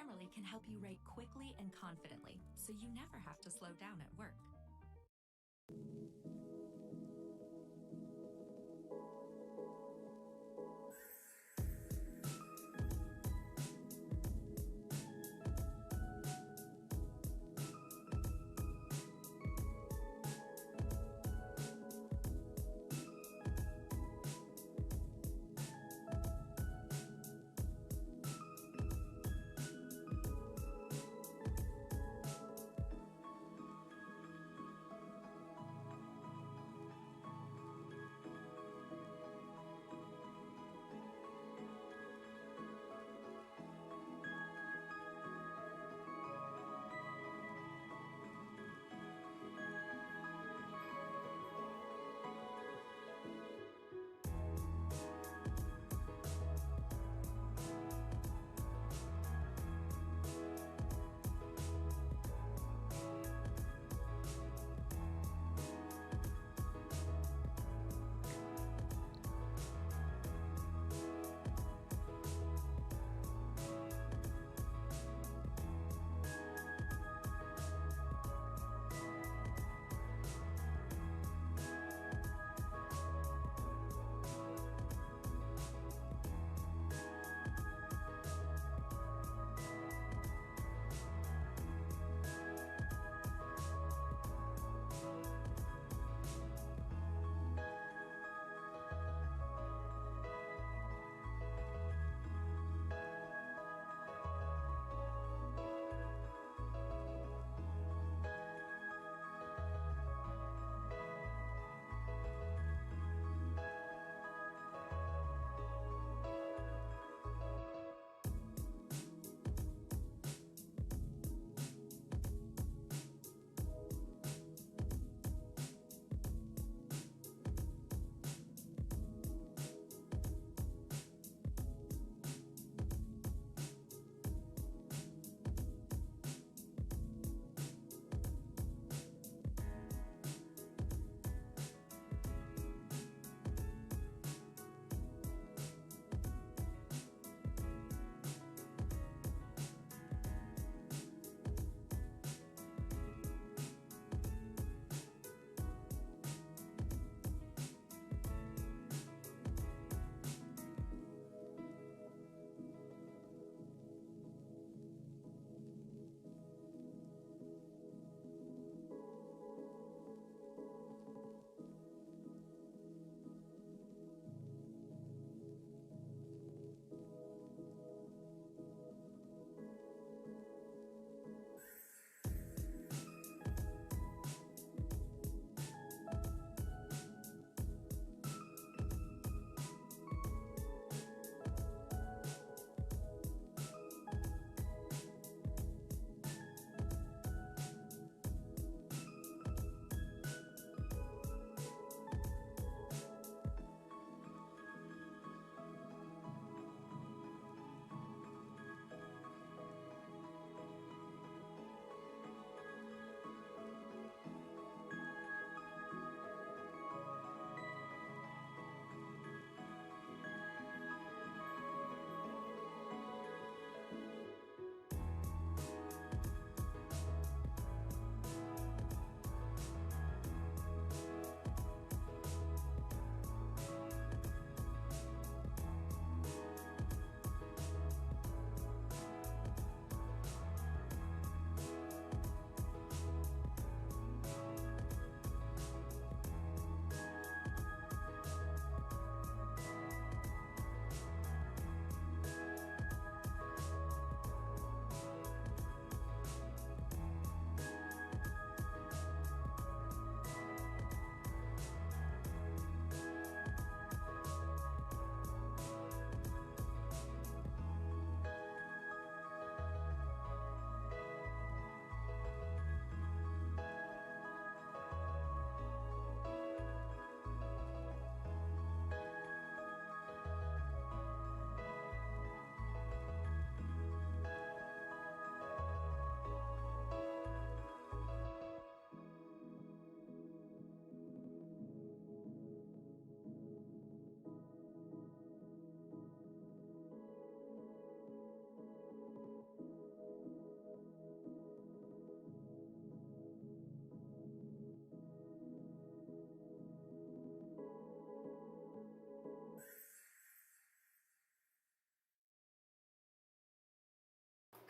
Grammarly can help you write quickly and confidently, so you never have to slow down at work.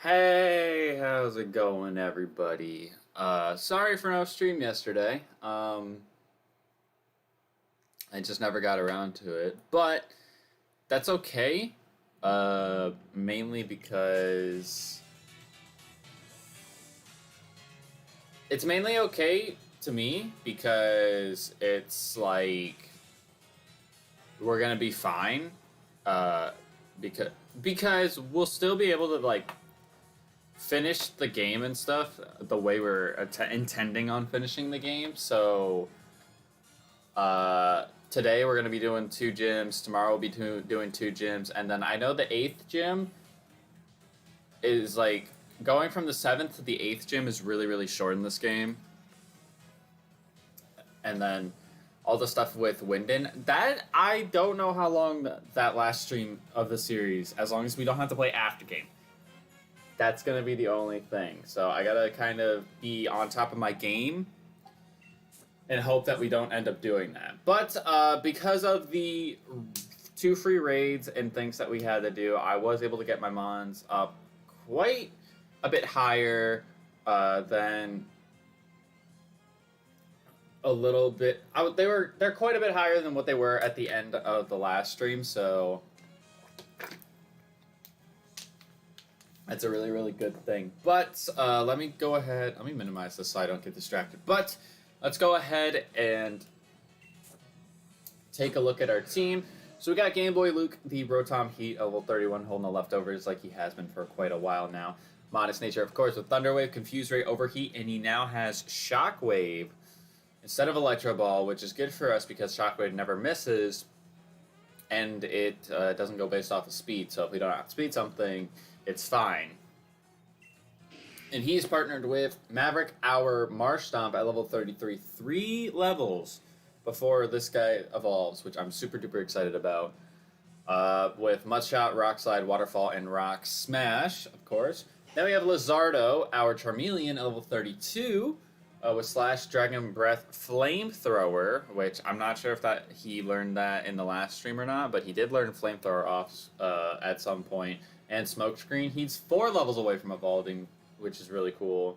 Hey, how's it going, everybody? Sorry for no stream yesterday. I just never got around to it, but that's okay. Mainly because it's mainly okay to me because it's like we're gonna be fine. Uh, because we'll still be able to like finish the game and stuff the way we're intending on finishing the game. So today we're going to be doing 2 gyms. Tomorrow we'll be doing 2 gyms. And then I know the 8th gym is like going from the 7th to the 8th gym is really, really short in this game. And then all the stuff with Winden. That, I don't know how long that last stream of the series, as long as we don't have to play after game. That's going to be the only thing. So I got to kind of be on top of my game and hope that we don't end up doing that. But because of the 2 free raids and things that we had to do, I was able to get my mons up quite a bit higher than a little bit. They're quite a bit higher than what they were at the end of the last stream, so that's a really, really good thing. But let me go ahead. Let me minimize this so I don't get distracted. But let's go ahead and take a look at our team. So we got Game Boy Luke, the Rotom Heat, level 31, holding the leftovers like he has been for quite a while now. Modest nature, of course, with Thunder Wave, Confuse Ray, Overheat, and he now has Shock Wave instead of Electro Ball, which is good for us because Shock Wave never misses, and it doesn't go based off of speed. So if we don't outspeed something, it's fine. And he's partnered with Maverick, our Marsh Stomp at level 33, 3 levels before this guy evolves, which I'm super duper excited about. With Mudshot, Rock Slide, Waterfall, and Rock Smash, of course. Then we have Lizardo, our Charmeleon at level 32, with Slash, Dragon Breath, Flamethrower, which I'm not sure if he learned that in the last stream or not, but he did learn Flamethrower off at some point. And Smokescreen, he's 4 levels away from evolving, which is really cool.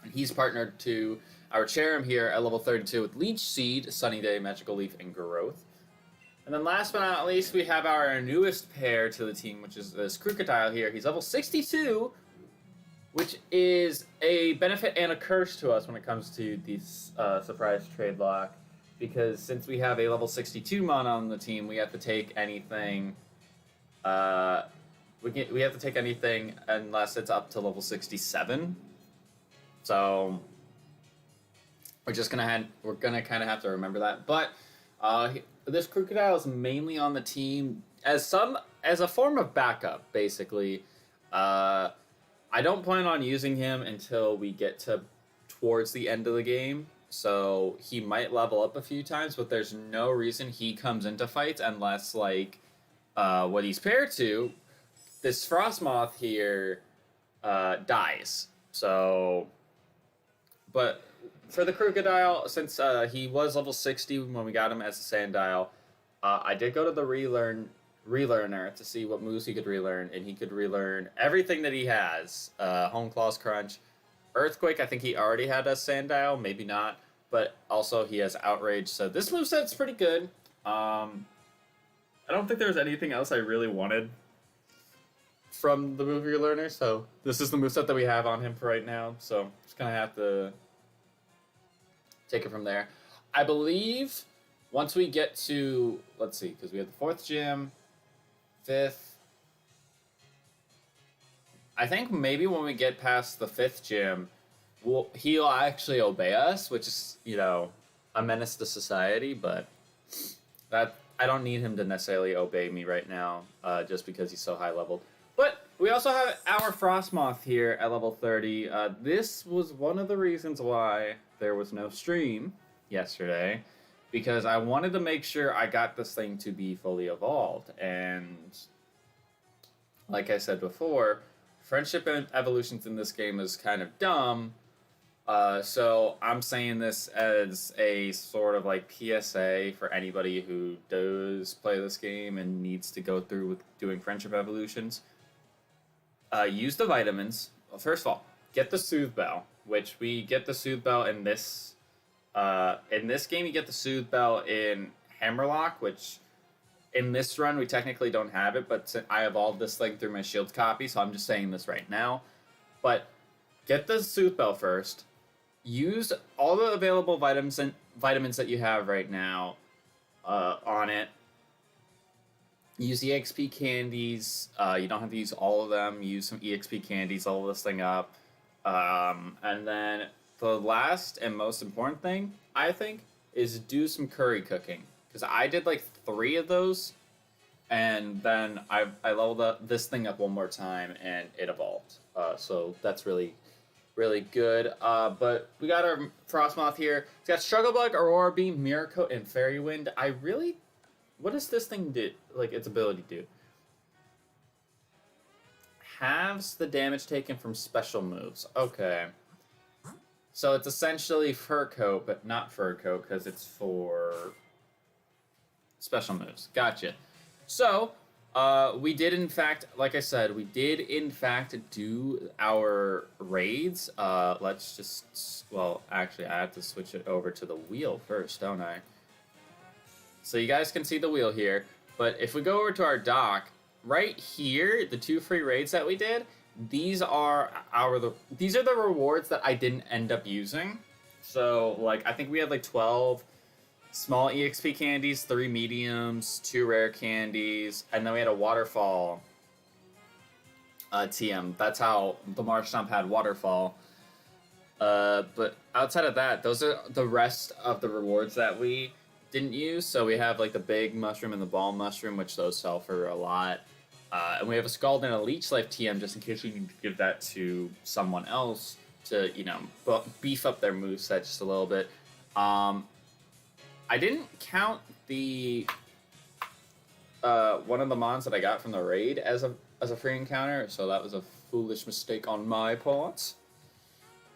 And he's partnered to our Cherrim here at level 32 with Leech Seed, Sunny Day, Magical Leaf, and Growth. And then last but not least, we have our newest pair to the team, which is this Crocodile here. He's level 62, which is a benefit and a curse to us when it comes to these surprise trade lock. Because since we have a level 62 mon on the team, we have to take anything... we have to take anything unless it's up to level 67. So we're gonna kind of have to remember that. But this Crocodile is mainly on the team as a form of backup, basically. I don't plan on using him until we get towards the end of the game. So he might level up a few times, but there's no reason he comes into fights unless like what he's paired to, this Frostmoth here, dies. So, but for the Crocodile, since he was level 60 when we got him as a Sandile, I did go to the relearner to see what moves he could relearn, and he could relearn everything that he has. Home Claws, Crunch, Earthquake, I think he already had a Sandile, maybe not, but also he has Outrage, so this moveset's pretty good. I don't think there's anything else I really wanted from the movie learner, so this is the moveset that we have on him for right now, so just gonna have to take it from there. I believe once we get to, let's see, because we have the 4th gym, 5th. I think maybe when we get past the 5th gym, he'll actually obey us, which is, a menace to society, but that I don't need him to necessarily obey me right now, just because he's so high leveled. But we also have our Frostmoth here at level 30. This was one of the reasons why there was no stream yesterday, because I wanted to make sure I got this thing to be fully evolved. And like I said before, friendship and evolutions in this game is kind of dumb. So I'm saying this as a sort of like PSA for anybody who does play this game and needs to go through with doing friendship evolutions. use the vitamins. Well, first of all, get the Soothe Bell, which we get the Soothe Bell in this. In this game, you get the Soothe Bell in Hammerlock, which in this run we technically don't have it, but I evolved this thing through my Shield copy, so I'm just saying this right now. But get the Soothe Bell first. Use all the available vitamins that you have right now on it. Use EXP candies. You don't have to use all of them. Use some EXP candies, level this thing up. And then the last and most important thing, I think, is do some curry cooking. Because I did like 3 of those, and then I leveled this thing up one more time, and it evolved. So that's really, really good. But we got our Frostmoth here. It's got Struggle Bug, Aurora Beam, Mirror Coat, and Fairy Wind. What does this thing do? Like, its ability do? Halves the damage taken from special moves. Okay. So it's essentially Fur Coat, but not Fur Coat, because it's for special moves. Gotcha. So, we did, in fact, like I said, we did, in fact, do our raids. Let's just, well, actually, I have to switch it over to the wheel first, don't I? So you guys can see the wheel here, but if we go over to our dock, right here, the 2 free raids that we did, these are the rewards that I didn't end up using. So, like, I think we had like 12 small EXP candies, 3 mediums, 2 rare candies, and then we had a waterfall TM. That's how the Marshtomp had waterfall. But outside of that, those are the rest of the rewards that we didn't use. So we have like the big mushroom and the ball mushroom, which those sell for a lot. And we have a Scald and a Leech Life TM just in case we need to give that to someone else to, you know, beef up their moveset just a little bit. I didn't count the one of the mons that I got from the raid as a free encounter, so that was a foolish mistake on my part.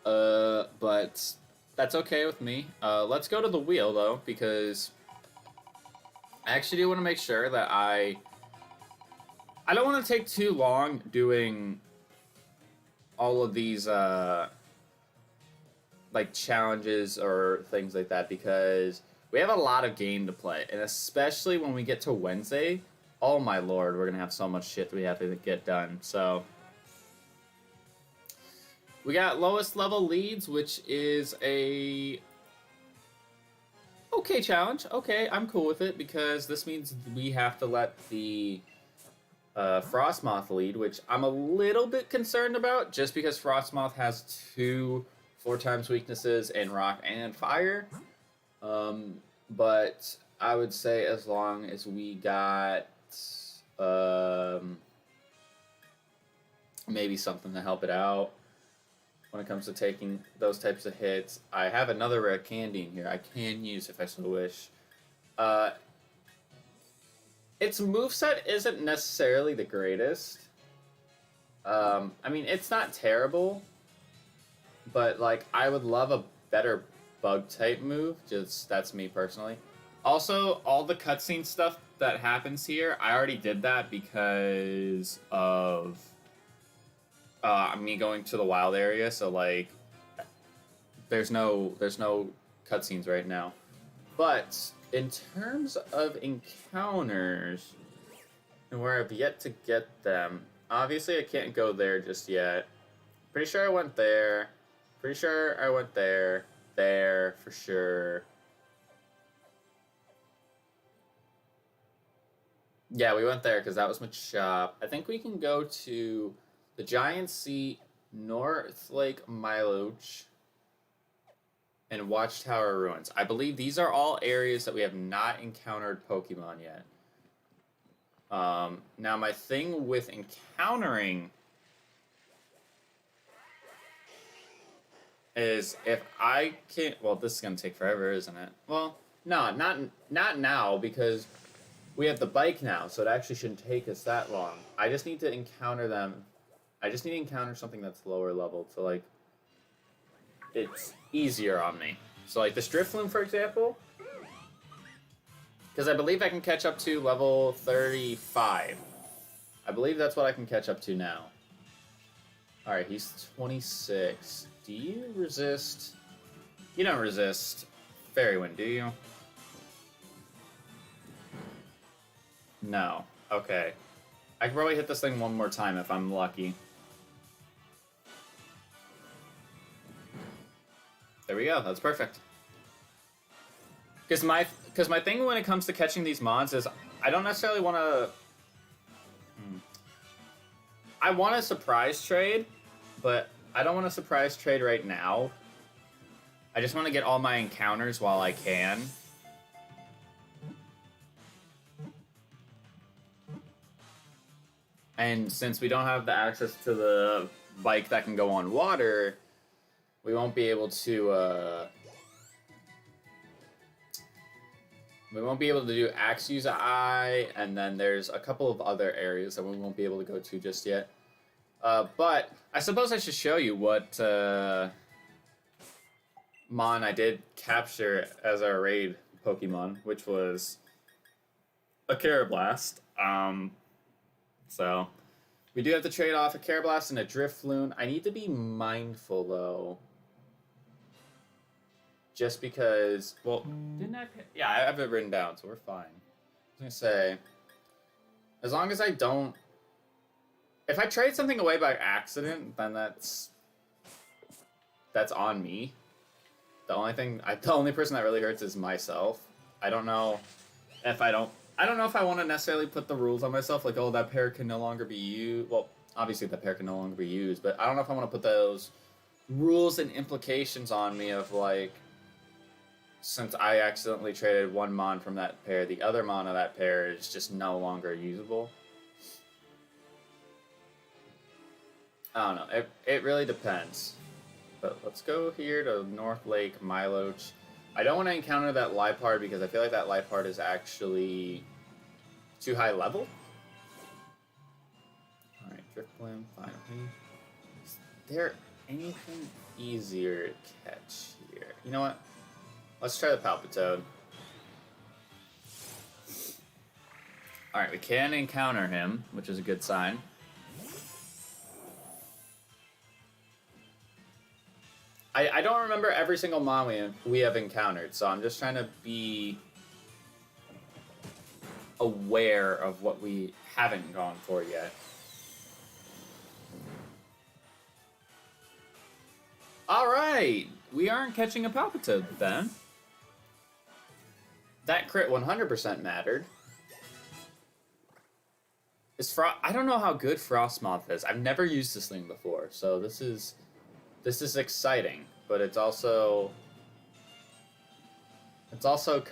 But that's okay with me. Let's go to the wheel though, because I actually do want to make sure that I don't want to take too long doing all of these like challenges or things like that, because we have a lot of game to play, and especially when we get to Wednesday, oh my lord, we're gonna have so much shit that we have to get done. So we got lowest level leads, which is a okay challenge. Okay, I'm cool with it, because this means we have to let the Frostmoth lead, which I'm a little bit concerned about, just because Frostmoth has 2 4x weaknesses in rock and fire. But I would say as long as we got maybe something to help it out when it comes to taking those types of hits. I have another rare candy in here I can use if I so wish. Its moveset isn't necessarily the greatest. I mean, it's not terrible, but like I would love a better bug type move. Just that's me personally. Also, all the cutscene stuff that happens here, I already did that because of me going to the wild area. So like, there's no cutscenes right now. But in terms of encounters and where I've yet to get them, obviously I can't go there just yet. Pretty sure I went there. Pretty sure I went there. There for sure. Yeah, we went there because that was my shop. I think we can go to the Giant Sea, North Lake Miloch, and Watchtower Ruins. I believe these are all areas that we have not encountered Pokemon yet. Now, my thing with encountering is if I can't... Well, this is going to take forever, isn't it? Well, no, not now, because we have the bike now, so it actually shouldn't take us that long. I just need to encounter them. I just need to encounter something that's lower level, so, like, it's easier on me. So, like, the Drifloon, for example, because I believe I can catch up to level 35. I believe that's what I can catch up to now. Alright, he's 26. Do you resist? You don't resist Fairy Wind, do you? No. Okay. I can probably hit this thing one more time if I'm lucky. There we go. That's perfect. Because my thing when it comes to catching these mons is I don't necessarily want to... I want a surprise trade, but I don't want a surprise trade right now. I just want to get all my encounters while I can. And since we don't have the access to the bike that can go on water, we won't be able to... we won't be able to do Axe Use Eye, and then there's a couple of other areas that we won't be able to go to just yet. But I suppose I should show you what Mon I did capture as our raid Pokemon, which was a Carablast. So we do have to trade off a Carablast and a Drifloon. I need to be mindful, though. Just because, well, didn't I pick? Yeah, I have it written down, so we're fine. I was going to say, as long as I don't... If I trade something away by accident, then that's on me. The only person that really hurts is myself. I don't know if I don't know if I want to necessarily put the rules on myself, like, oh, that pair can no longer be used. Well, obviously that pair can no longer be used, but I don't know if I want to put those rules and implications on me of, like, since I accidentally traded one Mon from that pair, the other Mon of that pair is just no longer usable. I don't know. It really depends. But let's go here to North Lake, Miloach. I don't want to encounter that Liepard because I feel like that Liepard is actually too high level. Alright, Drifblim, finally. Is there anything easier to catch here? You know what? Let's try the Palpitoad. Alright, we can encounter him, which is a good sign. I don't remember every single Mon we have encountered, so I'm just trying to be aware of what we haven't gone for yet. Alright! We aren't catching a Palpitoad then. That crit 100% mattered. I don't know how good Frostmoth is. I've never used this thing before, so this is exciting, but it's also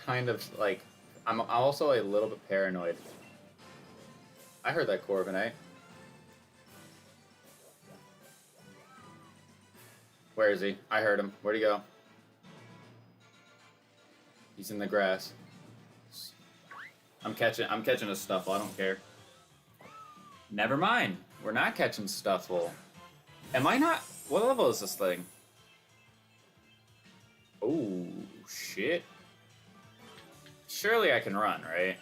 kind of like I'm also a little bit paranoid. I heard that Corviknight. Where is he? I heard him. Where'd he go? He's in the grass. I'm catching a Stuffle. I don't care. Never mind. We're not catching Stuffle. Am I not? What level is this thing? Oh, shit. Surely I can run, right?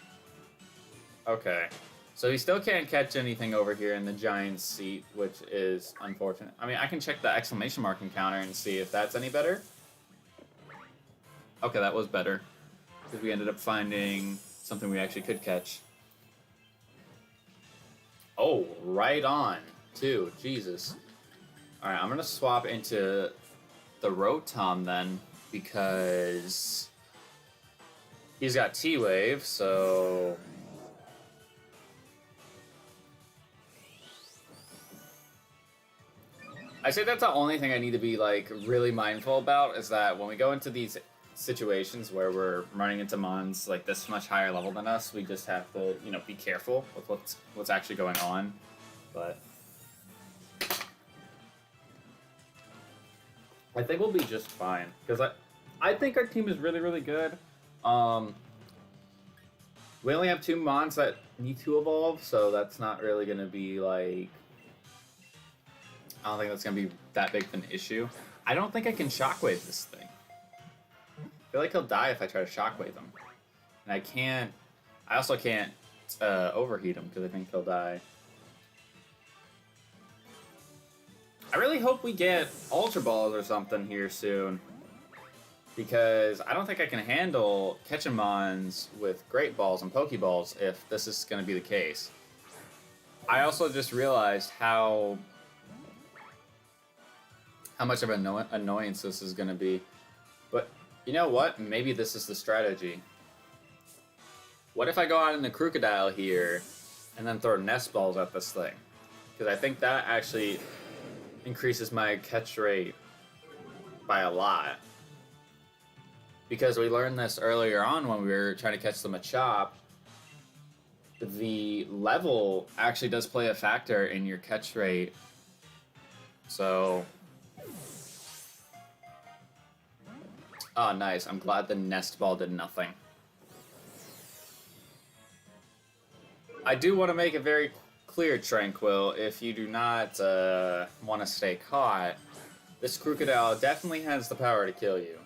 Okay. So he still can't catch anything over here in the giant seat, which is unfortunate. I mean, I can check the exclamation mark encounter and see if that's any better. Okay, that was better. Because we ended up finding something we actually could catch. Oh, right on, too. Jesus. Alright, I'm going to swap into the Rotom then, because he's got T-Wave, so... I say that's the only thing I need to be, like, really mindful about, is that when we go into these situations where we're running into Mons, like, this much higher level than us, we just have to, you know, be careful with what's actually going on, but... I think we'll be just fine, because I think our team is really, really good. We only have 2 Mons that need to evolve, so that's not really going to be, like... I don't think that's going to be that big of an issue. I don't think I can Shockwave this thing. I feel like he'll die if I try to Shockwave him. And I can't... I also can't overheat him, because I think he'll die. I really hope we get Ultra Balls or something here soon. Because I don't think I can handle catching mons with Great Balls and Pokeballs if this is going to be the case. I also just realized how much of an annoyance this is going to be. But you know what? Maybe this is the strategy. What if I go out in the Crocodile here and then throw Nest Balls at this thing? Because I think that actually increases my catch rate by a lot. Because we learned this earlier on when we were trying to catch the Machop. The level actually does play a factor in your catch rate. So... oh, nice. I'm glad the Nest Ball did nothing. I do want to make it very clear, Tranquil, if you do not want to stay caught, this Crocodile definitely has the power to kill you.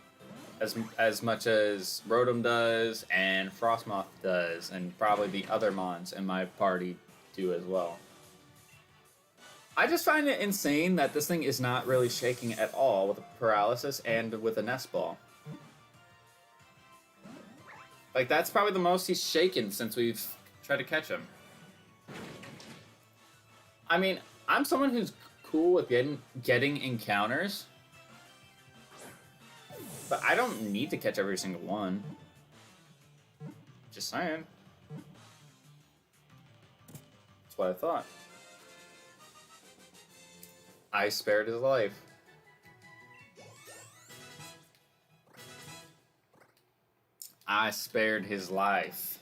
As much as Rotom does, and Frostmoth does, and probably the other mons in my party do as well. I just find it insane that this thing is not really shaking at all with a paralysis and with a Nest Ball. Like, that's probably the most he's shaken since we've tried to catch him. I mean, I'm someone who's cool with getting encounters. But I don't need to catch every single one. Just saying. That's what I thought. I spared his life. I spared his life.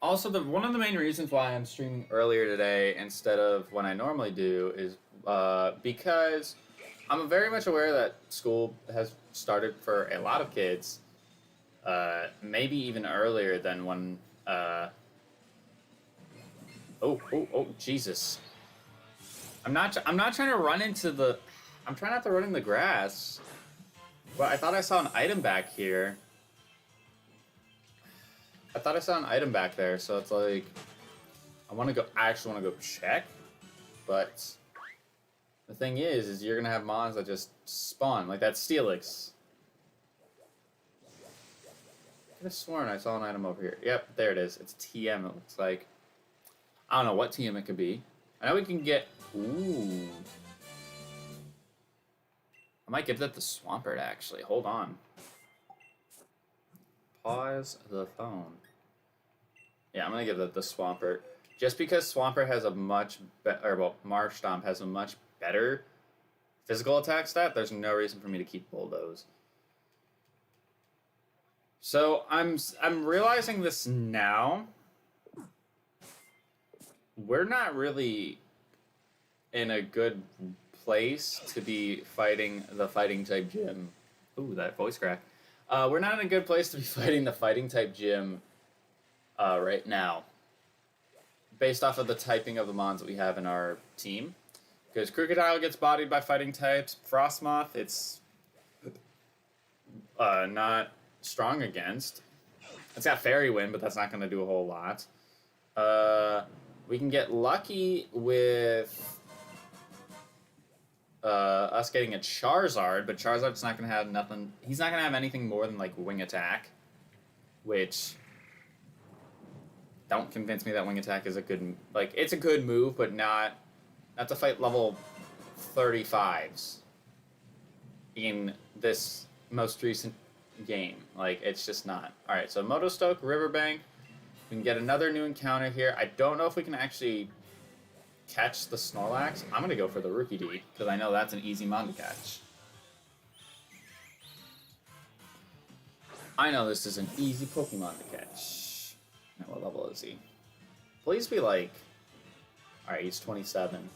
Also, one of the main reasons why I'm streaming earlier today instead of when I normally do is because I'm very much aware that school has started for a lot of kids, maybe even earlier than when. Oh, Jesus! I'm not trying to run into the. I'm trying not to run in the grass. But I thought I saw an item back here. I thought I saw an item back there, so it's like I actually want to go check, but the thing is you're gonna have mons that just spawn, like that Steelix. I could have sworn I saw an item over here. Yep, there it is. It's TM, it looks like. I don't know what TM it could be. I know we can get... ooh. I might give that to Swampert, actually. Hold on. Pause the phone. Yeah, I'm going to give that to Swampert. Just because Swampert has a much better... well, Marshtomp has a much better physical attack stat, there's no reason for me to keep Bulldoze. So, I'm realizing this now. We're not really in a good place to be fighting the fighting type gym. Ooh, that voice crack. We're not in a good place to be fighting the fighting type gym right now. Based off of the typing of the mons that we have in our team. Because Crocodile gets bodied by fighting types. Frostmoth, it's not strong against. It's got Fairy Wind, but that's not going to do a whole lot. We can get lucky with us getting a Charizard, but Charizard's not going to have nothing. He's not going to have anything more than like Wing Attack, which don't convince me that Wing Attack is a good, like, it's a good move, but not to fight level 35s in this most recent game. Like, it's just not. All right, so Motostoke, Riverbank. We can get another new encounter here. I don't know if we can actually catch the Snorlax. I'm going to go for the Rookie D, because I know that's an easy mon to catch. I know this is an easy Pokemon to catch. Now, what level is he? Please be like... Alright, he's 27.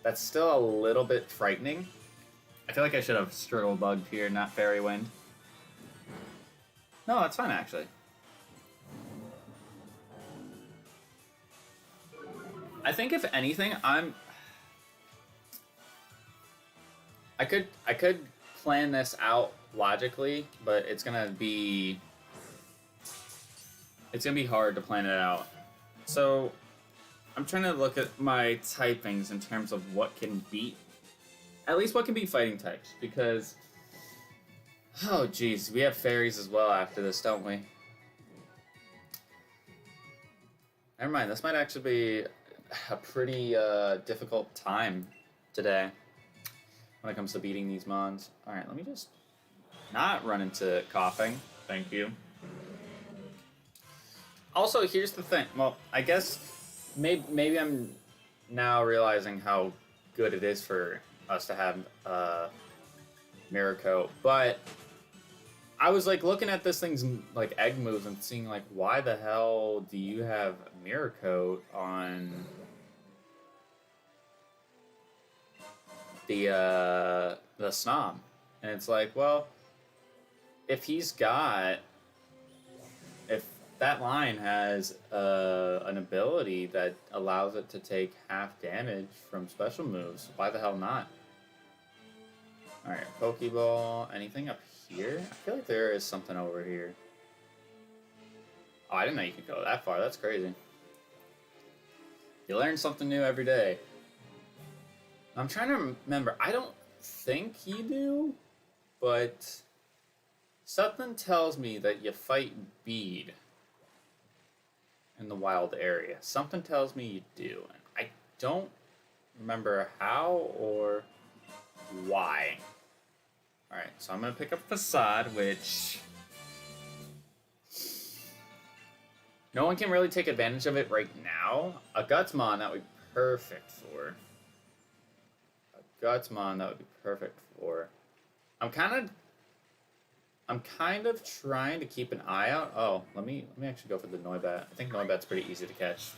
That's still a little bit frightening. I feel like I should have Struggle Bugged here, not Fairy Wind. No, that's fine, actually. I think if anything, I could plan this out logically, but it's gonna be hard to plan it out. So I'm trying to look at my typings in terms of what can beat, at least what can beat fighting types, because, oh geez, we have fairies as well after this, don't we? Never mind, this might actually be a pretty difficult time today when it comes to beating these mons. Alright, let me just not run into coughing. Thank you. Also, here's the thing. Well, I guess maybe I'm now realizing how good it is for us to have Mirror Coat, but I was like looking at this thing's like egg moves and seeing like, why the hell do you have Mirror Coat on the Snob? And it's like, well, if that line has an ability that allows it to take half damage from special moves, why the hell not? Alright, Pokeball. Anything up here? I feel like there is something over here. Oh, I didn't know you could go that far. That's crazy. You learn something new every day. I'm trying to remember. I don't think you do, but something tells me that you fight Bead in the wild area. Something tells me you do. And I don't remember how or why. Alright, so I'm going to pick up Facade, which no one can really take advantage of it right now. A Gutsmon, that would be perfect for. A Gutsmon, that would be perfect for. I'm kind of trying to keep an eye out. Oh, let me actually go for the Noibat. I think Noibat's pretty easy to catch.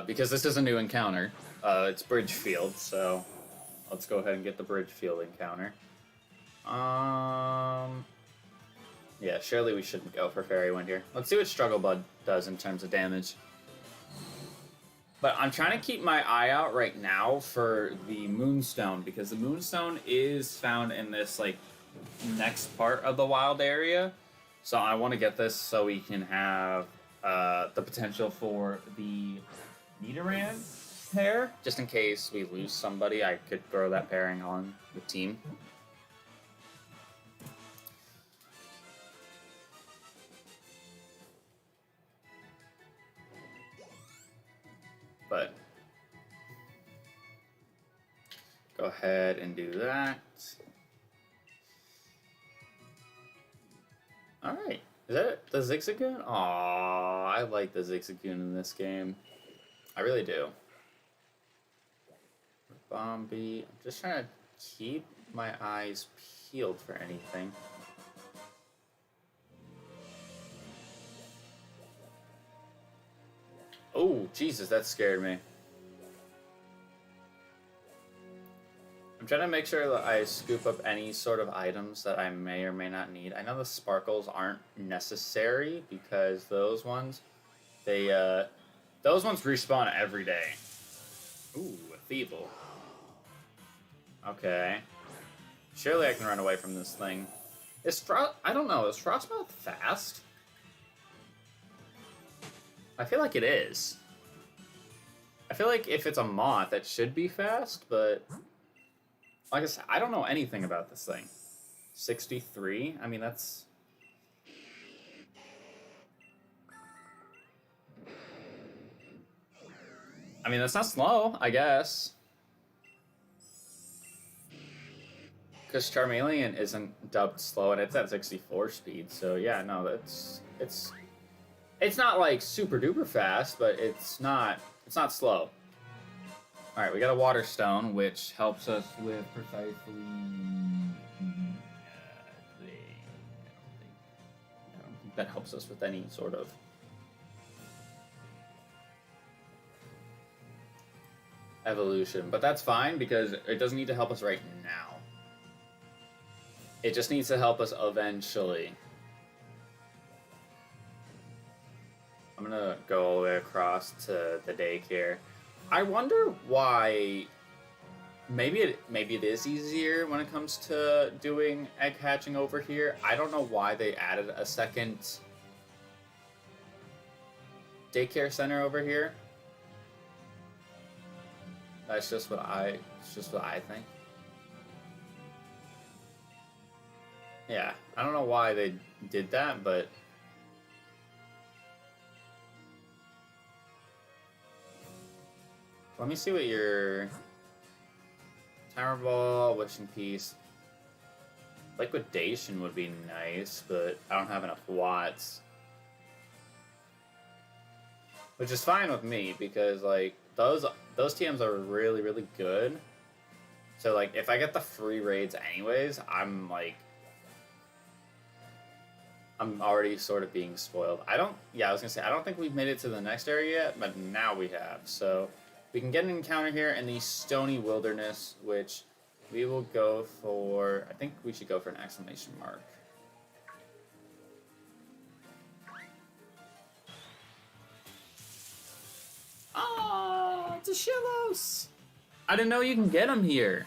Because this is a new encounter. It's Bridge Field, so let's go ahead and get the Bridge Field encounter. Yeah, surely we shouldn't go for Fairy Wind here. Let's see what Struggle Bud does in terms of damage. But I'm trying to keep my eye out right now for the Moonstone, because the Moonstone is found in this, like, next part of the wild area. So I want to get this so we can have the potential for the Nidoran pair. Just in case we lose somebody, I could throw that pairing on the team. But go ahead and do that. Alright. Is that it? The Zigzagoon? Aww, I like the Zigzagoon in this game. I really do. Bombi. I'm just trying to keep my eyes peeled for anything. Oh, Jesus, that scared me. I'm trying to make sure that I scoop up any sort of items that I may or may not need. I know the sparkles aren't necessary because those ones respawn every day. Ooh, a Feeble. Okay. Surely I can run away from this thing. I don't know, is Frostmouth fast? I feel like it is. I feel like if it's a moth, it should be fast, but like I said, I don't know anything about this thing. 63? I mean, that's... I mean, that's not slow, I guess. Because Charmeleon isn't dubbed slow, and it's at 64 speed, so yeah, no, that's... It's not like super duper fast, but it's not slow. Alright, we got a Water Stone, which helps us with precisely... I don't think that helps us with any sort of... evolution, but that's fine because it doesn't need to help us right now. It just needs to help us eventually. I'm gonna go all the way across to the daycare. I wonder why. Maybe it is easier when it comes to doing egg hatching over here. I don't know why they added a second daycare center over here. That's just what I think. Yeah, I don't know why they did that, but let me see what your Tower Ball, Wishing Piece. Liquidation would be nice, but I don't have enough watts. Which is fine with me because like those TMs are really, really good. So like if I get the free raids anyways, I'm already sort of being spoiled. I was gonna say I don't think we've made it to the next area yet, but now we have. So we can get an encounter here in the Stony Wilderness, which we will go for. I think we should go for an exclamation mark. Oh, it's a Shillos! I didn't know you can get them here.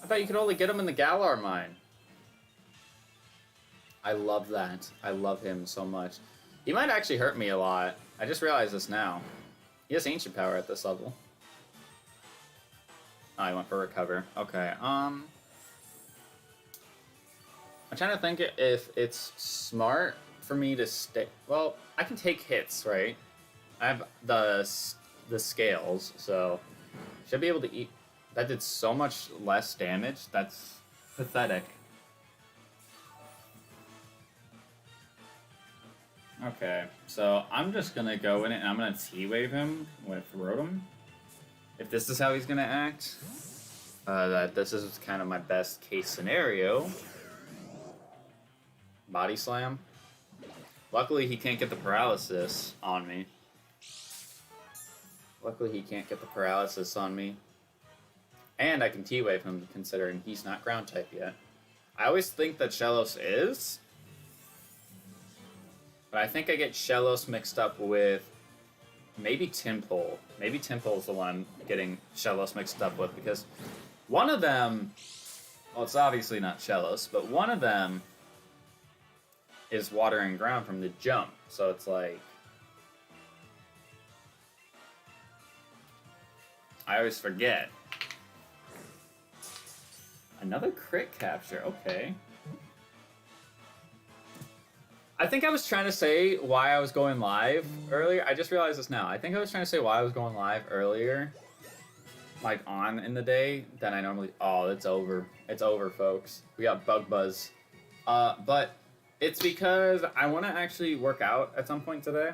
I thought you could only get them in the Galar mine. I love that. I love him so much. He might actually hurt me a lot. I just realized this now. He has Ancient Power at this level. Oh, I went for Recover. Okay, I'm trying to think if it's smart for me to stay... Well, I can take hits, right? I have the scales, so... Should be able to eat... That did so much less damage. That's pathetic. Okay, so I'm just gonna go in it and I'm gonna T-Wave him with Rotom. If this is how he's gonna act, that this is kind of my best case scenario. Body Slam. Luckily he can't get the paralysis on me. And I can T-Wave him considering he's not ground type yet. I always think that Shellos is. But I think I get Shellos mixed up with maybe Tympole. Maybe Tympole is the one I'm getting Shellos mixed up with because one of them, well, it's obviously not Shellos, but one of them is Water and Ground from the jump. So it's like, I always forget. Another crit capture, okay. I think I was trying to say why I was going live earlier. I just realized this now. I think I was trying to say why I was going live earlier, like on in the day, than I normally... Oh, it's over. It's over, folks. We got Bug Buzz. But it's because I want to actually work out at some point today.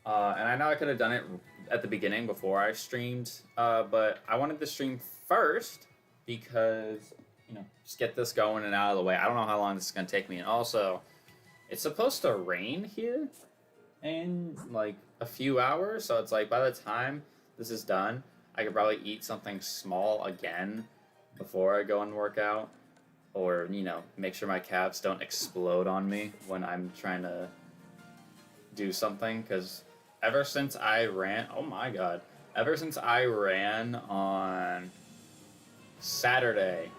And I know I could have done it at the beginning before I streamed, but I wanted to stream first because... You know, just get this going and out of the way. I don't know how long this is going to take me. And also, it's supposed to rain here in, like, a few hours. So it's like, by the time this is done, I could probably eat something small again before I go and work out. Or, you know, make sure my calves don't explode on me when I'm trying to do something. Because ever since I ran... Oh, my God. Ever since I ran on Saturday...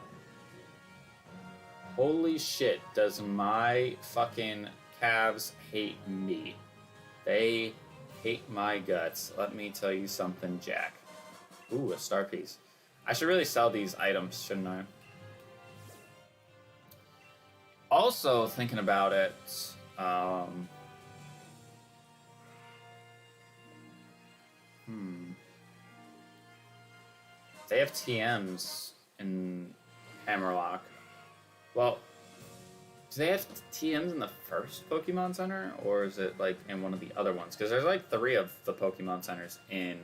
Holy shit, does my fucking calves hate me. They hate my guts. Let me tell you something, Jack. Ooh, a star piece. I should really sell these items, shouldn't I? Also, thinking about it, they have TMs in Hammerlock. Well, do they have TMs in the first Pokemon Center, or is it, like, in one of the other ones? Because there's, like, 3 of the Pokemon Centers in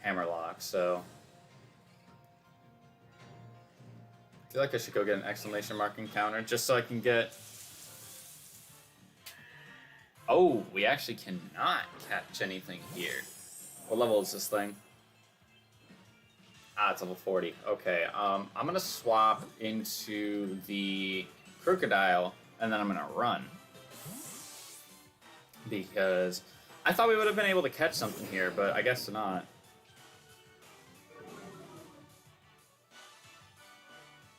Hammerlock, so... I feel like I should go get an exclamation mark encounter, just so I can get... Oh, we actually cannot catch anything here. What level is this thing? Ah, it's level 40. Okay, I'm gonna swap into the Crocodile, and then I'm gonna run. Because I thought we would have been able to catch something here, but I guess not.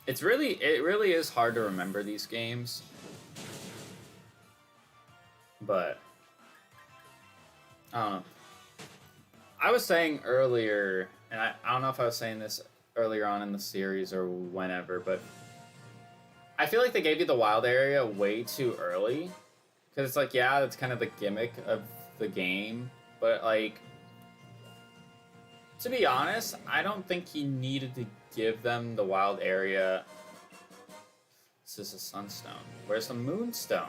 It really is hard to remember these games. But I don't know. I was saying earlier, and I don't know if I was saying this earlier on in the series or whenever, but I feel like they gave you the wild area way too early. Because it's like, yeah, that's kind of the gimmick of the game, but like, to be honest, I don't think he needed to give them the wild area. This is a sunstone. Where's the moonstone?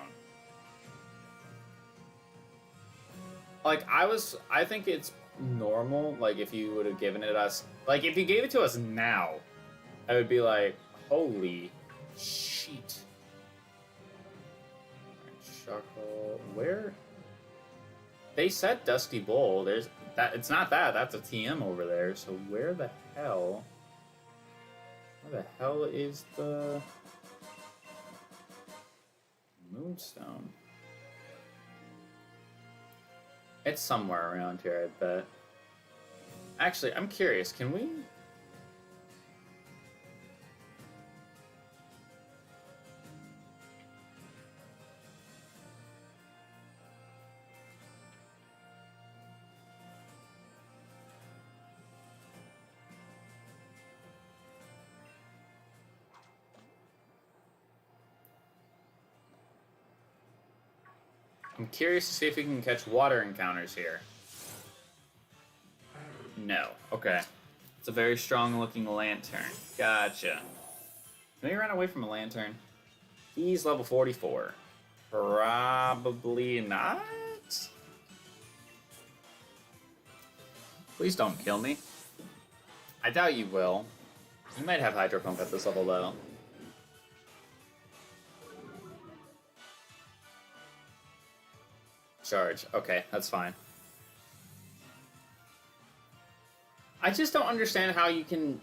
Like, I think it's normal, like, if you would have given it us, like, if you gave it to us now, I would be like, holy shit. Shuckle, where? They said Dusty Bowl, there's, that, it's not that, that's a TM over there, so where the hell is the moonstone? It's somewhere around here, I bet. Actually, I'm curious, can we... I'm curious to see if we can catch water encounters here. No. Okay. It's a very strong looking lantern. Gotcha. Can we run away from a lantern? He's level 44. Probably not. Please don't kill me. I doubt you will. You might have Hydro Pump at this level though. Charge. Okay, that's fine. I just don't understand how you can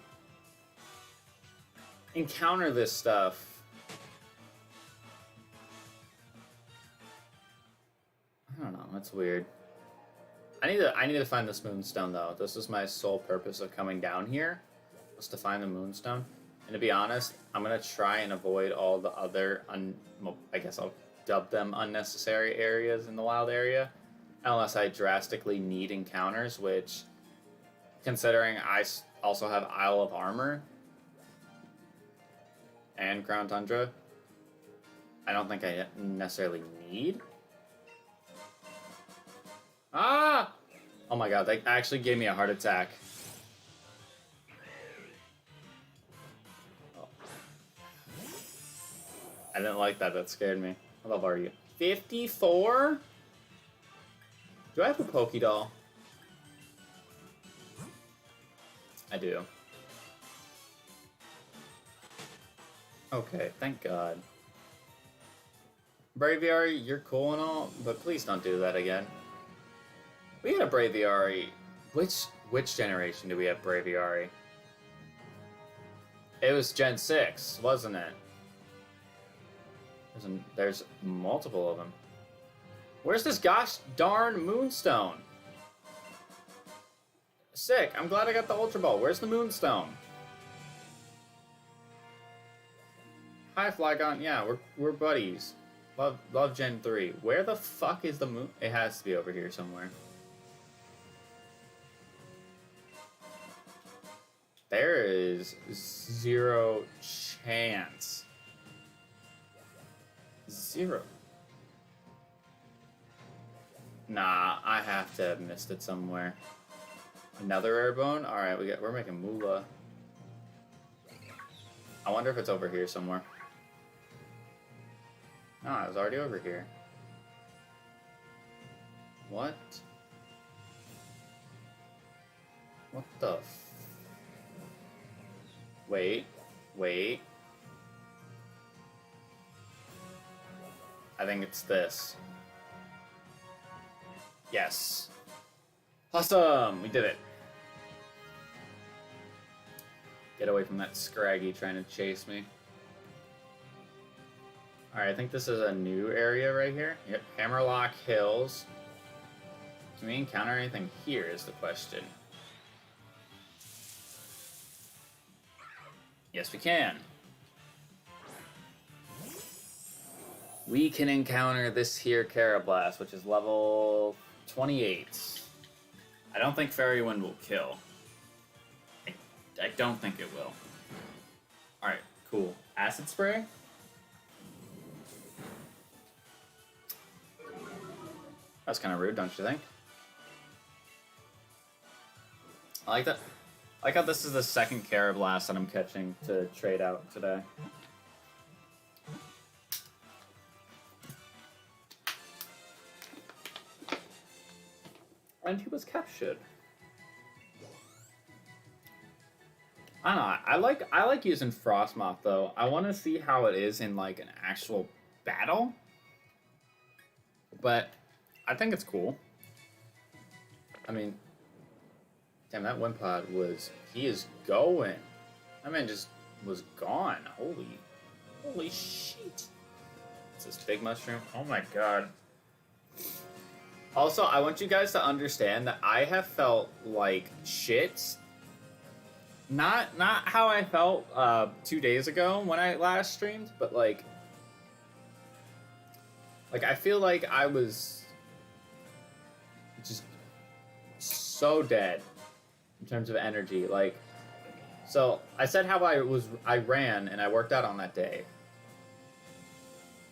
encounter this stuff. I don't know, that's weird. I need to find this moonstone though. This is my sole purpose of coming down here, was to find the moonstone. And to be honest, I'm gonna try and avoid all the other well, I guess I'll dub them unnecessary areas in the wild area, unless I drastically need encounters, which, considering I also have Isle of Armor and Crown Tundra, I don't think I necessarily need. Ah! Oh my god, that actually gave me a heart attack. Oh. I didn't like that, that scared me. What level are you? 54? Do I have a Pokédoll? I do. Okay, thank God. Braviary, you're cool and all, but please don't do that again. We had a Braviary. Which generation do we have Braviary? It was Gen 6, wasn't it? There's multiple of them. Where's this gosh darn moonstone? Sick. I'm glad I got the Ultra Ball. Where's the moonstone? Hi, Flygon. Yeah, we're buddies. Love Gen 3. Where the fuck is the moon? It has to be over here somewhere. There is zero chance. Zero. Nah, I have to have missed it somewhere. Another Airbone? Alright, we're making moolah. I wonder if it's over here somewhere. No, it was already over here. What? What the Wait. I think it's this. Yes. Awesome! We did it. Get away from that Scraggy trying to chase me. Alright, I think this is a new area right here. Yep, Hammerlock Hills. Can we encounter anything here is the question. Yes, we can. We can encounter this here Carablast, which is level 28. I don't think Fairy Wind will kill. I don't think it will. Alright, cool. Acid Spray? That's kind of rude, don't you think? I like that. I like how this is the second Carablast that I'm catching to trade out today. And he was captured. I don't know. I like using Frostmoth though. I want to see how it is in like an actual battle. But I think it's cool. I mean, damn, that Wimpod was... He is going. That man just was gone. Holy shit. It's this big mushroom. Oh my god. Also, I want you guys to understand that I have felt like shit. Not how I felt 2 days ago when I last streamed, but like I feel like I was just so dead in terms of energy. Like, so I said how I ran and I worked out on that day.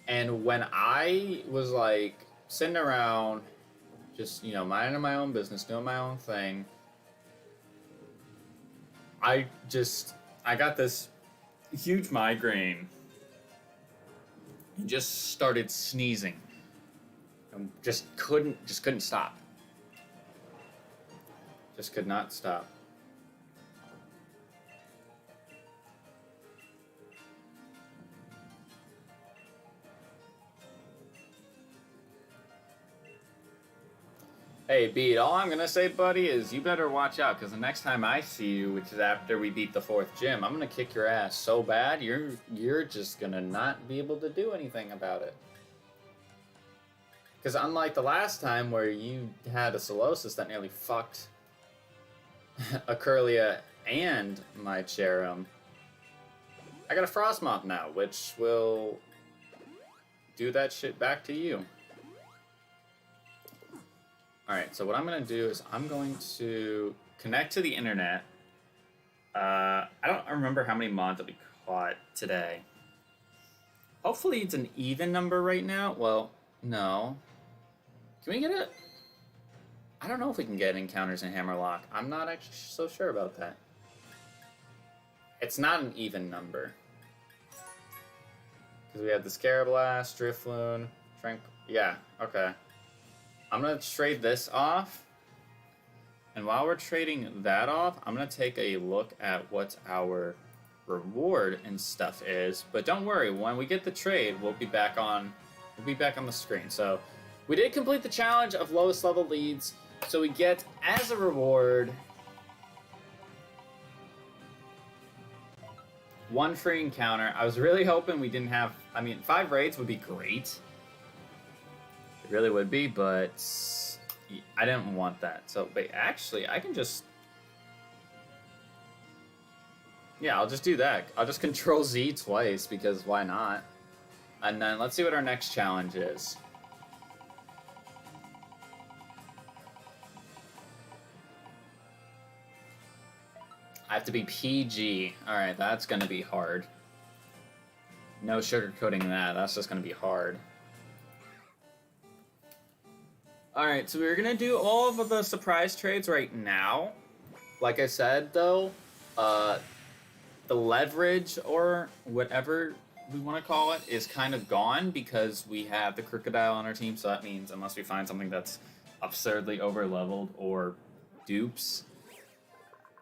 And when I was like sitting around just, you know, minding my own business, doing my own thing, I got this huge migraine and just started sneezing. And just couldn't stop. Just could not stop. Hey, Beat, all I'm gonna say, buddy, is you better watch out, because the next time I see you, which is after we beat the 4th gym, I'm gonna kick your ass so bad, you're just gonna not be able to do anything about it. Because unlike the last time where you had a Solosis that nearly fucked a Curlia and my Cherum, I got a Frostmoth now, which will do that shit back to you. Alright, so what I'm going to do is I'm going to connect to the internet. I don't remember how many mods that we caught today. Hopefully it's an even number right now. Well, no. Can we get it? I don't know if we can get encounters in Hammerlock. I'm not actually so sure about that. It's not an even number. Because we have the Scarablast, Drifloon, yeah, okay. I'm going to trade this off. And while we're trading that off, I'm going to take a look at what our reward and stuff is. But don't worry, when we get the trade, we'll be back on the screen. So we did complete the challenge of lowest level leads. So we get as a reward 1 free encounter. I was really hoping we didn't have, 5 raids would be great. It really would be, but I didn't want that. So, but actually, I can just... Yeah, I'll just do that. I'll just Control Z twice, because why not? And then let's see what our next challenge is. I have to be PG. Alright, that's gonna be hard. No sugarcoating that. That's just gonna be hard. Alright, so we're gonna do all of the surprise trades right now. Like I said, though, the leverage, or whatever we want to call it, is kind of gone because we have the Crocodile on our team, so that means unless we find something that's absurdly over-leveled or dupes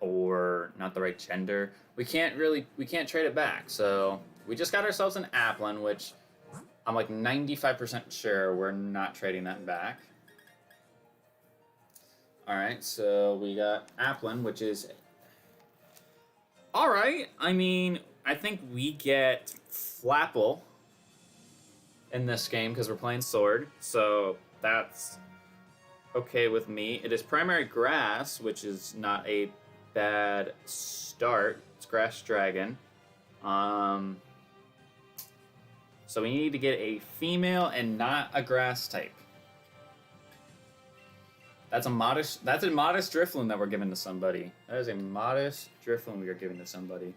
or not the right gender, we can't trade it back. So we just got ourselves an Applin, which I'm like 95% sure we're not trading that back. Alright, so we got Applin, which is... Alright, I think we get Flapple in this game because we're playing Sword, so that's okay with me. It is Primary Grass, which is not a bad start. It's Grass Dragon. So we need to get a female and not a grass type. That's a modest Drifloon that we're giving to somebody. That is a modest Drifloon we are giving to somebody.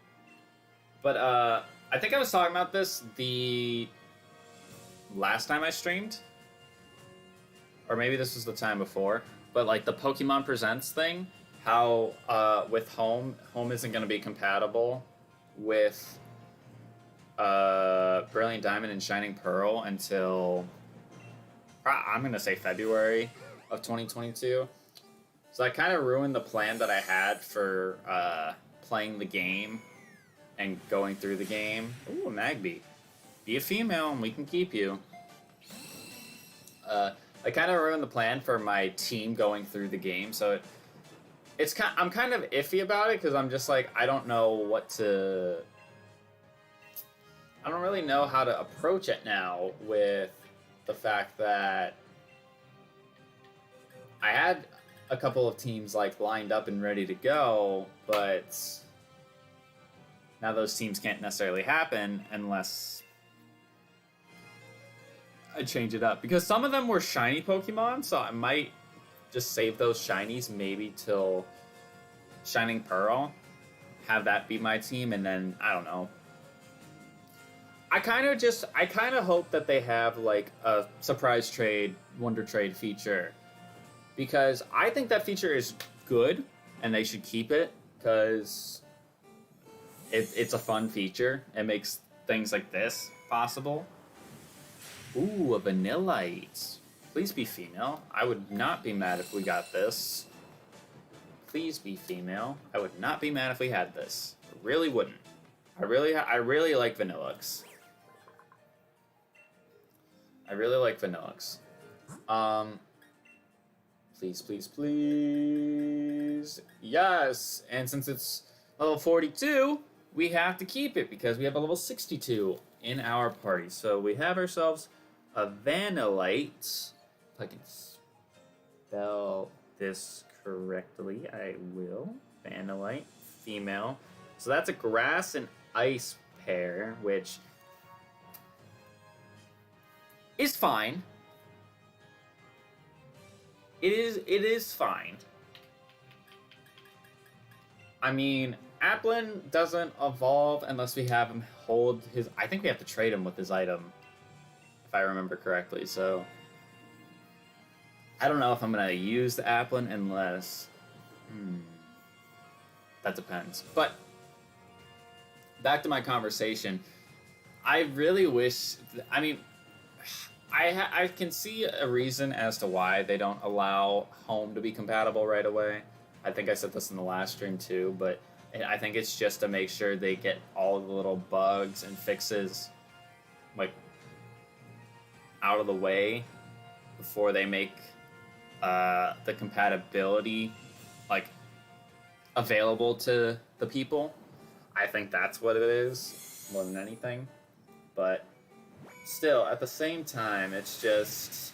But I think I was talking about this the last time I streamed. Or maybe this was the time before. But like the Pokemon Presents thing, how with Home isn't going to be compatible with Brilliant Diamond and Shining Pearl until I'm going to say February of 2022. So that kind of ruined the plan that I had for playing the game and going through the game. Ooh, a Magby. Be a female and we can keep you. I kind of ruined the plan for my team going through the game, so I'm kind of iffy about it because I'm just like, I don't really know how to approach it now with the fact that I had a couple of teams like lined up and ready to go, but now those teams can't necessarily happen unless I change it up. Because some of them were shiny Pokemon, so I might just save those shinies maybe till Shining Pearl. Have that be my team, and then, I don't know. I kind of hope that they have like a surprise trade, wonder trade feature. Because I think that feature is good, and they should keep it, because it's a fun feature. It makes things like this possible. Ooh, a Vanillite. Please be female. I would not be mad if we got this. Please be female. I would not be mad if we had this. I really wouldn't. I really like Vanillux. I really like Vanillux. Please, please, please. Yes! And since it's level 42, we have to keep it because we have a level 62 in our party. So we have ourselves a Vanillite. If I can spell this correctly, I will. Vanillite, female. So that's a grass and ice pair, which is fine. It is fine. I mean, Applin doesn't evolve unless we have him hold his... I think we have to trade him with his item, if I remember correctly, so... I don't know if I'm going to use the Applin unless... That depends. But, back to my conversation. I really wish... I mean... I can see a reason as to why they don't allow Home to be compatible right away. I think I said this in the last stream too, but I think it's just to make sure they get all the little bugs and fixes like out of the way before they make the compatibility like available to the people. I think that's what it is more than anything, but still, at the same time, it's just...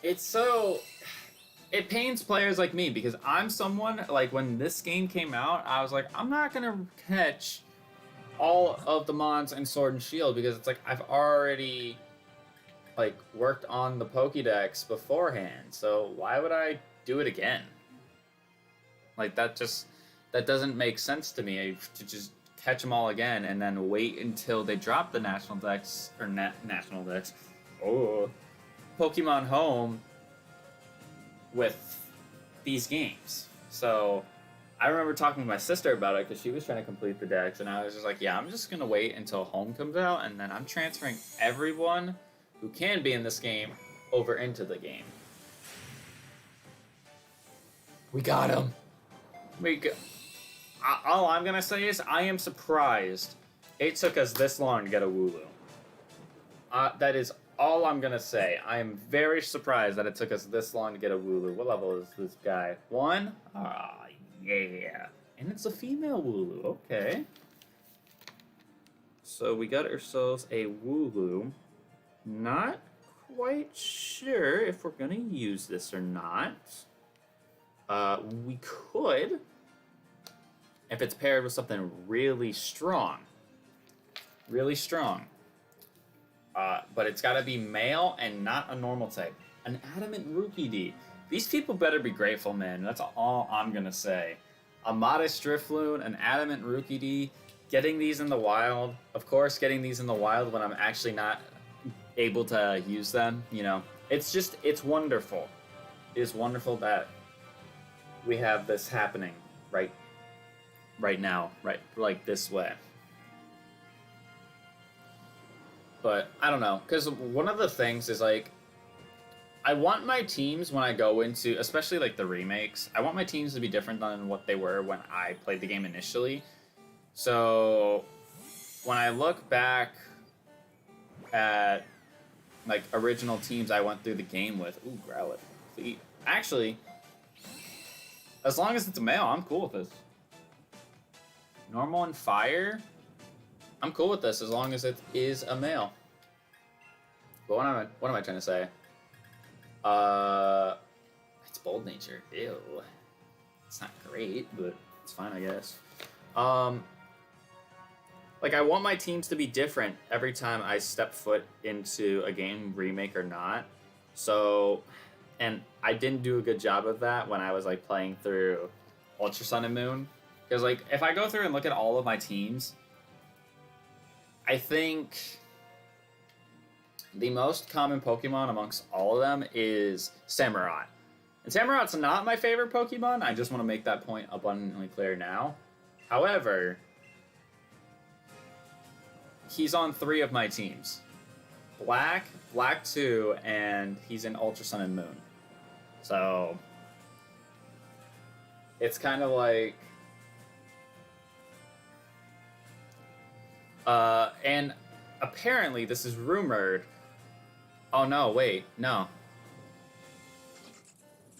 It pains players like me, because I'm someone, like, when this game came out, I was like, I'm not gonna catch all of the mons in Sword and Shield, because it's like, I've already, like, worked on the Pokédex beforehand, so why would I do it again? Like, that doesn't make sense to me, to just catch them all again and then wait until they drop the National Dex, or National Dex, Pokemon Home with these games. So I remember talking to my sister about it because she was trying to complete the Dex, and I was just like, yeah, I'm just going to wait until Home comes out, and then I'm transferring everyone who can be in this game over into the game. We got him. All I'm going to say is I am surprised it took us this long to get a Wooloo. That is all I'm going to say. I am very surprised that it took us this long to get a Wooloo. What level is this guy? 1? Ah, yeah. And it's a female Wooloo. Okay. So we got ourselves a Wooloo. Not quite sure if we're going to use this or not. We could... if it's paired with something really strong. Really strong. But it's got to be male and not a normal type. An adamant rookie D. These people better be grateful, man. That's all I'm gonna say. A modest Drifloon, an adamant rookie D, getting these in the wild. Of course, getting these in the wild when I'm actually not able to use them, you know. It's wonderful. It is wonderful that we have this happening right now, right, like this way. But I don't know, because one of the things is like, I want my teams when I go into, especially like the remakes, I want my teams to be different than what they were when I played the game initially. So when I look back at like original teams I went through the game with, ooh, Growlithe. Actually, as long as it's a male, I'm cool with this. Normal and fire, I'm cool with this as long as it is a male. But what am I trying to say? It's bold nature. Ew. It's not great, but it's fine, I guess. Like, I want my teams to be different every time I step foot into a game, remake or not. So, and I didn't do a good job of that when I was, like, playing through Ultra Sun and Moon. Because, like, if I go through and look at all of my teams, I think the most common Pokemon amongst all of them is Samurott. And Samurott's not my favorite Pokemon. I just want to make that point abundantly clear now. However, he's on 3 of my teams. Black, Black 2, and he's in Ultra Sun and Moon. So, it's kind of like... and apparently this is rumored. Oh no, wait, no.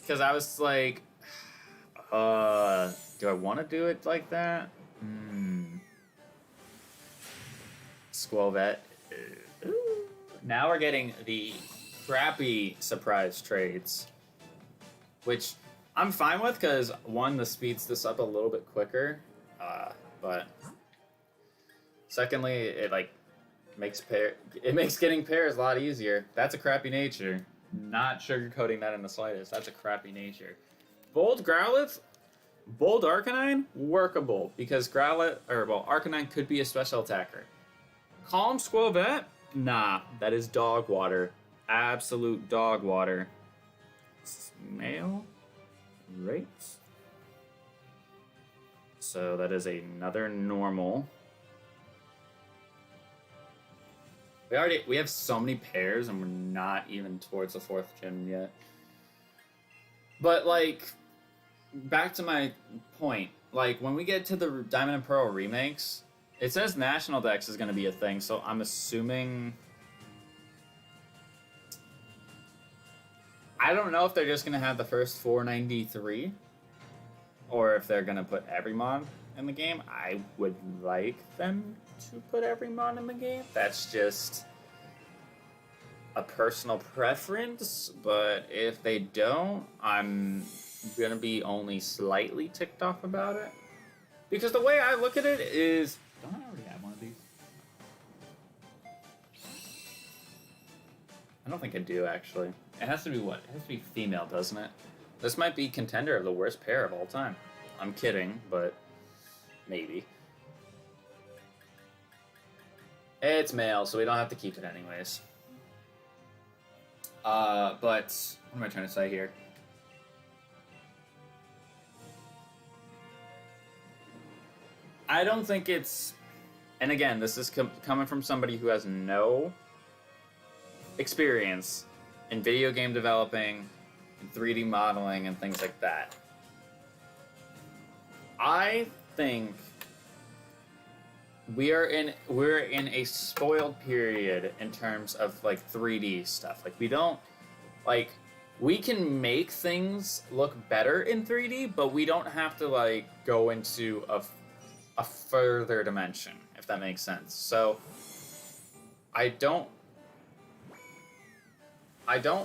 Because I was like, do I want to do it like that? Squelvet. Now we're getting the crappy surprise trades, which I'm fine with because one, this speeds this up a little bit quicker, but secondly, it like makes getting pairs a lot easier. That's a crappy nature. Not sugarcoating that in the slightest. That's a crappy nature. Bold Growlithe, Bold Arcanine, workable because Arcanine could be a special attacker. Calm Squelvet, nah, that is dog water. Absolute dog water. Male, right? So that is another normal. We have so many pairs and we're not even towards the 4th gym yet. But like, back to my point, like when we get to the Diamond and Pearl remakes, it says National Dex is going to be a thing, so I'm assuming... I don't know if they're just going to have the first 493, or if they're going to put every mon in the game. I would like them to put every mon in the game. That's just a personal preference, but if they don't, I'm going to be only slightly ticked off about it. Because the way I look at it is... Don't I already have one of these? I don't think I do, actually. It has to be what? It has to be female, doesn't it? This might be contender of the worst pair of all time. I'm kidding, but maybe. It's male, so we don't have to keep it anyways. But what am I trying to say here? I don't think it's... And again, this is coming from somebody who has no experience in video game developing, in 3D modeling, and things like that. I think we're in a spoiled period in terms of like 3D stuff. Like we can make things look better in 3D, but we don't have to like go into a further dimension, if that makes sense. So I don't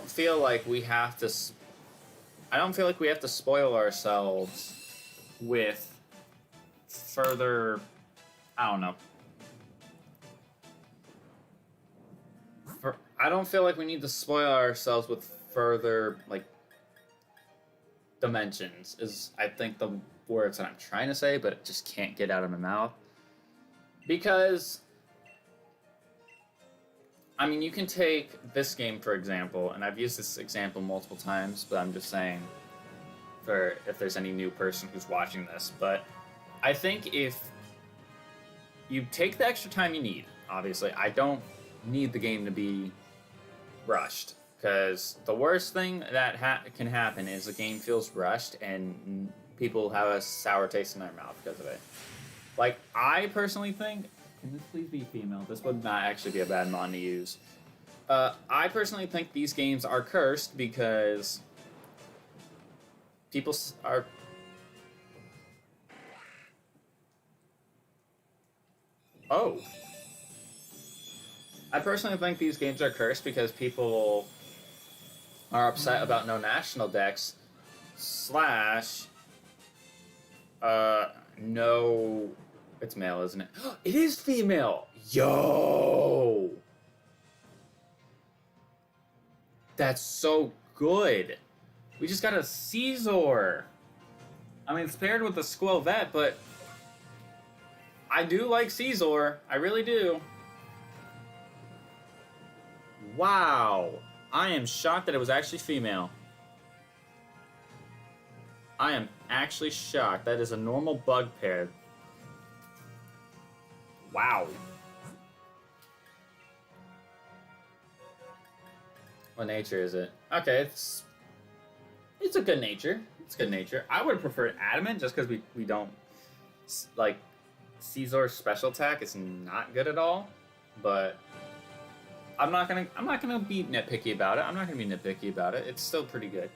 feel like we have to spoil ourselves with further, I don't know. I don't feel like we need to spoil ourselves with further, like, dimensions is, I think, the words that I'm trying to say, but it just can't get out of my mouth. Because, I mean, you can take this game, for example, and I've used this example multiple times, but I'm just saying for if there's any new person who's watching this, but I think if you take the extra time you need, obviously, I don't need the game to be rushed, because the worst thing that can happen is the game feels rushed and people have a sour taste in their mouth because of it. Like, I personally think, can this please be female? This would not actually be a bad mon to use. I personally think these games are cursed because people are... Oh. I personally think these games are cursed because people are upset about no national decks / no... It's male, isn't it? It is female! Yo! That's so good. We just got a Caesar. I mean, it's paired with the Squill Vet, but I do like Caesar. I really do. Wow. I am shocked that it was actually female. I am actually shocked. That is a normal bug pair. Wow. What nature is it? Okay, it's a good nature. It's good nature. I would prefer adamant just because we don't like Caesar's special attack is not good at all. But I'm not gonna be nitpicky about it. It's still pretty good.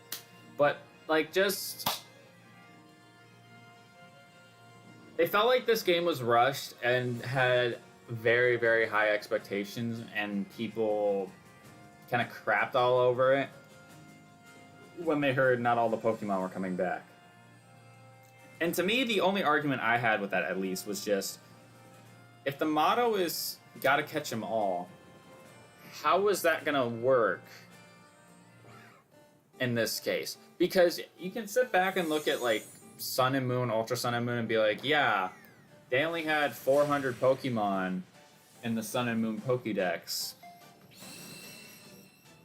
But like just it felt like this game was rushed and had very, very high expectations, and people kind of crapped all over it when they heard not all the Pokemon were coming back. And to me, the only argument I had with that, at least, was just, if the motto is gotta catch them all, how is that gonna work in this case? Because you can sit back and look at, like, Sun and Moon, Ultra Sun and Moon, and be like, yeah, they only had 400 Pokemon in the Sun and Moon Pokédex.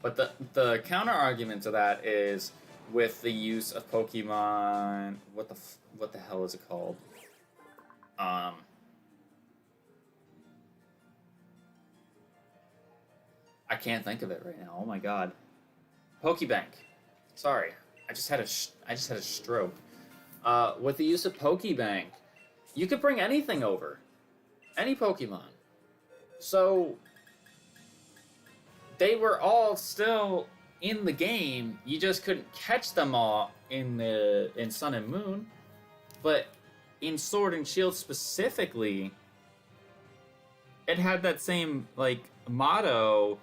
But the counter argument to that is with the use of Pokemon. What the hell is it called? I can't think of it right now. Oh my god. Pokebank. Sorry, I just had a stroke. With the use of Pokebank, you could bring anything over. Any Pokemon. So they were all still in the game. You just couldn't catch them all in Sun and Moon. But in Sword and Shield specifically, it had that same like motto,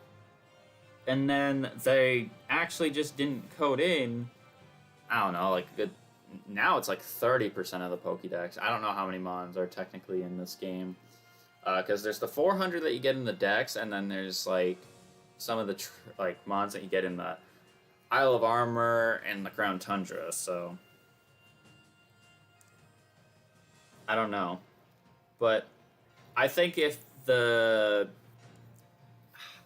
and then they actually just didn't code in, I don't know, like a good, now it's like 30% of the Pokédex. I don't know how many mons are technically in this game. Because there's the 400 that you get in the Dex, and then there's like some of the like mons that you get in the Isle of Armor and the Crown Tundra. So I don't know, but I think if I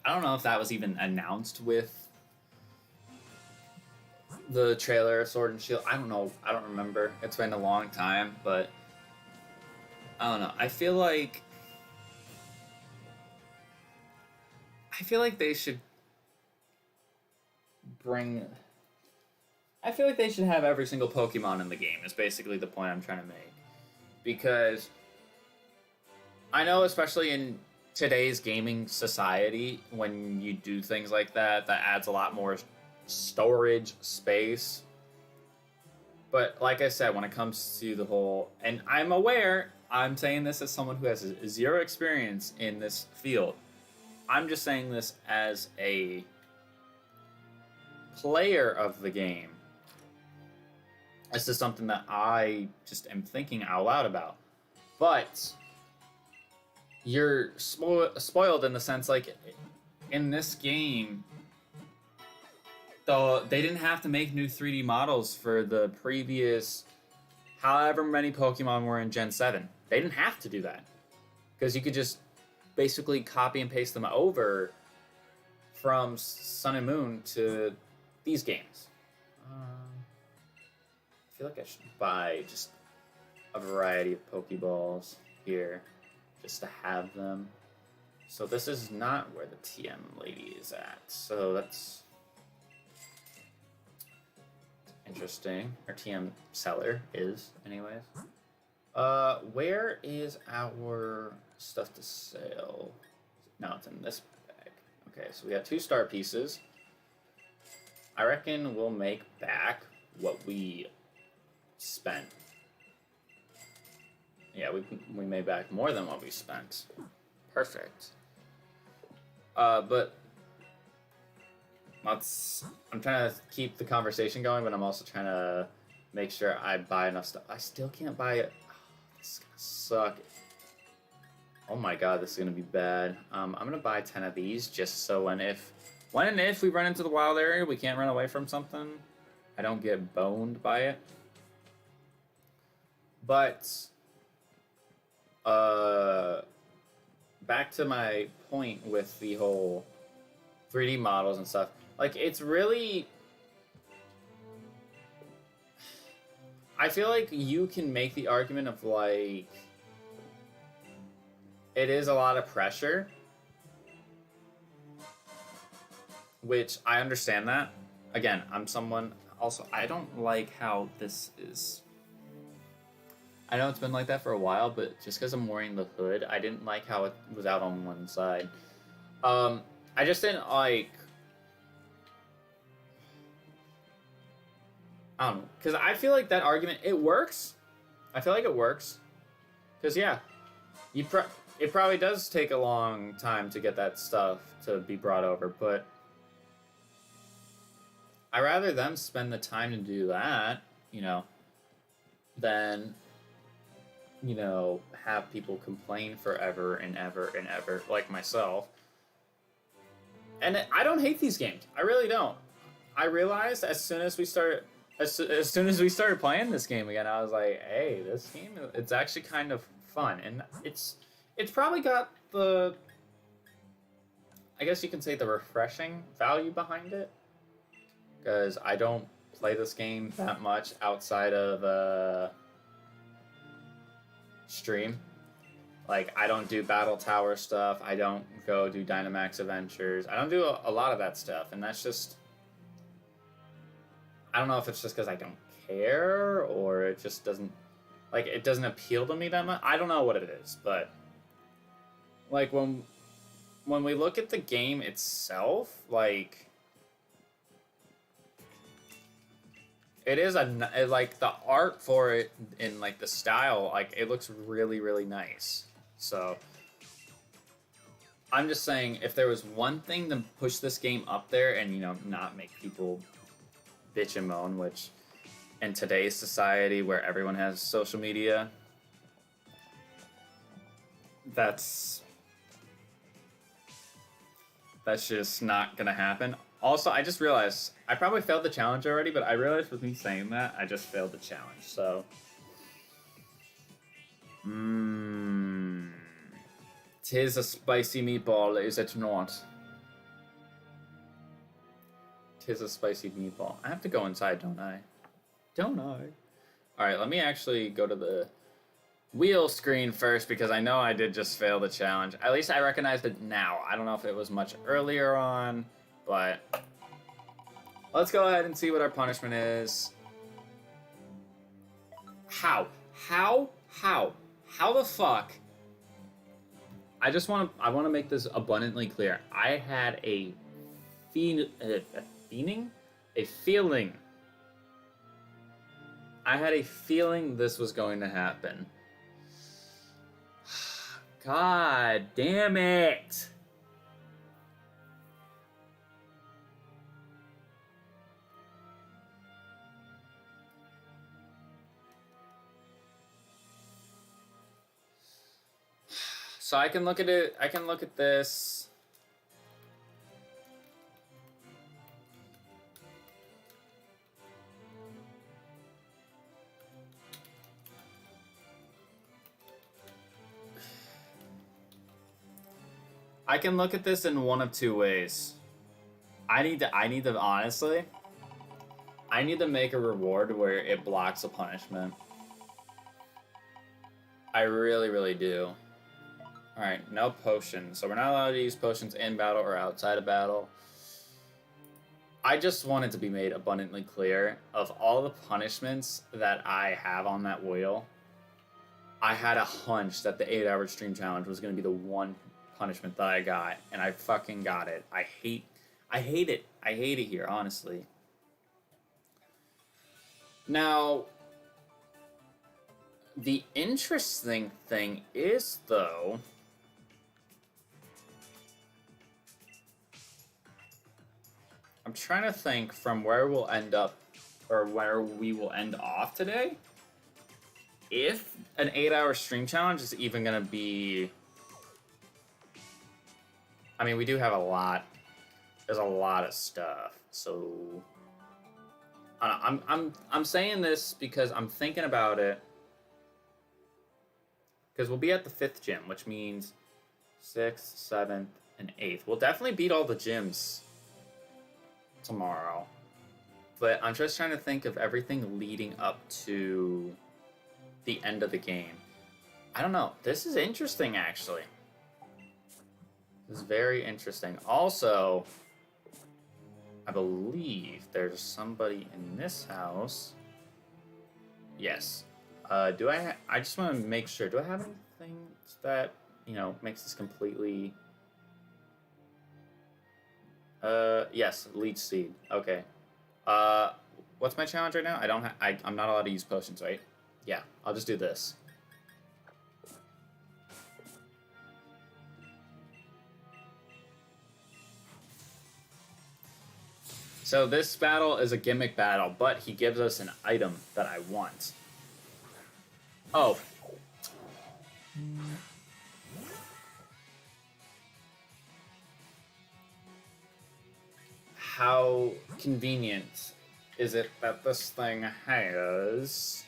don't know if that was even announced with the trailer of Sword and Shield. I don't know. I don't remember. It's been a long time, but I don't know. I feel like they should have every single Pokemon in the game, is basically the point I'm trying to make. Because I know, especially in today's gaming society, when you do things like that, that adds a lot more storage space. But like I said, when it comes to the whole, and I'm aware, I'm saying this as someone who has zero experience in this field. I'm just saying this as a player of the game. This is something that I just am thinking out loud about. But you're spoiled in the sense, like, in this game, though they didn't have to make new 3D models for the previous however many Pokemon were in Gen 7. They didn't have to do that. Because you could just basically copy and paste them over from Sun and Moon to these games. I feel like I should buy just a variety of Pokeballs here just to have them. So this is not where the TM lady is at. So that's interesting. Our TM seller is, anyways. Where is our stuff to sell? No, it's in this bag. Okay, so we got 2 star pieces. I reckon we'll make back what we spent. Yeah, we made back more than what we spent. Perfect. But I'm trying to keep the conversation going, but I'm also trying to make sure I buy enough stuff. I still can't buy it. Oh, this is gonna suck. Oh my god, this is gonna be bad. I'm gonna buy 10 of these just so when and if we run into the wild area, we can't run away from something, I don't get boned by it. But back to my point with the whole 3D models and stuff. Like, it's really... I feel like you can make the argument of, like... It is a lot of pressure. Which, I understand that. Again, I'm someone... Also, I don't like how this is... I know it's been like that for a while, but just because I'm wearing the hood, I didn't like how it was out on one side. I just didn't like... I don't know. Because I feel like that argument, it works. I feel like it works. Because, yeah, it probably does take a long time to get that stuff to be brought over, but I'd rather them spend the time to do that, you know, than, you know, have people complain forever and ever and ever, like myself. And I don't hate these games. I really don't. I realized as soon as we started playing this game again, I was like, hey, this game, it's actually kind of fun. And it's probably got the, I guess you can say, the refreshing value behind it. Because I don't play this game that much outside of stream. Like, I don't do Battle Tower stuff. I don't go do Dynamax Adventures. I don't do a lot of that stuff. And that's just... I don't know if it's just because I don't care, or it just doesn't... Like, it doesn't appeal to me that much. I don't know what it is, but... Like, when we look at the game itself, like... It is like, the art for it in, like, the style, like, it looks really, really nice. So, I'm just saying, if there was one thing to push this game up there and, you know, not make people bitch and moan, which in today's society where everyone has social media, that's just not gonna happen. Also, I just realized, I probably failed the challenge already, but I realized with me saying that, I just failed the challenge, so... Tis a spicy meatball, is it not? Tis a spicy meatball. I have to go inside, don't I? Don't I? Alright, let me actually go to the wheel screen first, because I know I did just fail the challenge. At least I recognized it now. I don't know if it was much earlier on, but let's go ahead and see what our punishment is. How the fuck? I want to make this abundantly clear. I had a feeling. I had a feeling this was going to happen. God damn it. So I can look at it, I can look at this. I can look at this in one of two ways. I need to honestly, I need to make a reward where it blocks a punishment. I really, really do. Alright, no potions. So we're not allowed to use potions in battle or outside of battle. I just want it to be made abundantly clear, of all the punishments that I have on that wheel, I had a hunch that the 8-hour stream challenge was going to be the one punishment that I got, and I fucking got it. I hate it. I hate it here, honestly. Now, the interesting thing is, though, I'm trying to think from where we'll end up, or where we will end off today, if an 8-hour stream challenge is even going to be... I mean, we do have a lot. There's a lot of stuff, so... I'm saying this because I'm thinking about it. Because we'll be at the 5th gym, which means 6th, 7th, and 8th. We'll definitely beat all the gyms tomorrow. But I'm just trying to think of everything leading up to the end of the game. I don't know. This is interesting, actually. This is very interesting. Also, I believe there's somebody in this house. Yes. Do I just want to make sure. Do I have anything that, makes this completely... yes, leech seed. Okay. What's my challenge right now? I'm not allowed to use potions, right? Yeah, I'll just do this. So this battle is a gimmick battle, but he gives us an item that I want. Oh. How convenient is it that this thing has...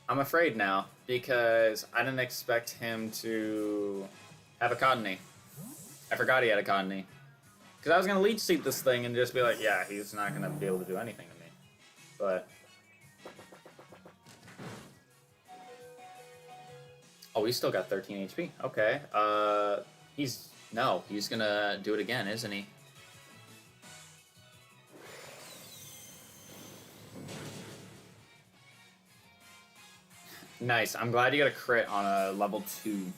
I'm afraid now, because I didn't expect him to have a Cottonee. I forgot he had a Cottonee. Because I was going to leech seed this thing and just be like, yeah, he's not going to be able to do anything to me. But... oh, he's still got 13 HP. Okay. He's going to do it again, isn't he? Nice. I'm glad you got a crit on a level 2.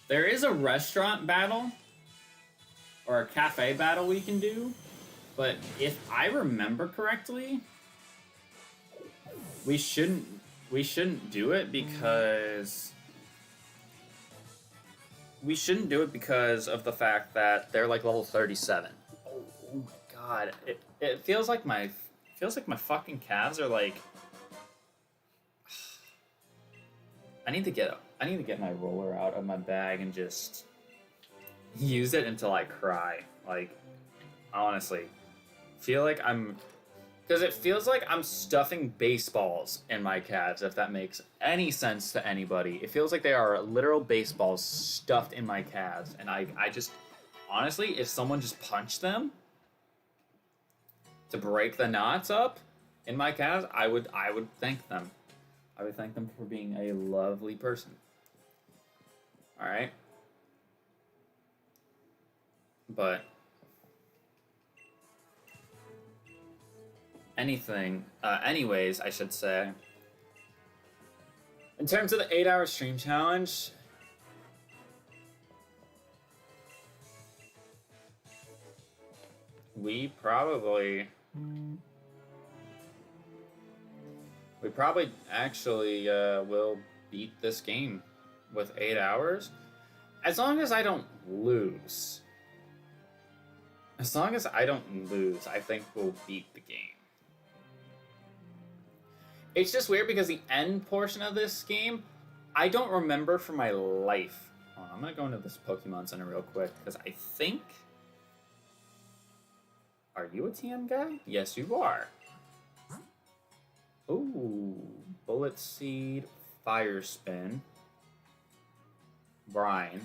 There is a restaurant battle or a cafe battle we can do, but if I remember correctly, we shouldn't do it because of the fact that they're like level 37. Oh my god. It feels like my fucking calves are like... I need to get my roller out of my bag and just use it until I cry. Like, honestly, because it feels like I'm stuffing baseballs in my calves, if that makes any sense to anybody. It feels like they are literal baseballs stuffed in my calves, and I just, honestly, if someone just punched them to break the knots up in my calves, I would thank them. I would thank them for being a lovely person. Alright? But... anyways, I should say. In terms of the 8-hour stream challenge... we probably actually will beat this game with 8 hours. As long as I don't lose. As long as I don't lose, I think we'll beat the game. It's just weird because the end portion of this game, I don't remember for my life. Oh, I'm going to go into this Pokemon Center real quick because I think Are you a TM guy? Yes, you are. Ooh, Bullet Seed, Fire Spin, Brine.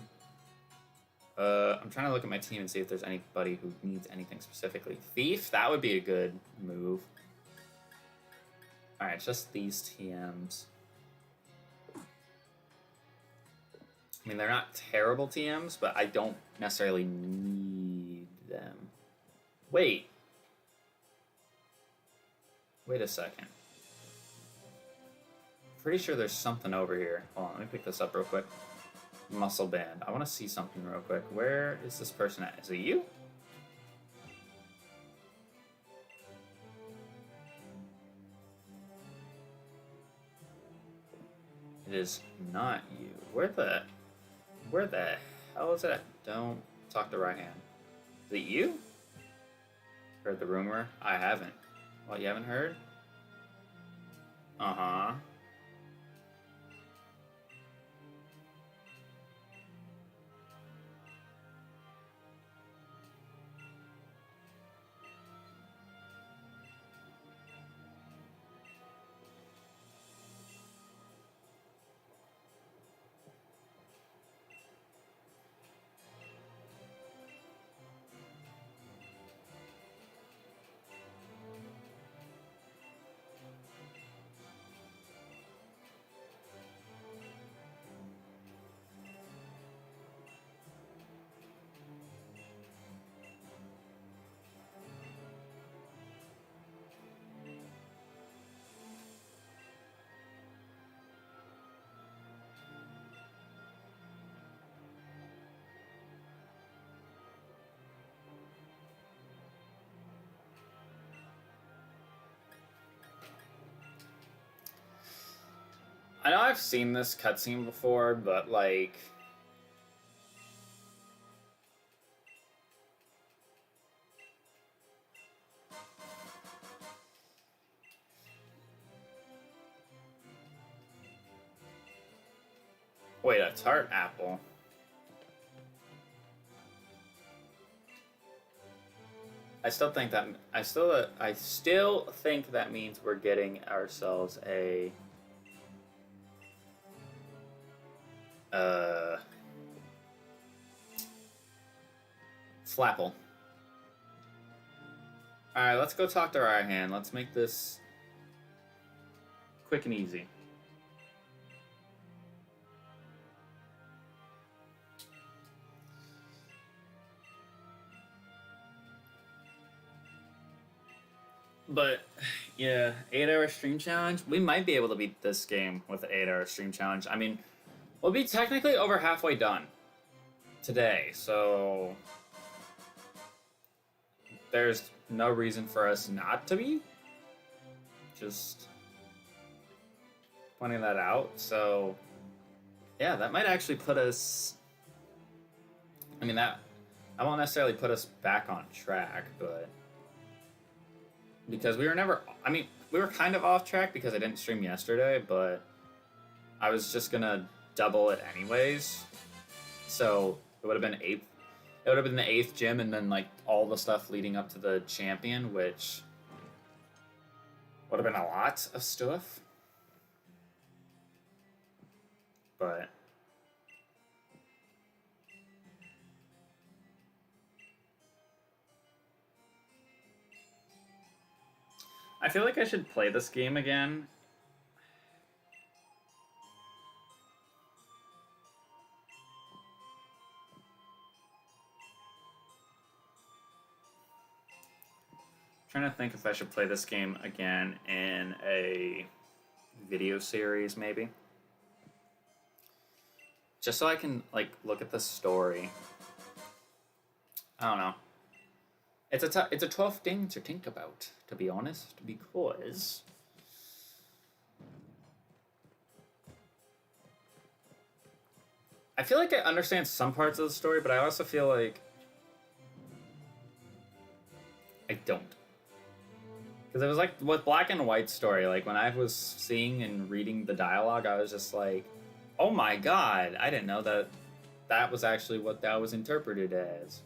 I'm trying to look at my team and see if there's anybody who needs anything specifically. Thief, that would be a good move. Alright, just these TMs. I mean, they're not terrible TMs, but I don't necessarily need them. Wait. Wait a second. Pretty sure there's something over here. Hold on, let me pick this up real quick. Muscle band. I want to see something real quick. Where is this person at? Is it you? It is not you. Where the hell is it at? Don't talk to right hand. Is it you? Heard the rumor? I haven't. What, you haven't heard? Uh-huh. I know I've seen this cutscene before, but like... Wait, a tart apple? I still think that means we're getting ourselves a Flapple. Alright, let's go talk to our hand. Let's make this quick and easy. But, yeah, 8-hour stream challenge. We might be able to beat this game with the 8-hour stream challenge. I mean, we'll be technically over halfway done today, so there's no reason for us not to be. Just pointing that out. So, yeah, that might actually put us... I mean, that won't necessarily put us back on track, but... Because we were never... I mean, we were kind of off track because I didn't stream yesterday, but I was just gonna double it anyways. So it would have been 8th. It would have been the 8th gym and then like all the stuff leading up to the champion, which would have been a lot of stuff. But I feel like I should play this game again. I'm trying to think if I should play this game again in a video series, maybe. Just so I can, like, look at the story. I don't know. It's a tough thing to think about, to be honest, because I feel like I understand some parts of the story, but I also feel like I don't. Because it was like with Black and White story, like when I was seeing and reading the dialogue, I was just like, oh my god, I didn't know that that was actually what that was interpreted as.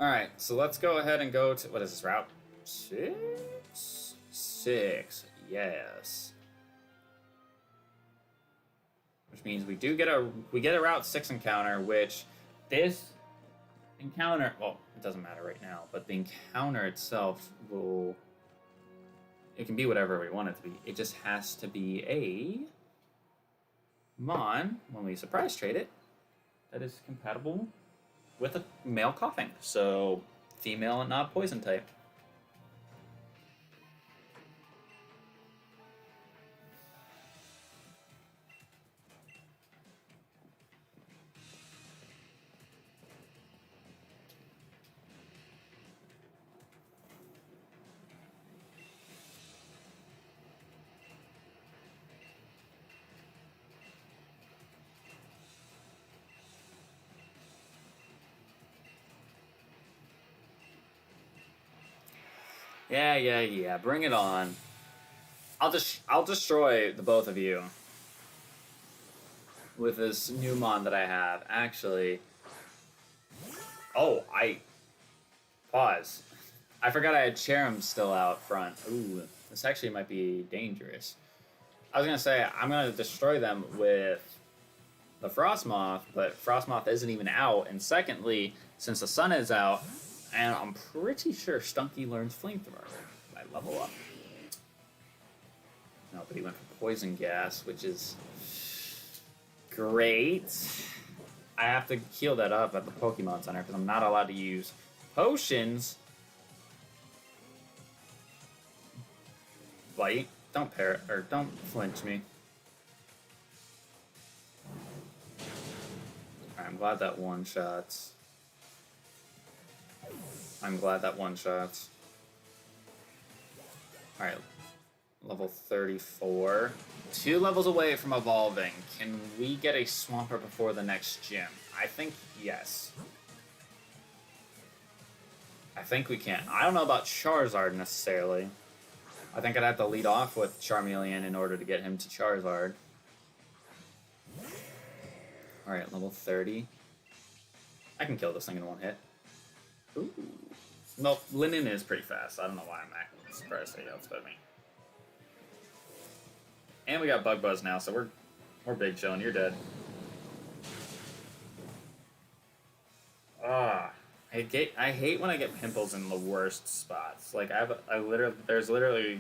Alright, so let's go ahead and go to, what is this, route 6? 6, yes. Which means we get a route 6 encounter, which this encounter, well, it doesn't matter right now, but the encounter itself will, it can be whatever we want it to be. It just has to be a mon, when we surprise trade it, that is compatible with a male coughing. So female and not poison type. Yeah. Bring it on. I'll destroy the both of you with this new mon that I have. Actually, pause. I forgot I had Cherim still out front. Ooh, this actually might be dangerous. I was gonna say I'm gonna destroy them with the Frostmoth, but Frostmoth isn't even out. And secondly, since the sun is out, and I'm pretty sure Stunky learns Flamethrower by level up. No, but he went for Poison Gas, which is great. I have to heal that up at the Pokemon Center because I'm not allowed to use potions. Bite. Don't flinch me. Alright, I'm glad that one-shots. Alright, level 34. 2 levels away from evolving. Can we get a Swampert before the next gym? I think yes. I think we can. I don't know about Charizard necessarily. I think I'd have to lead off with Charmeleon in order to get him to Charizard. Alright, level 30. I can kill this thing in one hit. Ooh. No, Linen is pretty fast. I don't know why I'm actually surprised that he outspeed me. And we got Bug Buzz now, so we're big chillin'. You're dead. I hate when I get pimples in the worst spots. Like there's literally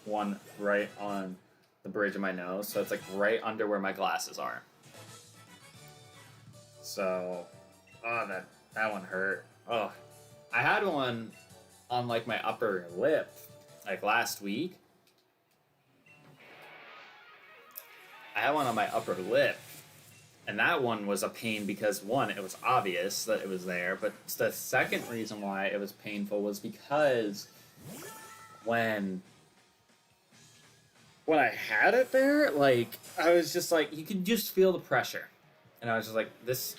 one right on the bridge of my nose, so it's like right under where my glasses are. So, that one hurt. Oh, I had one on like my upper lip, like last week. I had one on my upper lip, and that one was a pain because one, it was obvious that it was there, but the second reason why it was painful was because when I had it there, like, I was just like, you could just feel the pressure. And I was just like, this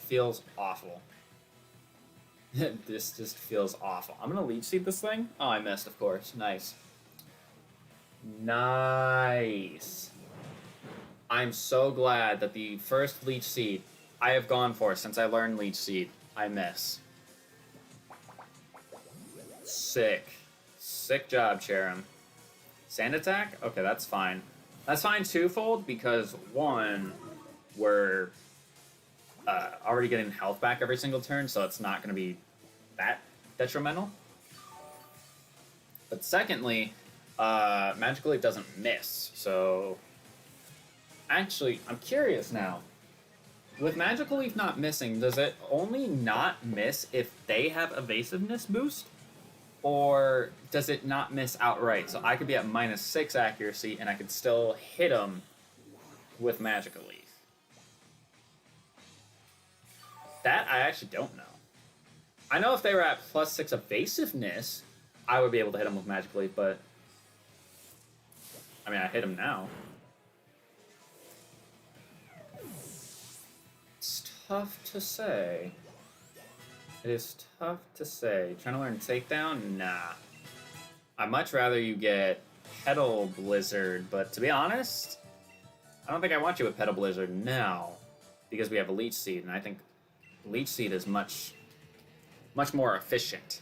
feels awful. This just feels awful. I'm gonna Leech Seed this thing. Oh, I missed, of course. Nice. Nice. I'm so glad that the first Leech Seed I have gone for since I learned Leech Seed, I miss. Sick. Sick job, Cherim. Sand Attack? Okay, that's fine. That's fine twofold because, one, we're already getting health back every single turn, so it's not going to be that detrimental. But secondly, Magical Leaf doesn't miss, so... Actually, I'm curious now. With Magical Leaf not missing, does it only not miss if they have Evasiveness boost? Or does it not miss outright? So I could be at -6 accuracy and I could still hit them with Magical Leaf. That I actually don't know. I know if they were at +6 evasiveness, I would be able to hit them with Magical Leaf, but... I mean, I hit them now. It's tough to say. It is tough to say. Trying to learn Takedown? Nah. I'd much rather you get Petal Blizzard, but to be honest, I don't think I want you with Petal Blizzard now, because we have a Leech Seed, and I think Leech Seed is much much more efficient.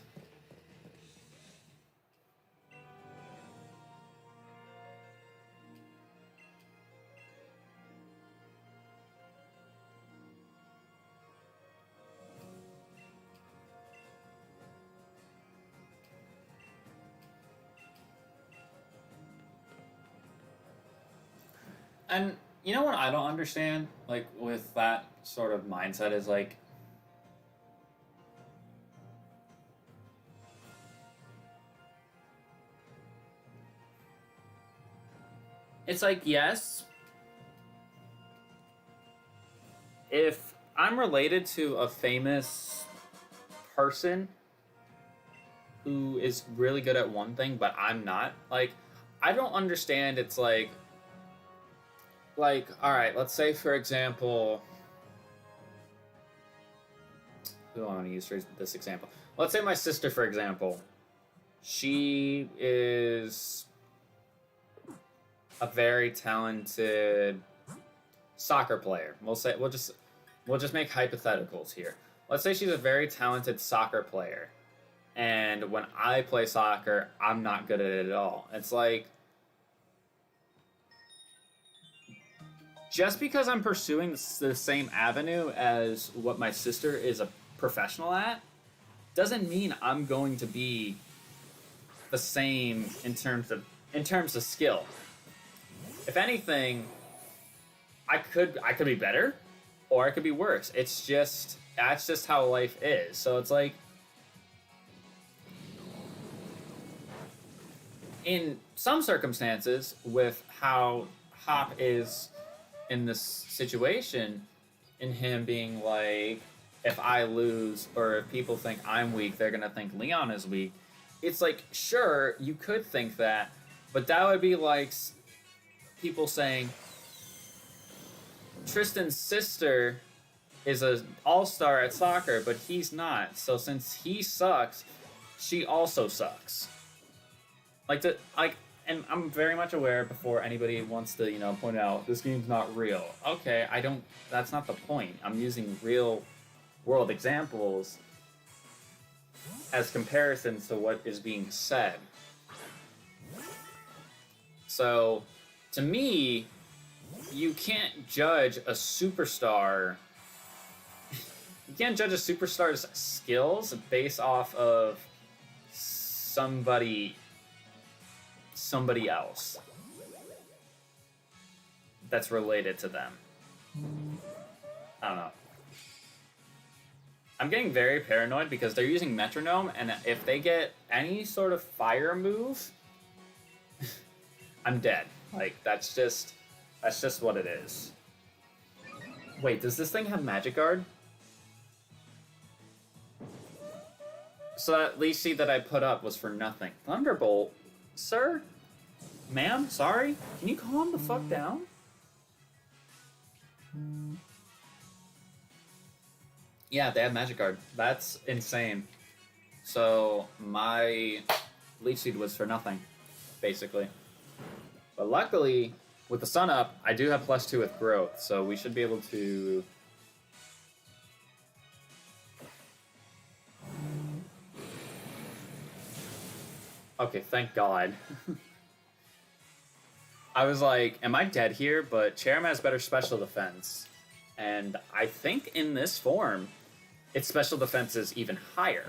And you know what I don't understand, like, with that sort of mindset is, like, it's like, yes, if I'm related to a famous person who is really good at one thing, but I'm not, like, I don't understand. It's like, all right, let's say, for example, who do I want to use for this example? Let's say my sister, for example. She is a very talented soccer player. We'll just make hypotheticals here. Let's say she's a very talented soccer player, and when I play soccer, I'm not good at it at all. It's like, just because I'm pursuing the same avenue as what my sister is a professional at, doesn't mean I'm going to be the same in terms of skill. If anything, I could be better, or I could be worse. That's just how life is. So it's like, in some circumstances, with how Hop is in this situation, in him being like, if I lose, or if people think I'm weak, they're gonna think Leon is weak. It's like, sure, you could think that, but that would be like people saying Tristan's sister is an all-star at soccer, but he's not. So since he sucks, she also sucks. And I'm very much aware, before anybody wants to, point out this game's not real. Okay, that's not the point. I'm using real world examples as comparisons to what is being said. So, to me, you can't judge a superstar. You can't judge a superstar's skills based off of somebody else that's related to them. I don't know. I'm getting very paranoid because they're using metronome, and if they get any sort of fire move, I'm dead. Like, that's just what it is. Wait, does this thing have Magic Guard? So that least seed that I put up was for nothing. Thunderbolt? Sir? Ma'am? Sorry? Can you calm the fuck down? Yeah, they have Magic Guard. That's insane. So, my Leech Seed was for nothing, basically. But luckily, with the sun up, I do have +2 with growth, so we should be able to... Okay, thank God. I was like, am I dead here? But Cherrim has better special defense. And I think in this form, its special defense is even higher.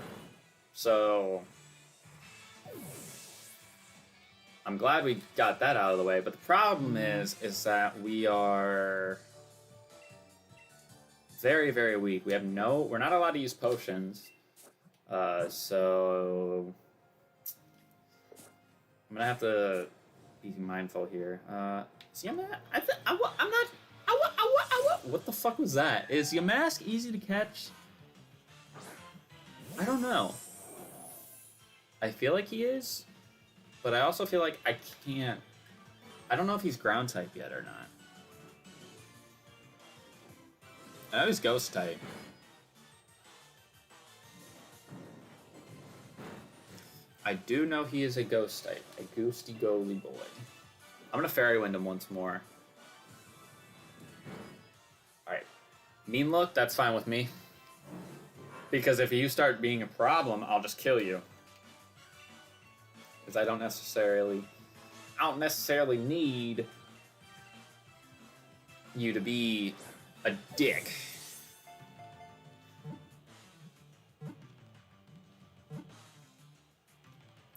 So I'm glad we got that out of the way. But the problem is that we are very, very weak. We're not allowed to use potions. So I'm gonna have to be mindful here. See, I'm not. What the fuck was that? Is Yamask easy to catch? I don't know. I feel like he is, but I also feel like I can't. I don't know if he's ground type yet or not. I know he's ghost type. I do know he is a ghost type. A ghosty goalie boy. I'm gonna Fairy Wind him once more. Alright. Mean look, that's fine with me. Because if you start being a problem, I'll just kill you. Because I don't necessarily need you to be a dick.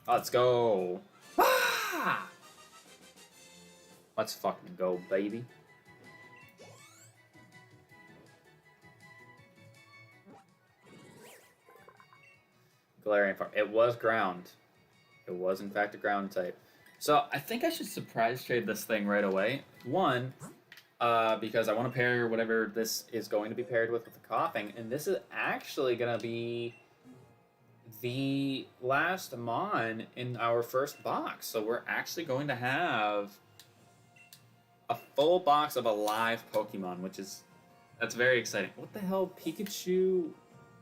Let's go. Ah! Let's fucking go, baby. Galarian Farm. It was ground. It was, in fact, a ground type. So, I think I should surprise trade this thing right away. One, because I want to pair whatever this is going to be paired with the coughing. And this is actually going to be the last Mon in our first box. So, we're actually going to have a full box of a live Pokemon, which is... That's very exciting. What the hell, Pikachu?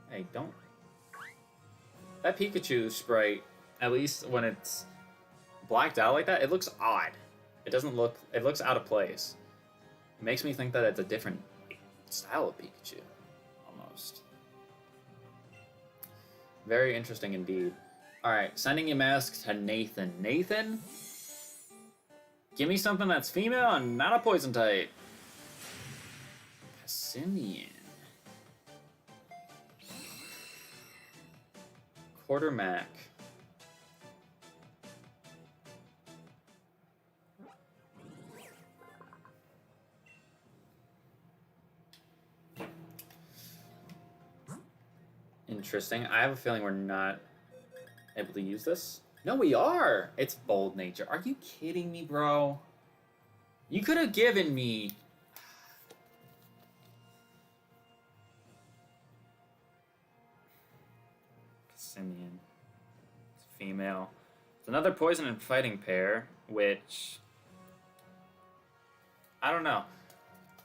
Hey, don't... That Pikachu sprite, at least when it's blacked out like that, it looks odd. It doesn't look... It looks out of place. It makes me think that it's a different style of Pikachu, almost. Very interesting indeed. Alright, sending your mask to Nathan. Nathan? Give me something that's female and not a poison type. Passimian. Quartermac. Interesting. I have a feeling we're not able to use this. No, we are! It's Bold Nature. Are you kidding me, bro? You could have given me... Simeon. It's female. It's another poison and fighting pair, which... I don't know.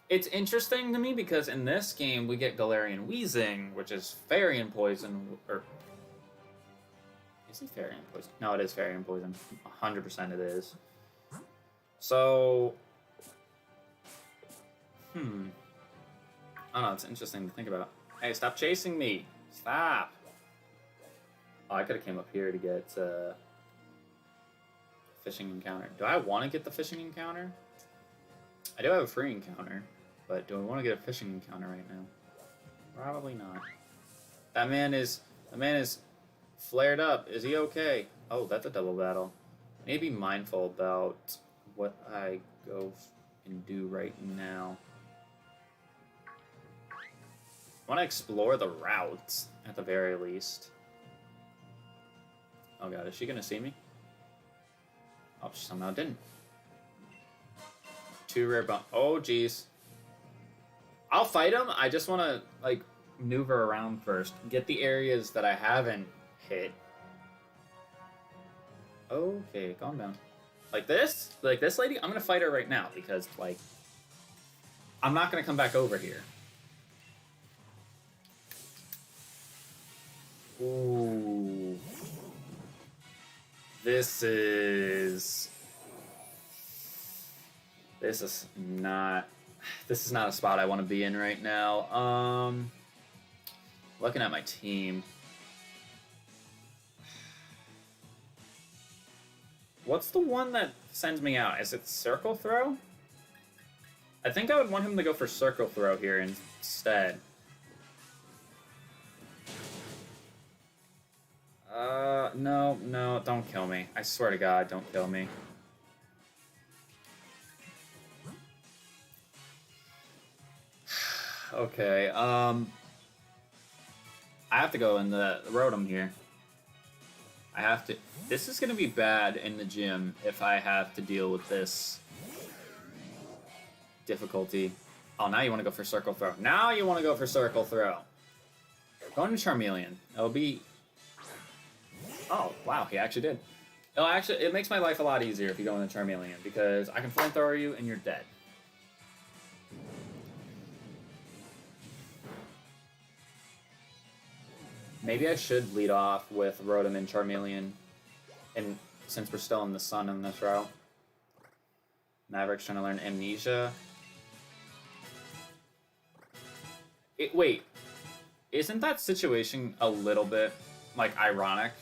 It's interesting to me because in this game we get Galarian Weezing, which is Fairy and Poison, or... Is it Fairy and Poison? No, it is Fairy and Poison. 100% it is. So... I don't know, it's interesting to think about. Hey, stop chasing me! Stop! Oh, I could have came up here to get fishing encounter. Do I want to get the fishing encounter? I do have a free encounter, but do I want to get a fishing encounter right now? Probably not. That man is flared up. Is he okay? Oh, that's a double battle. I need to be mindful about what I go and do right now. I want to explore the routes at the very least. Oh god, is she gonna see me? Oh, she somehow didn't. 2 rare bump. Oh jeez. I'll fight him. I just want to like maneuver around first. Get the areas that I haven't hit. Okay, calm down. Like this? Like this lady? I'm gonna fight her right now because like I'm not gonna come back over here. Ooh. This is not a spot I want to be in right now. Looking at my team. What's the one that sends me out? Is it Circle Throw? I think I would want him to go for Circle Throw here instead. No, don't kill me. I swear to God, don't kill me. Okay, I have to go in the Rotom here. I have to... This is going to be bad in the gym if I have to deal with this difficulty. Oh, now you want to go for Circle Throw. Now you want to go for Circle Throw. Going to Charmeleon. It'll be... Oh, wow, he actually did. It makes my life a lot easier if you go in the Charmeleon, because I can flamethrower you and you're dead. Maybe I should lead off with Rotom and Charmeleon, and since we're still in the sun in this route. Maverick's trying to learn Amnesia. Wait. isn't that situation a little bit, like, ironic?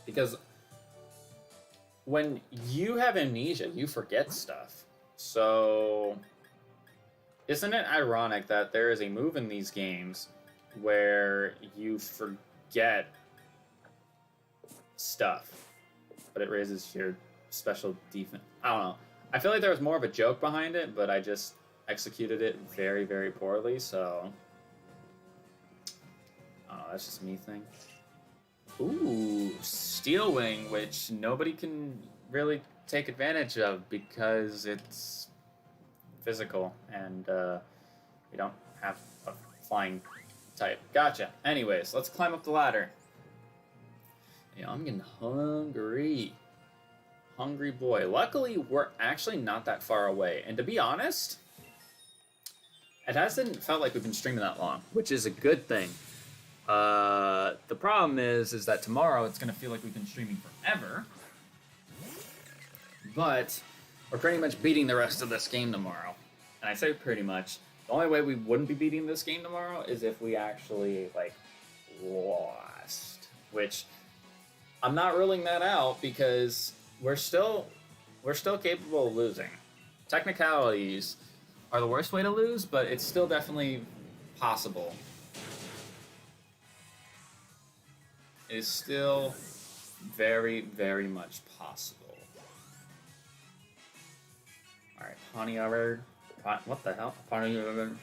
Because when you have amnesia, you forget stuff. So, isn't it ironic that there is a move in these games where you forget stuff, but it raises your special defense? I don't know. I feel like there was more of a joke behind it, but I just executed it very, very poorly, so... Oh, that's just a me thing. Ooh, Steel Wing, which nobody can really take advantage of because it's physical and we don't have a flying type. Gotcha. Anyways, let's climb up the ladder. Yeah, I'm getting hungry. Hungry boy. Luckily, we're actually not that far away. And to be honest, it hasn't felt like we've been streaming that long, which is a good thing. The problem is that tomorrow it's going to feel like we've been streaming forever. But we're pretty much beating the rest of this game tomorrow. And I say pretty much. The only way we wouldn't be beating this game tomorrow is if we actually, like, lost. Which, I'm not ruling that out because we're still capable of losing. Technicalities are the worst way to lose, but it's still definitely possible. It is still very, very much possible. Alright, Ponyard. What the hell? Ponyard.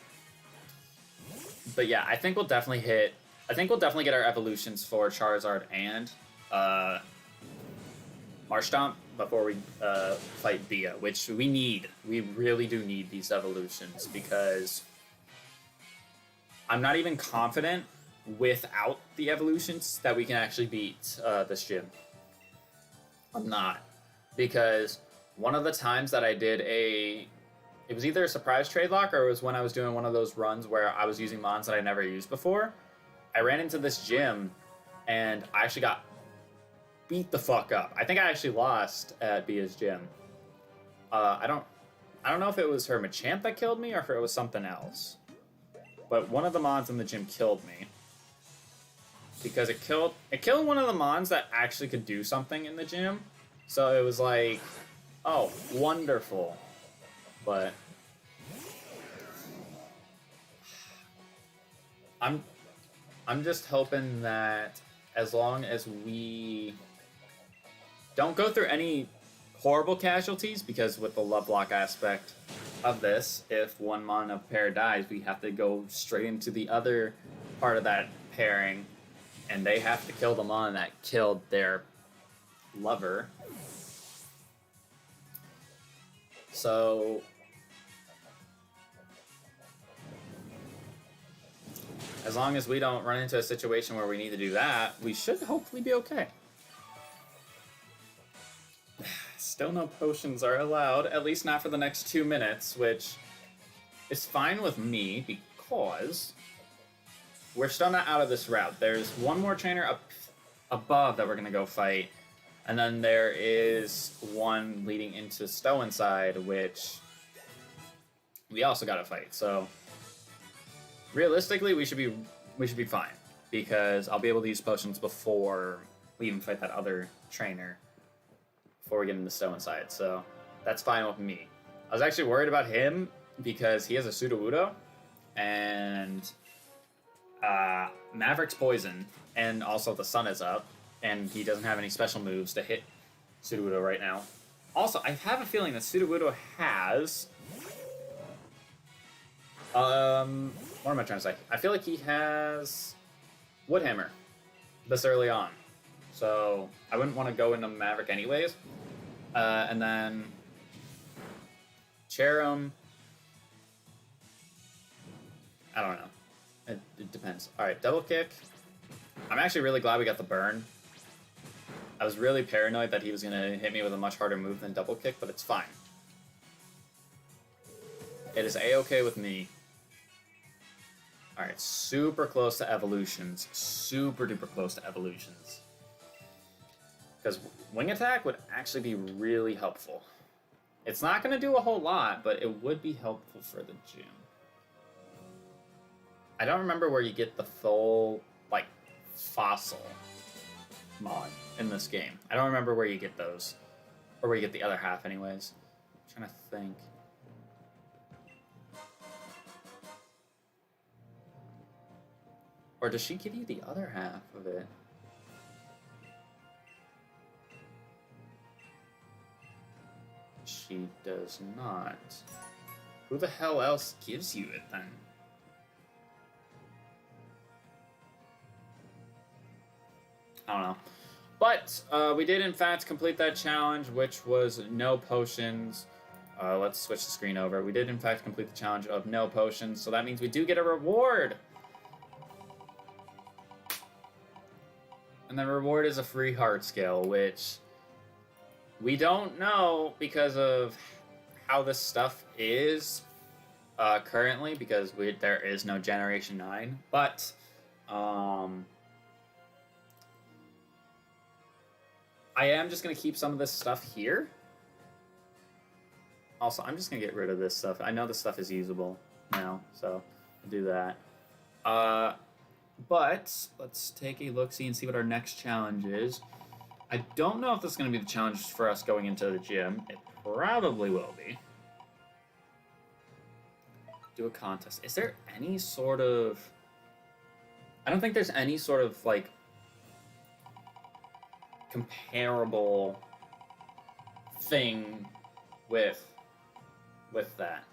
But yeah, I think we'll definitely hit... I think we'll definitely get our evolutions for Charizard and Marshtomp before we fight Bia, which we need. We really do need these evolutions because I'm not even confident without the evolutions that we can actually beat this gym. I'm not. Because one of the times that I did it was either a surprise trade lock or it was when I was doing one of those runs where I was using mons that I never used before. I ran into this gym and I actually got beat the fuck up. I think I actually lost at Bia's gym. I don't know if it was her Machamp that killed me or if it was something else. But one of the mons in the gym killed me. Because it killed one of the mons that actually could do something in the gym. So it was like, oh, wonderful. But I'm just hoping that as long as we don't go through any horrible casualties, because with the love lock aspect of this, if one mon of pair dies, we have to go straight into the other part of that pairing, and they have to kill the mon that killed their lover. So as long as we don't run into a situation where we need to do that, we should hopefully be okay. Still no potions are allowed, at least not for the next 2 minutes, which is fine with me because we're still not out of this route. There's one more trainer up above that we're going to go fight, and then there is one leading into Stow-Inside, which we also got to fight. So realistically, we should be fine because I'll be able to use potions before we even fight that other trainer before we get into Stow-Inside. So that's fine with me. I was actually worried about him because he has a Sudowoodo and Maverick's poison, and also the sun is up, and he doesn't have any special moves to hit Sudowoodo right now. Also, I have a feeling that Sudowoodo has what am I trying to say? I feel like he has Woodhammer this early on. So I wouldn't want to go into Maverick anyways. And then Cherum, I don't know. It depends. Alright, double kick. I'm actually really glad we got the burn. I was really paranoid that he was going to hit me with a much harder move than double kick, but it's fine. It is A-okay with me. Alright, super close to evolutions. Super duper close to evolutions. Because wing attack would actually be really helpful. It's not going to do a whole lot, but it would be helpful for the gym. I don't remember where you get the full, like, fossil mod in this game. I don't remember where you get those. Or where you get the other half, anyways. I'm trying to think. Or does she give you the other half of it? She does not. Who the hell else gives you it then? I don't know. But we did in fact complete that challenge, which was no potions. Let's switch the screen over. We did in fact complete the challenge of no potions, so that means we do get a reward. And the reward is a free heart scale, which we don't know because of how this stuff is currently, because there is no Generation 9. But I am just going to keep some of this stuff here. Also, I'm just going to get rid of this stuff. I know this stuff is usable now, so I'll do that. But let's take a look-see and see what our next challenge is. I don't know if this is going to be the challenge for us going into the gym. It probably will be. Do a contest. Is there any sort of... I don't think there's any sort of, like, comparable thing with that.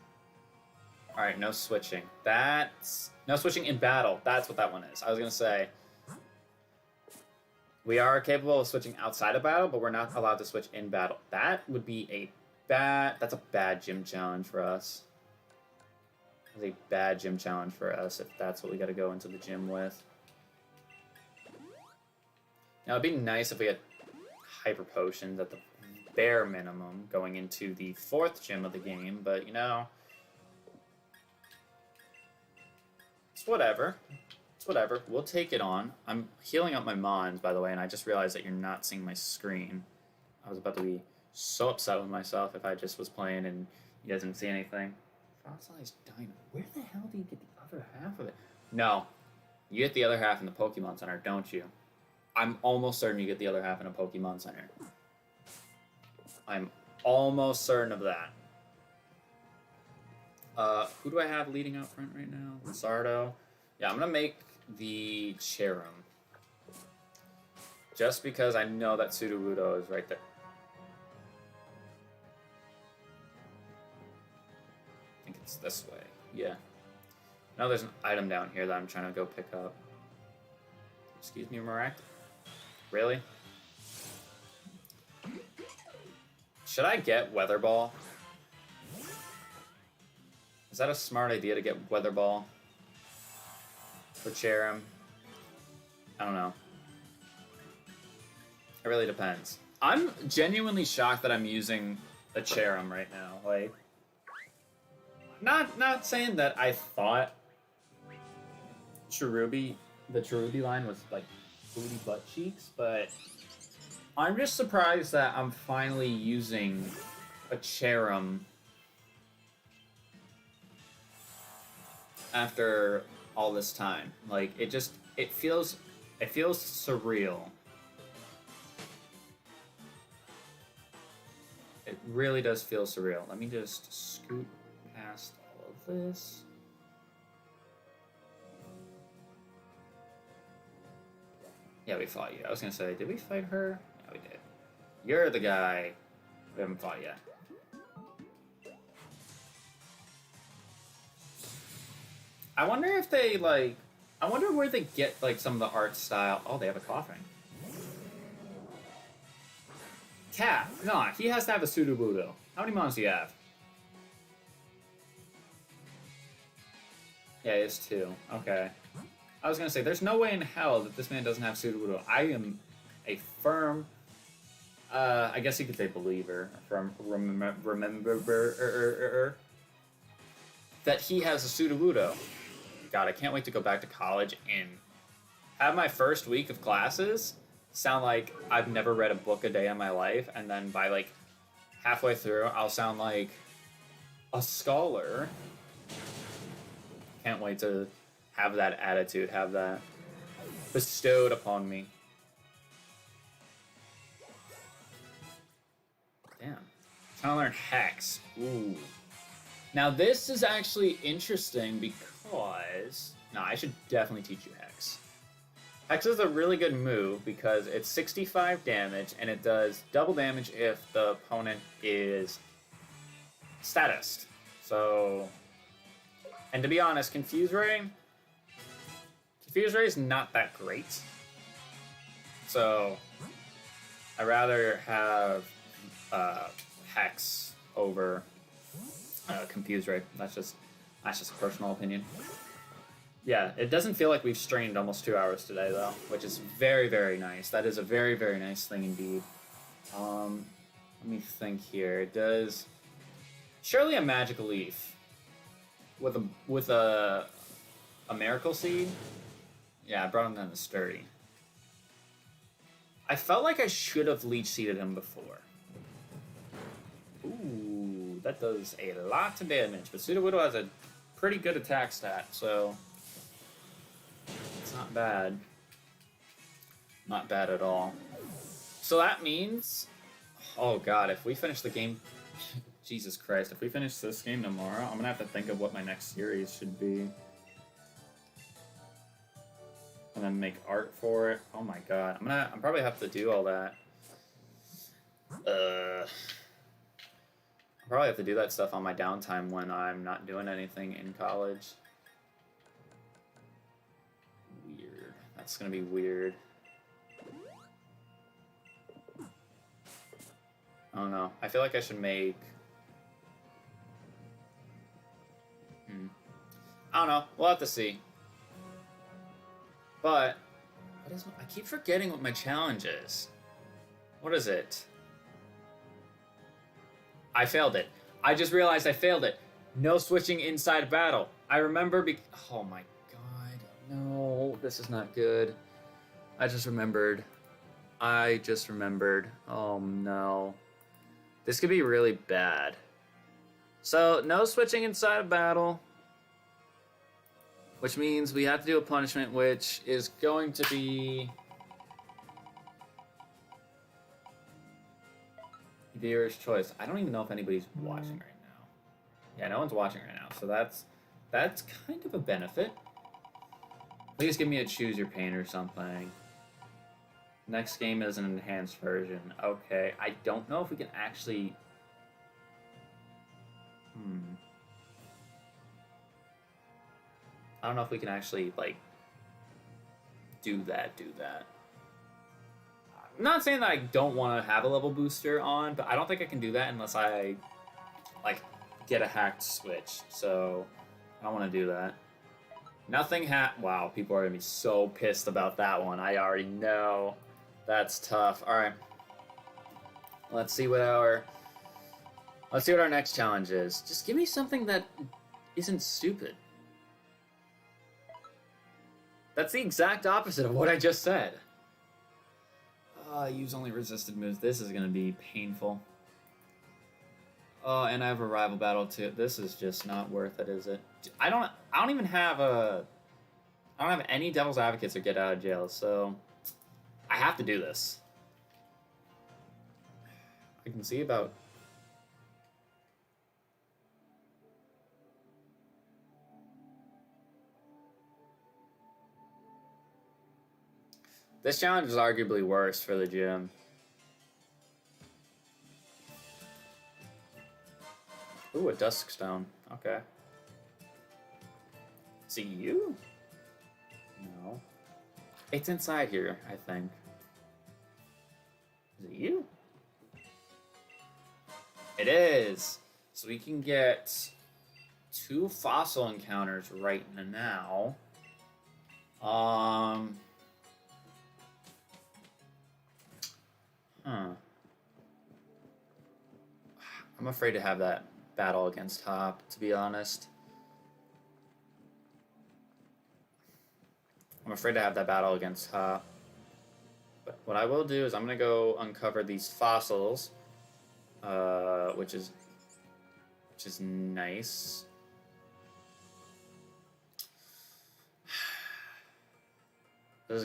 Alright, no switching. No switching in battle. That's what that one is. I was going to say, we are capable of switching outside of battle, but we're not allowed to switch in battle. That would be that's a bad gym challenge for us. That's a bad gym challenge for us if that's what we got to go into the gym with. Now, it'd be nice if we had hyper potions at the bare minimum going into the 4th gym of the game, but, you know, it's whatever. It's whatever. We'll take it on. I'm healing up my mons, by the way, and I just realized that you're not seeing my screen. I was about to be so upset with myself if I just was playing and you guys didn't see anything. Fossilized diamond. Where the hell do you get the other half of it? No. You get the other half in the Pokemon Center, don't you? I'm almost certain you get the other half in a Pokemon Center. I'm almost certain of that. Who do I have leading out front right now? Lizardo. Yeah, I'm going to make the Cherum. Just because I know that Sudowoodo is right there. I think it's this way. Yeah. Now there's an item down here that I'm trying to go pick up. Excuse me, Mirac. Really? Should I get Weather Ball? Is that a smart idea to get Weather Ball for Cherum? I don't know. It really depends. I'm genuinely shocked that I'm using a Cherum right now. Like, not saying that I thought the Cherubi line was like booty butt cheeks, but I'm just surprised that I'm finally using a Cherum after all this time. Like, it feels surreal. It really does feel surreal. Let me just scoot past all of this. Yeah, we fought you. I was gonna say, did we fight her? Yeah, we did. You're the guy we haven't fought yet. I wonder if they, like... I wonder where they get, like, some of the art style... Oh, they have a Koffing. Cat. Nah, he has to have a Sudowoodo. How many mons do you have? Yeah, it's 2. Okay. I was gonna say, there's no way in hell that this man doesn't have Sudowoodo. I am a firm... I guess you could say believer from remember that he has a Sudowoodo. God, I can't wait to go back to college and have my first week of classes sound like I've never read a book a day in my life, and then by like halfway through, I'll sound like a scholar. Can't wait to have that attitude, have that bestowed upon me. Damn. Trying to learn Hex. Ooh. Now this is actually interesting because... No, I should definitely teach you Hex. Hex is a really good move because it's 65 damage and it does double damage if the opponent is statist. So... And to be honest, Confuse Ray is not that great. So I'd rather have Hex over Confuse Ray. That's just a personal opinion. Yeah, it doesn't feel like we've strained almost 2 hours today though, which is very, very nice. That is a very, very nice thing indeed. Let me think here. It does surely a Magical Leaf with a Miracle Seed. Yeah, I brought him down to Sturdy. I felt like I should have Leech Seeded him before. Ooh, that does a lot of damage. But Sudowoodo has a pretty good attack stat, so it's not bad. Not bad at all. So that means... Oh god, if we finish the game... Jesus Christ, if we finish this game tomorrow, I'm gonna have to think of what my next series should be. And then make art for it. Oh my god. I'm probably have to do all that. I'll probably have to do that stuff on my downtime when I'm not doing anything in college. Weird. That's gonna be weird. I don't know. I feel like I should make... I don't know. We'll have to see. But I keep forgetting what my challenge is. What is it? I failed it. I just realized I failed it. No switching inside battle. I remember oh my god. No, this is not good. I just remembered. Oh no. This could be really bad. So, no switching inside a battle. Which means we have to do a punishment, which is going to be... Viewer's choice. I don't even know if anybody's watching right now. Yeah, no one's watching right now, so that's kind of a benefit. Please give me a choose your pain or something. Next game is an enhanced version. Okay, I don't know if we can actually... I don't know if we can actually, like, do that. I'm not saying that I don't want to have a level booster on, but I don't think I can do that unless I, like, get a hacked switch. So, I don't want to do that. Nothing Wow, people are going to be so pissed about that one. I already know. That's tough. Alright. Let's see what our next challenge is. Just give me something that isn't stupid. That's the exact opposite of what I just said. Use only resisted moves. This is going to be painful. Oh, and I have a rival battle too. This is just not worth it, is it? I don't even have I don't have any Devil's Advocates or Get Out of Jail, so I have to do this. I can see about... This challenge is arguably worse for the gym. Ooh, a Duskstone. Okay. Is it you? No. It's inside here, I think. Is it you? It is! So we can get 2 fossil encounters right now. I'm afraid to have that battle against Hop, to be honest. But what I will do is I'm going to go uncover these fossils, which is nice. This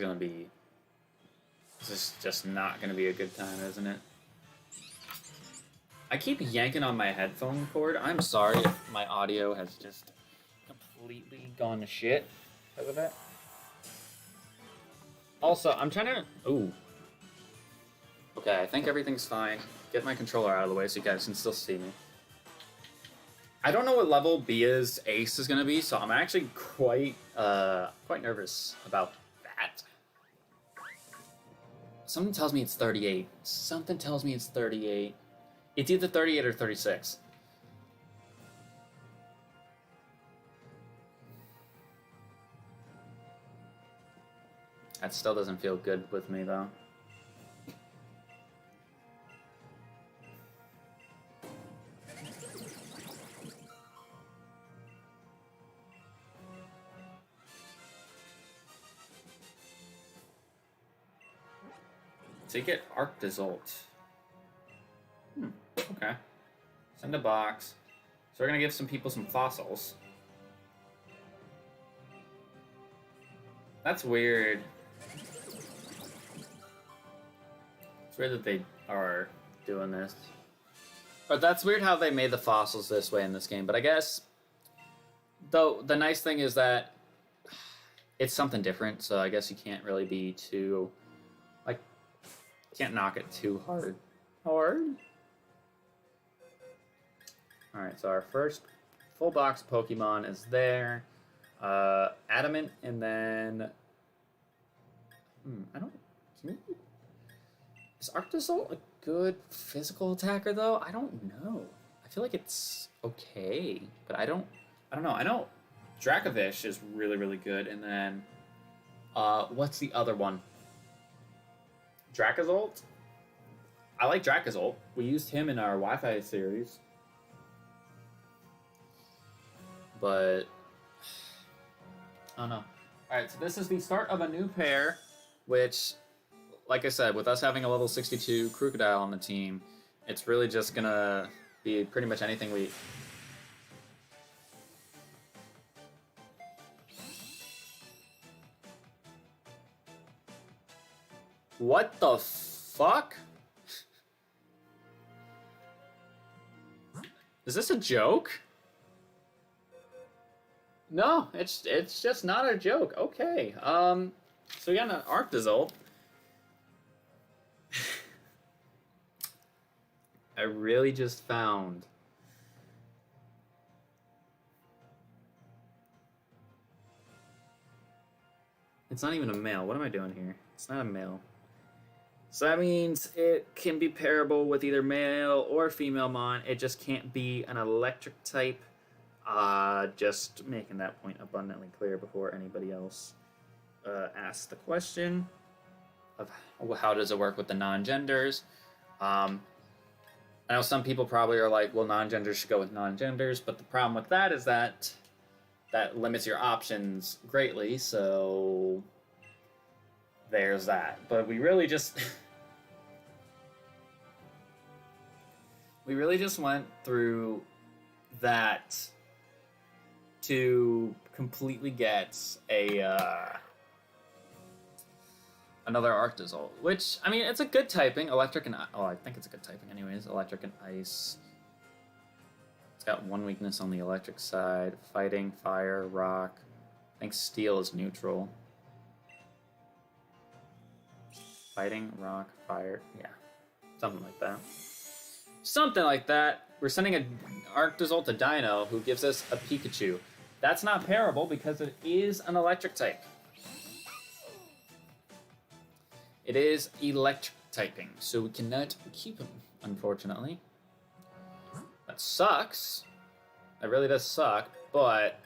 is just not gonna be a good time, isn't it? I keep yanking on my headphone cord. I'm sorry if my audio has just completely gone to shit because of it. Also, I'm trying to... Ooh. Okay, I think everything's fine. Get my controller out of the way so you guys can still see me. I don't know what level Bia's ace is going to be, so I'm actually quite nervous about that. Something tells me it's 38. Something tells me it's 38. It's either 38 or 36. That still doesn't feel good with me, though. Take it Arc Result. Okay. Send a box. So we're gonna give some people some fossils. That's weird. It's weird that they are doing this. But that's weird how they made the fossils this way in this game. But I guess, though, the nice thing is that it's something different. So I guess you can't really be too, like, can't knock it too hard. Alright, so our first full box Pokemon is there. Adamant, and then... Is Arctozolt a good physical attacker, though? I don't know. I feel like it's okay, but I don't know. I know Dracovish is really, really good, and then... what's the other one? Dracozolt? I like Dracozolt. We used him in our Wi-Fi series. But... I don't know. Alright, so this is the start of a new pair, which, like I said, with us having a level 62 Crocodile on the team, it's really just gonna be pretty much anything we... What the fuck? Is this a joke? No, it's just not a joke. Okay. So we got an Arctozolt. I really just found it's not even a male. What am I doing here? It's not a male. So that means it can be pairable with either male or female mon. It just can't be an electric type. Just making that point abundantly clear before anybody else asks the question of how does it work with the non-genders. I know some people probably are like, well, non-genders should go with non-genders, but the problem with that is that limits your options greatly, so there's that. But we really just went through that to completely get another Arctozolt, which, I mean, it's a good typing. Electric and... Oh, I think it's a good typing anyways. Electric and Ice. It's got one weakness on the electric side. Fighting, Fire, Rock. I think Steel is neutral. Fighting, Rock, Fire. Yeah. Something like that. Something like that. We're sending an Arctozolt to Dino, who gives us a Pikachu. That's not pairable because it is an electric type. It is electric typing, so we cannot keep him, unfortunately. That sucks. That really does suck, but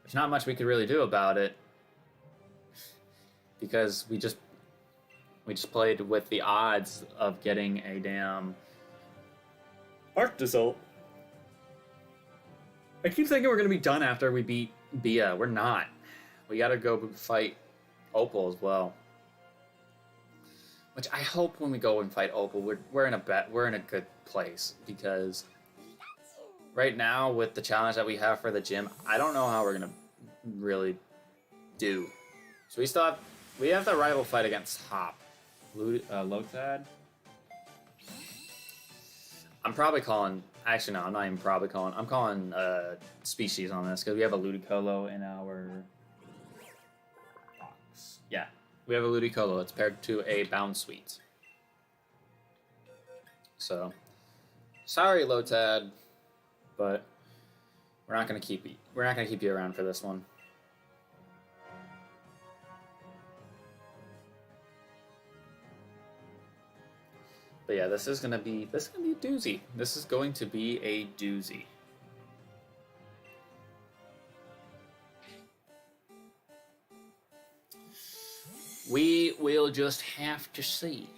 there's not much we could really do about it because we just played with the odds of getting a damn Arctozolt. I keep thinking we're gonna be done after we beat Bia. We're not. We gotta go fight Opal as well. Which I hope when we go and fight Opal, we're in a good place, because right now with the challenge that we have for the gym, I don't know how we're gonna really do So we have the rival fight against Hop. Lotad. I'm probably calling. Actually, no, I'm not even probably calling. I'm calling species on this because we have a Ludicolo in our box. Yeah, we have a Ludicolo. It's paired to a Bound Sweet. So, sorry, Lotad, but we're not gonna keep you. We're not gonna keep you around for this one. But yeah, this is gonna be a doozy. This is going to be a doozy. We will just have to see.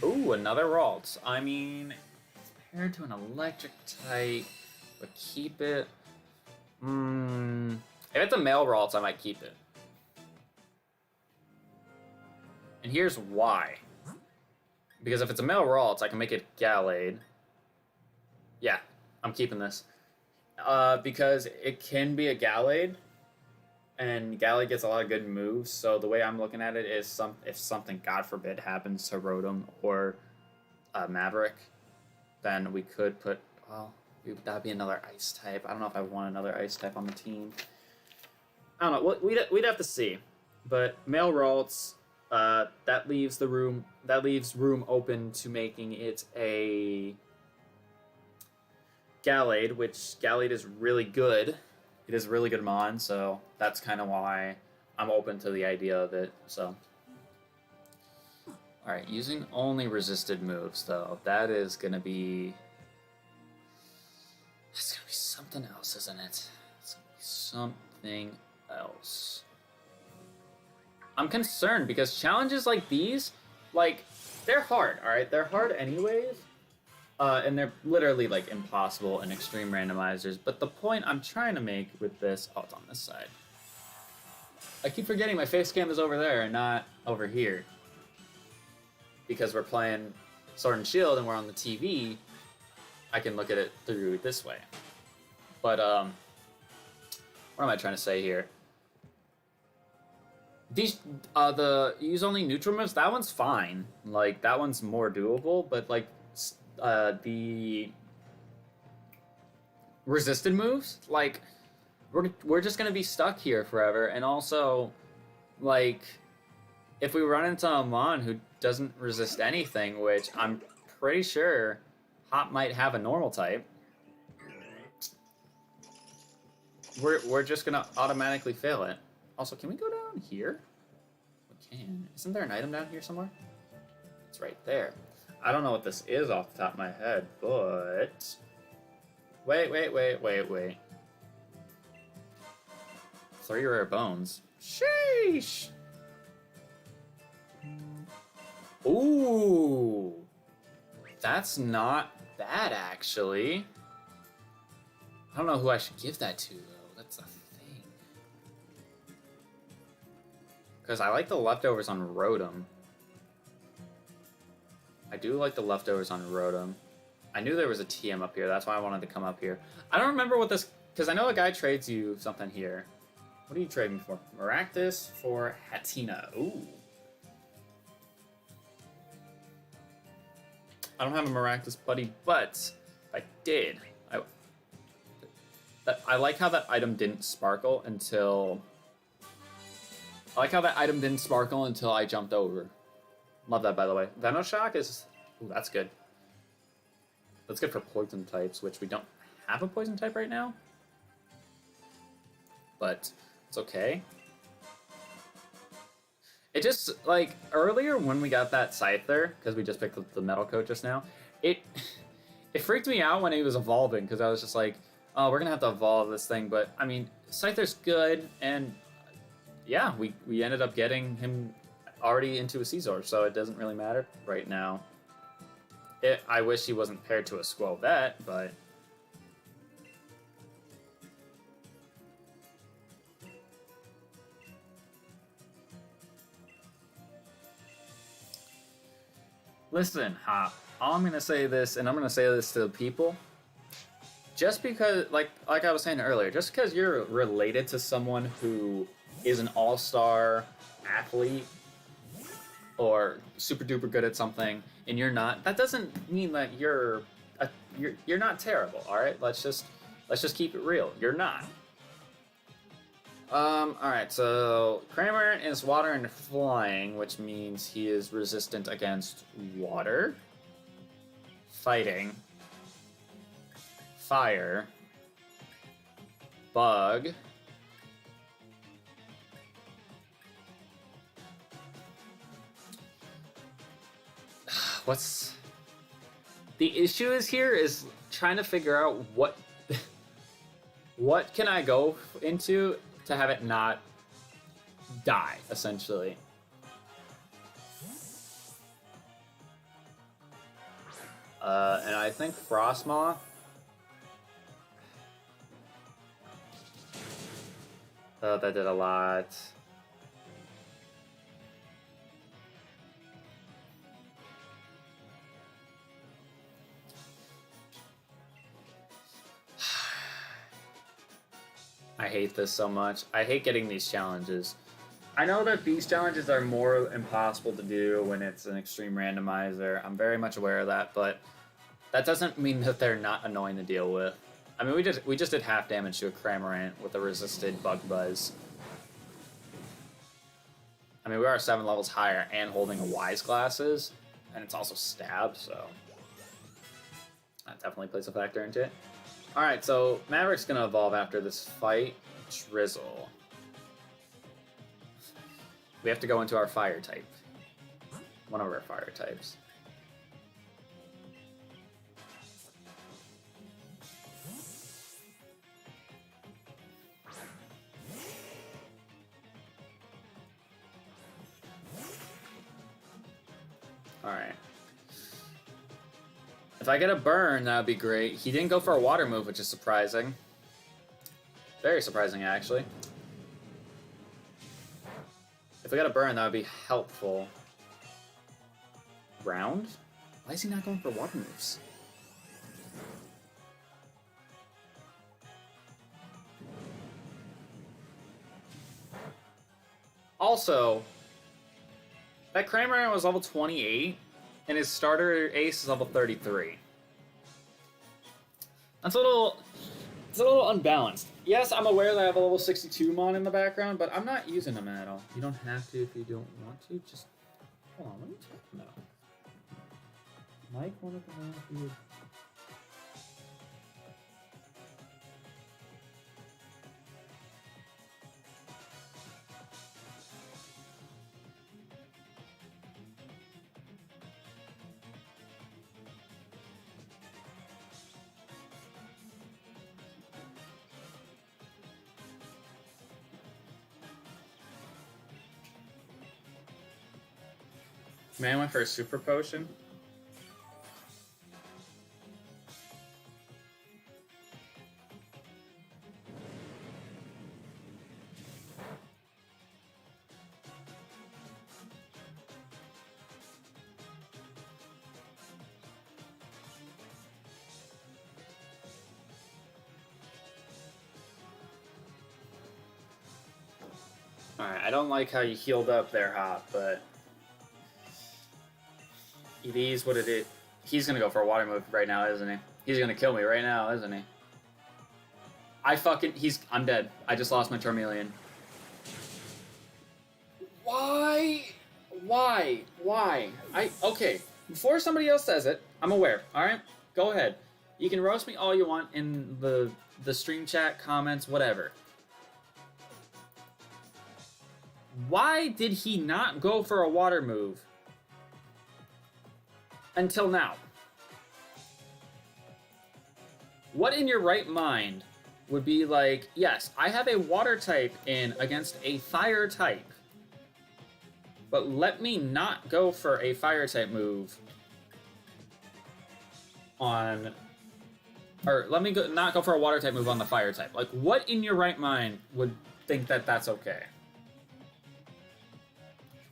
Ooh, another Ralts. I mean, it's paired to an electric type, but keep it. If it's a male Ralts, I might keep it. And here's why. Because if it's a male Ralts, I can make it Gallade. Yeah, I'm keeping this. Because it can be a Gallade, and Gallade gets a lot of good moves, so the way I'm looking at it is if something, God forbid, happens to Rotom or Maverick, then we could put, well, that'd be another Ice type. I don't know if I want another Ice type on the team. I don't know, we'd have to see. But male Ralts, that leaves room open to making it a Gallade, which Gallade is really good. It is really good Mon, so that's kind of why I'm open to the idea of it. So, all right, using only resisted moves though, that's gonna be something else, isn't it? It's gonna be something else. I'm concerned because challenges like these, like, they're hard, alright? They're hard anyways. And they're literally, like, impossible in extreme randomizers. But the point I'm trying to make with this... Oh, it's on this side. I keep forgetting my face cam is over there and not over here. Because we're playing Sword and Shield and we're on the TV, I can look at it through this way. But, what am I trying to say here? These, the use only neutral moves, that one's fine. Like, that one's more doable, but, like, the resisted moves, like, we're just gonna be stuck here forever. And also, like, if we run into a Mon who doesn't resist anything, which I'm pretty sure Hop might have a normal type, we're just gonna automatically fail it. Also, can we go down here? We can. Isn't there an item down here somewhere? It's right there. I don't know what this is off the top of my head, but... Wait. 3 rare bones. Sheesh! Ooh! That's not bad, actually. I don't know who I should give that to, though. That's the thing. Because I like the leftovers on Rotom. I do like the leftovers on Rotom. I knew there was a TM up here. That's why I wanted to come up here. I don't remember what this... Because I know a guy trades you something here. What are you trading for? Maractus for Hatina. Ooh. I don't have a Maractus buddy, but I did. I like how that item didn't sparkle until... I jumped over. Love that, by the way. Venoshock is... Ooh, that's good. That's good for poison types, which we don't have a poison type right now. But it's okay. It just, like, earlier when we got that Scyther, because we just picked up the Metal Coat just now, it freaked me out when he was evolving, because I was just like, oh, we're going to have to evolve this thing. But, I mean, Scyther's good, and yeah, we ended up getting him already into a Scizor, so it doesn't really matter right now. I wish he wasn't paired to a Squelvet, but... Listen, Hop, all I'm going to say this, and I'm going to say this to the people, just because, like I was saying earlier, just because you're related to someone who is an all-star athlete or super duper good at something and you're not, that doesn't mean that you're not terrible. All right, let's just keep it real. You're not. All right, so Kramer is water and flying, which means he is resistant against water, fighting, fire, bug, what's the issue is here is trying to figure out what can I go into to have it not die, essentially. And I think Frostmaw. Oh, that did a lot. I hate this so much. I hate getting these challenges. I know that these challenges are more impossible to do when it's an extreme randomizer. I'm very much aware of that, but that doesn't mean that they're not annoying to deal with. I mean, we just did half damage to a Cramorant with a resisted Bug Buzz. I mean, we are 7 levels higher and holding a Wise Glasses, and it's also Stab, so that definitely plays a factor into it. Alright, so Maverick's gonna evolve after this fight. Drizzle. We have to go into our fire type. One of our fire types. Alright. If I get a burn, that would be great. He didn't go for a water move, which is surprising. Very surprising, actually. If I got a burn, that would be helpful. Round? Why is he not going for water moves? Also, that Kramer was level 28. And his starter ace is level 33. It's a little unbalanced. Yes, I'm aware that I have a level 62 Mon in the background, but I'm not using them at all. You don't have to if you don't want to. Just hold on. What are you talking about? Mike wanted to know if you would. Man went for a super potion. Alright, I don't like how you healed up there, Hop, but it is what it is. He's gonna go for a water move right now, isn't he? He's gonna kill me right now, isn't he? I'm dead. I just lost my Charmeleon. Why? Okay, before somebody else says it, I'm aware, alright? Go ahead. You can roast me all you want in the stream chat, comments, whatever. Why did he not go for a water move until now? What in your right mind would be like, yes, I have a water type in against a fire type, but let me not go for a fire type move on, or let me not go for a water type move on the fire type. Like, what in your right mind would think that that's okay?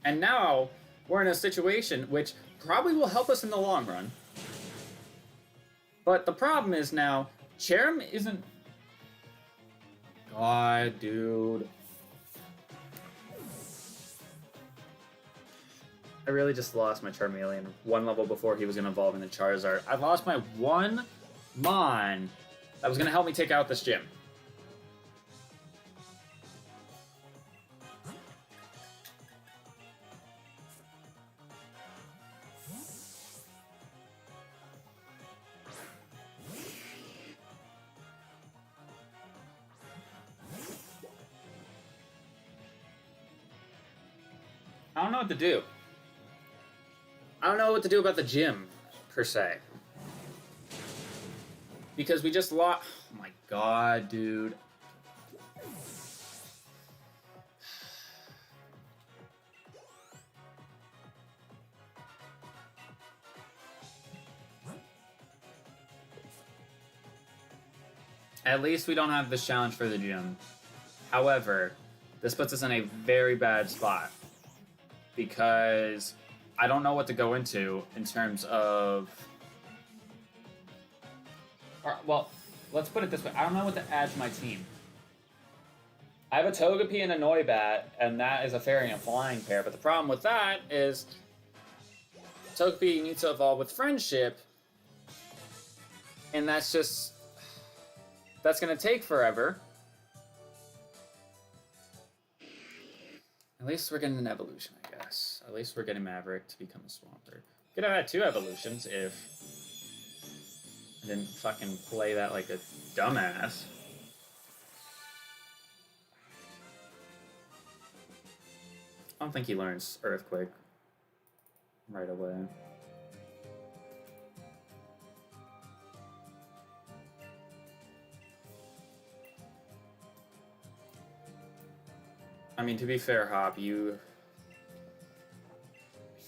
And now we're in a situation which probably will help us in the long run. But the problem is now, Cherim isn't... God, dude. I really just lost my Charmeleon one level before he was going to evolve into Charizard. I lost my one Mon that was going to help me take out this gym. I don't know what to do. I don't know what to do about the gym, per se. Because we just lost... Oh my god, dude. At least we don't have this challenge for the gym. However, this puts us in a very bad spot. Because I don't know what to go into in terms of... Well, let's put it this way. I don't know what to add to my team. I have a Togepi and a Noibat, and that is a Fairy and Flying pair. But the problem with that is Togepi needs to evolve with Friendship, and that's just... That's going to take forever. At least we're getting an evolution, I guess. At least we're getting Maverick to become a Swampert. Could have had 2 evolutions if I didn't fucking play that like a dumbass. I don't think he learns Earthquake right away. I mean, to be fair, Hop, you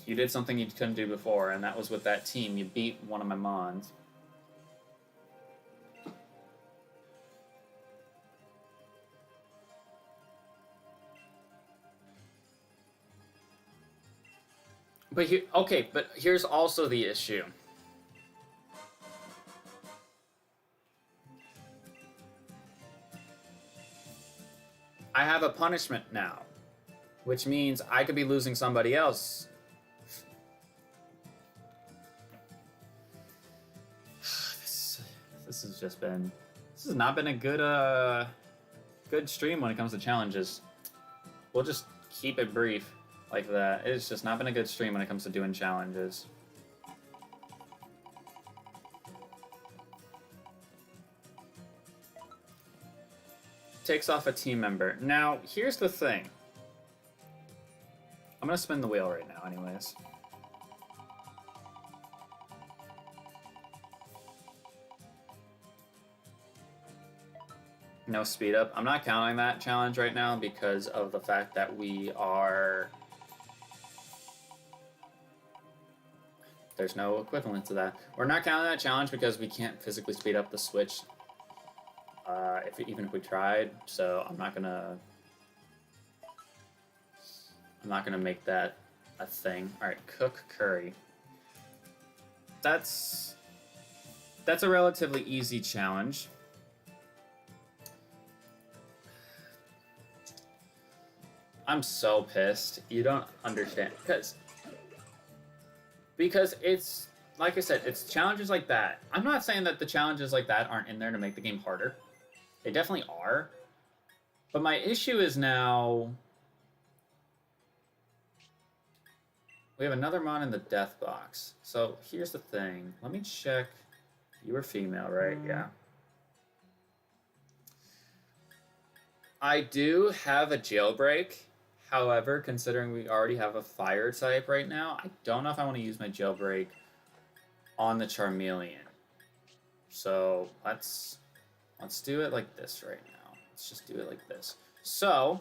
did something you couldn't do before, and that was with that team. You beat one of my Mons. But but here's also the issue. I have a punishment now, which means I could be losing somebody else. This has not been a good stream when it comes to challenges. We'll just keep it brief like that. It's just not been a good stream when it comes to doing challenges. Takes off a team member. Now, here's the thing. I'm gonna spin the wheel right now anyways. No speed up. I'm not counting that challenge right now because of the fact that we are... There's no equivalent to that. We're not counting that challenge because we can't physically speed up the Switch. Even if we tried, so I'm not gonna make that a thing. All right, cook curry. That's a relatively easy challenge. I'm so pissed. You don't understand because it's like I said, it's challenges like that. I'm not saying that the challenges like that aren't in there to make the game harder. They definitely are. But my issue is now... We have another Mon in the death box. So here's the thing. Let me check. You were female, right? Yeah. I do have a jailbreak. However, considering we already have a fire type right now, I don't know if I want to use my jailbreak on the Charmeleon. So let's do it like this right now. Let's just do it like this. So,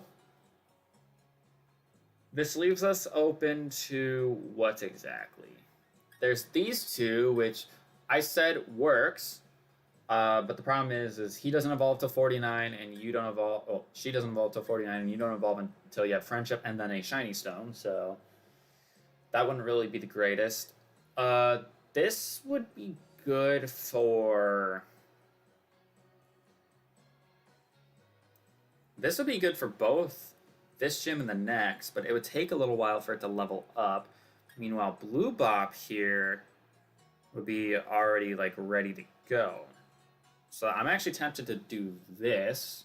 this leaves us open to what exactly? There's these two, which I said works, but the problem is he doesn't evolve till 49, and you don't evolve... Oh, she doesn't evolve till 49, and you don't evolve until you have Friendship and then a Shiny Stone, so that wouldn't really be the greatest. This would be good for... This would be good for both this gym and the next, but it would take a little while for it to level up. Meanwhile, Blue Bop here would be already like ready to go. So I'm actually tempted to do this,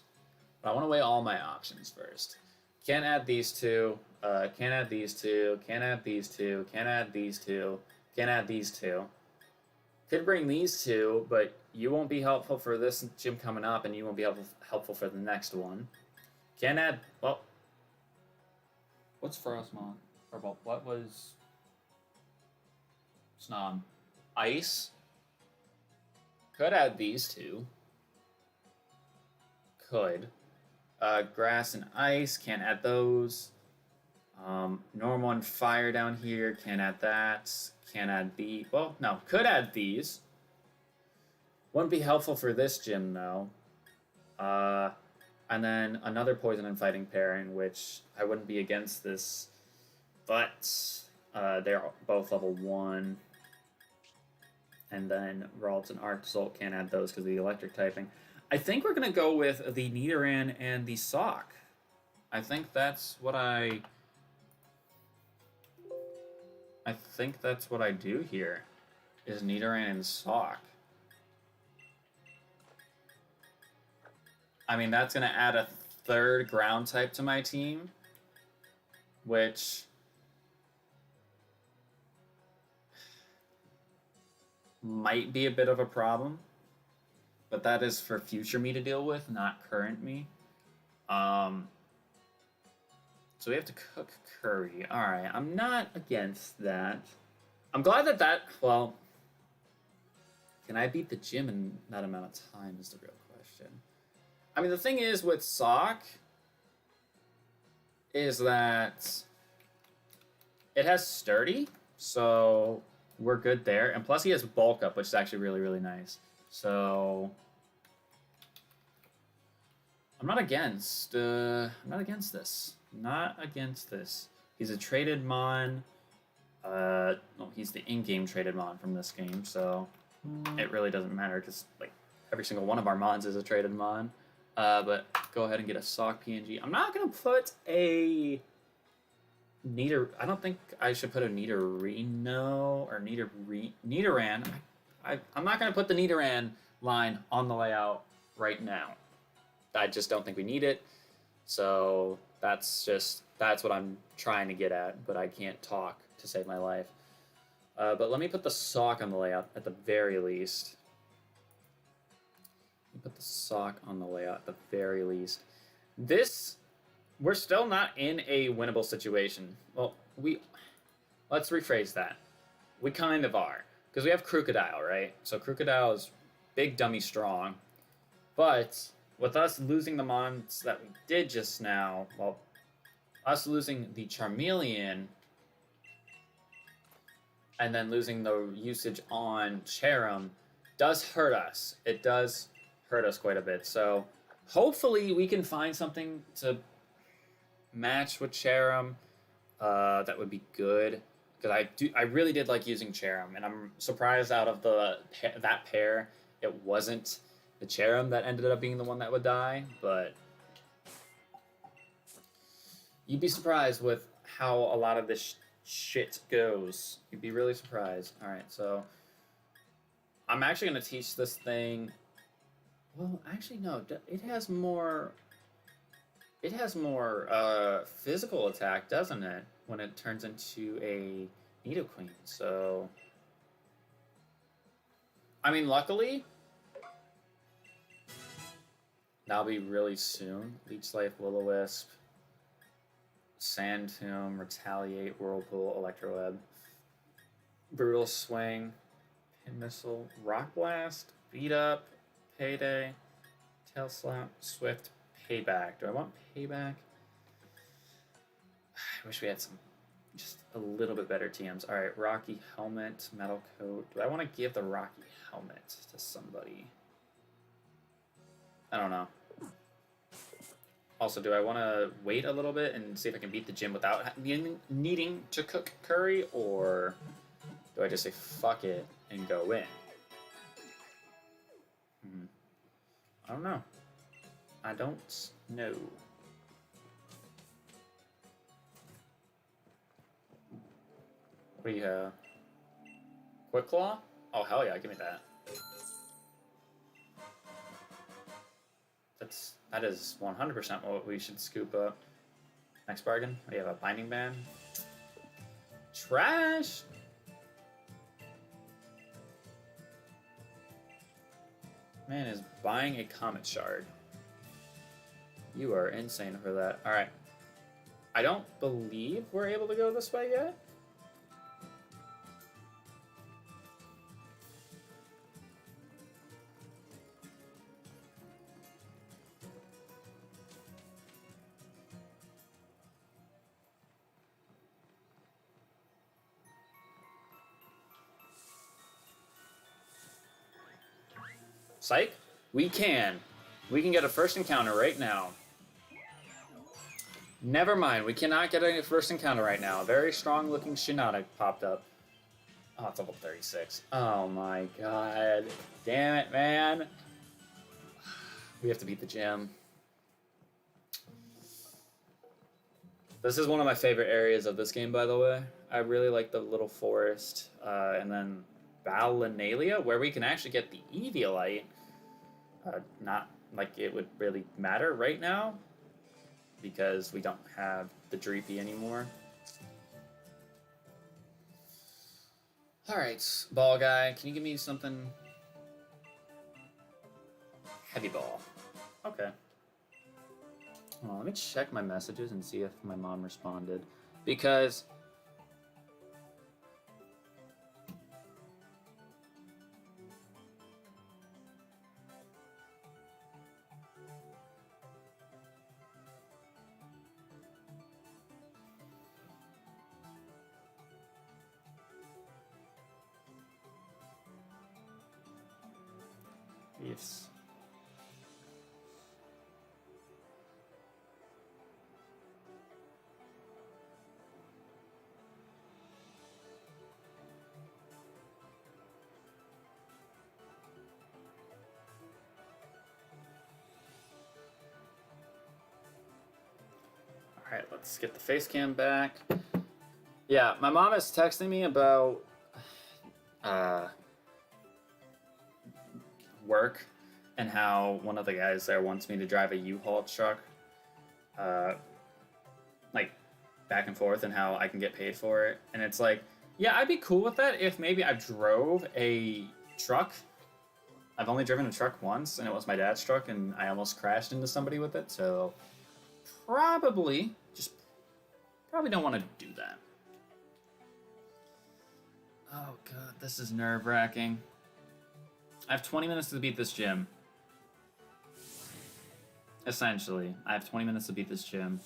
but I want to weigh all my options first. Can't add these two, can't add these two, can't add these two, can't add these two, can't add these two. Could bring these two, but you won't be helpful for this gym coming up, and you won't be helpful for the next one. Can't add, well, what's Frostmon? Or well, what was Snom? Ice? Could add these two. Could. Grass and ice, can't add those. Normal and fire down here, can't add that. Can't add the, well, no, could add these. Wouldn't be helpful for this gym, though. And then another poison and fighting pairing, which I wouldn't be against this, but they're both level 1. And then Ralts and Arctozolt can't add those because of the electric typing. I think we're going to go with the Nidoran and the Sock. I think that's what I think that's what I do here, is Nidoran and Sock. I mean, that's going to add a third ground type to my team, which might be a bit of a problem, but that is for future me to deal with, not current me. So we have to cook curry. Alright, I'm not against that. I'm glad that, well, can I beat the gym in that amount of time is the real question. I mean, the thing is with Sock is that it has sturdy, so we're good there. And plus he has bulk up, which is actually really, really nice. So I'm not against this. Not against this. He's a traded Mon. No, he's the in-game traded Mon from this game, so it really doesn't matter because like every single one of our Mons is a traded Mon. But go ahead and get a Sock PNG. I'm not gonna put a I don't think I should put a Nidorino or Nidoran. I'm not gonna put the Nidoran line on the layout right now. I just don't think we need it. So that's what I'm trying to get at, but I can't talk to save my life. But let me put the Sock on the layout at the very least. Put the Sock on the layout at the very least. We're still not in a winnable situation. Well, let's rephrase that. We kind of are. Because we have Crocodile, right? So Crocodile is big, dummy, strong. But with us losing the Mons that we did just now, well, us losing the Charmeleon and then losing the usage on Cherim does hurt us. It does hurt us quite a bit. So hopefully we can find something to match with Cherim. That would be good. Because I really did like using Cherim, and I'm surprised out of that pair, it wasn't the Cherim that ended up being the one that would die, but you'd be surprised with how a lot of this shit goes. You'd be really surprised. Alright, so I'm actually going to teach this thing. Well, actually, no. It has more physical attack, doesn't it? When it turns into a Nidoqueen. So, I mean, luckily, that'll be really soon. Leech Life, Will-O-Wisp, Sand Tomb, Retaliate, Whirlpool, Electroweb, Brutal Swing, Pin Missile, Rock Blast, Beat Up, Payday, Tail Slap, Swift, Payback. Do I want Payback? I wish we had just a little bit better TMs. Alright, Rocky Helmet, Metal Coat. Do I want to give the Rocky Helmet to somebody? I don't know. Also, do I want to wait a little bit and see if I can beat the gym without needing to cook curry? Or do I just say fuck it and go in? I don't know. I don't know. What do you have? Quick Claw? Oh, hell yeah, give me that. That is 100% what we should scoop up. Next bargain, we have a Binding Band. Trash! Man is buying a Comet Shard. You are insane for that. Alright. I don't believe we're able to go this way yet. Psych? We can. We can get a first encounter right now. Never mind, we cannot get a first encounter right now. A very strong looking Shiinotic popped up. Oh, it's level 36. Oh my god. Damn it, man. We have to beat the gym. This is one of my favorite areas of this game, by the way. I really like the little forest. And then Balinalia, where we can actually get the Eviolite. Not like it would really matter right now, because we don't have the Dreepy anymore. Alright, ball guy, can you give me something? Heavy ball. Okay. Well, let me check my messages and see if my mom responded. Because... Yes. Alright, let's get the face cam back. Yeah, my mom is texting me about work and how one of the guys there wants me to drive a U-Haul truck like back and forth, and how I can get paid for it. And it's like, yeah, I'd be cool with that if maybe I drove a truck. I've only driven a truck once, and it was my dad's truck, and I almost crashed into somebody with it, so probably don't want to do that. Oh god, this is nerve-wracking. I have 20 minutes to beat this gym. Essentially, I have 20 minutes to beat this gym.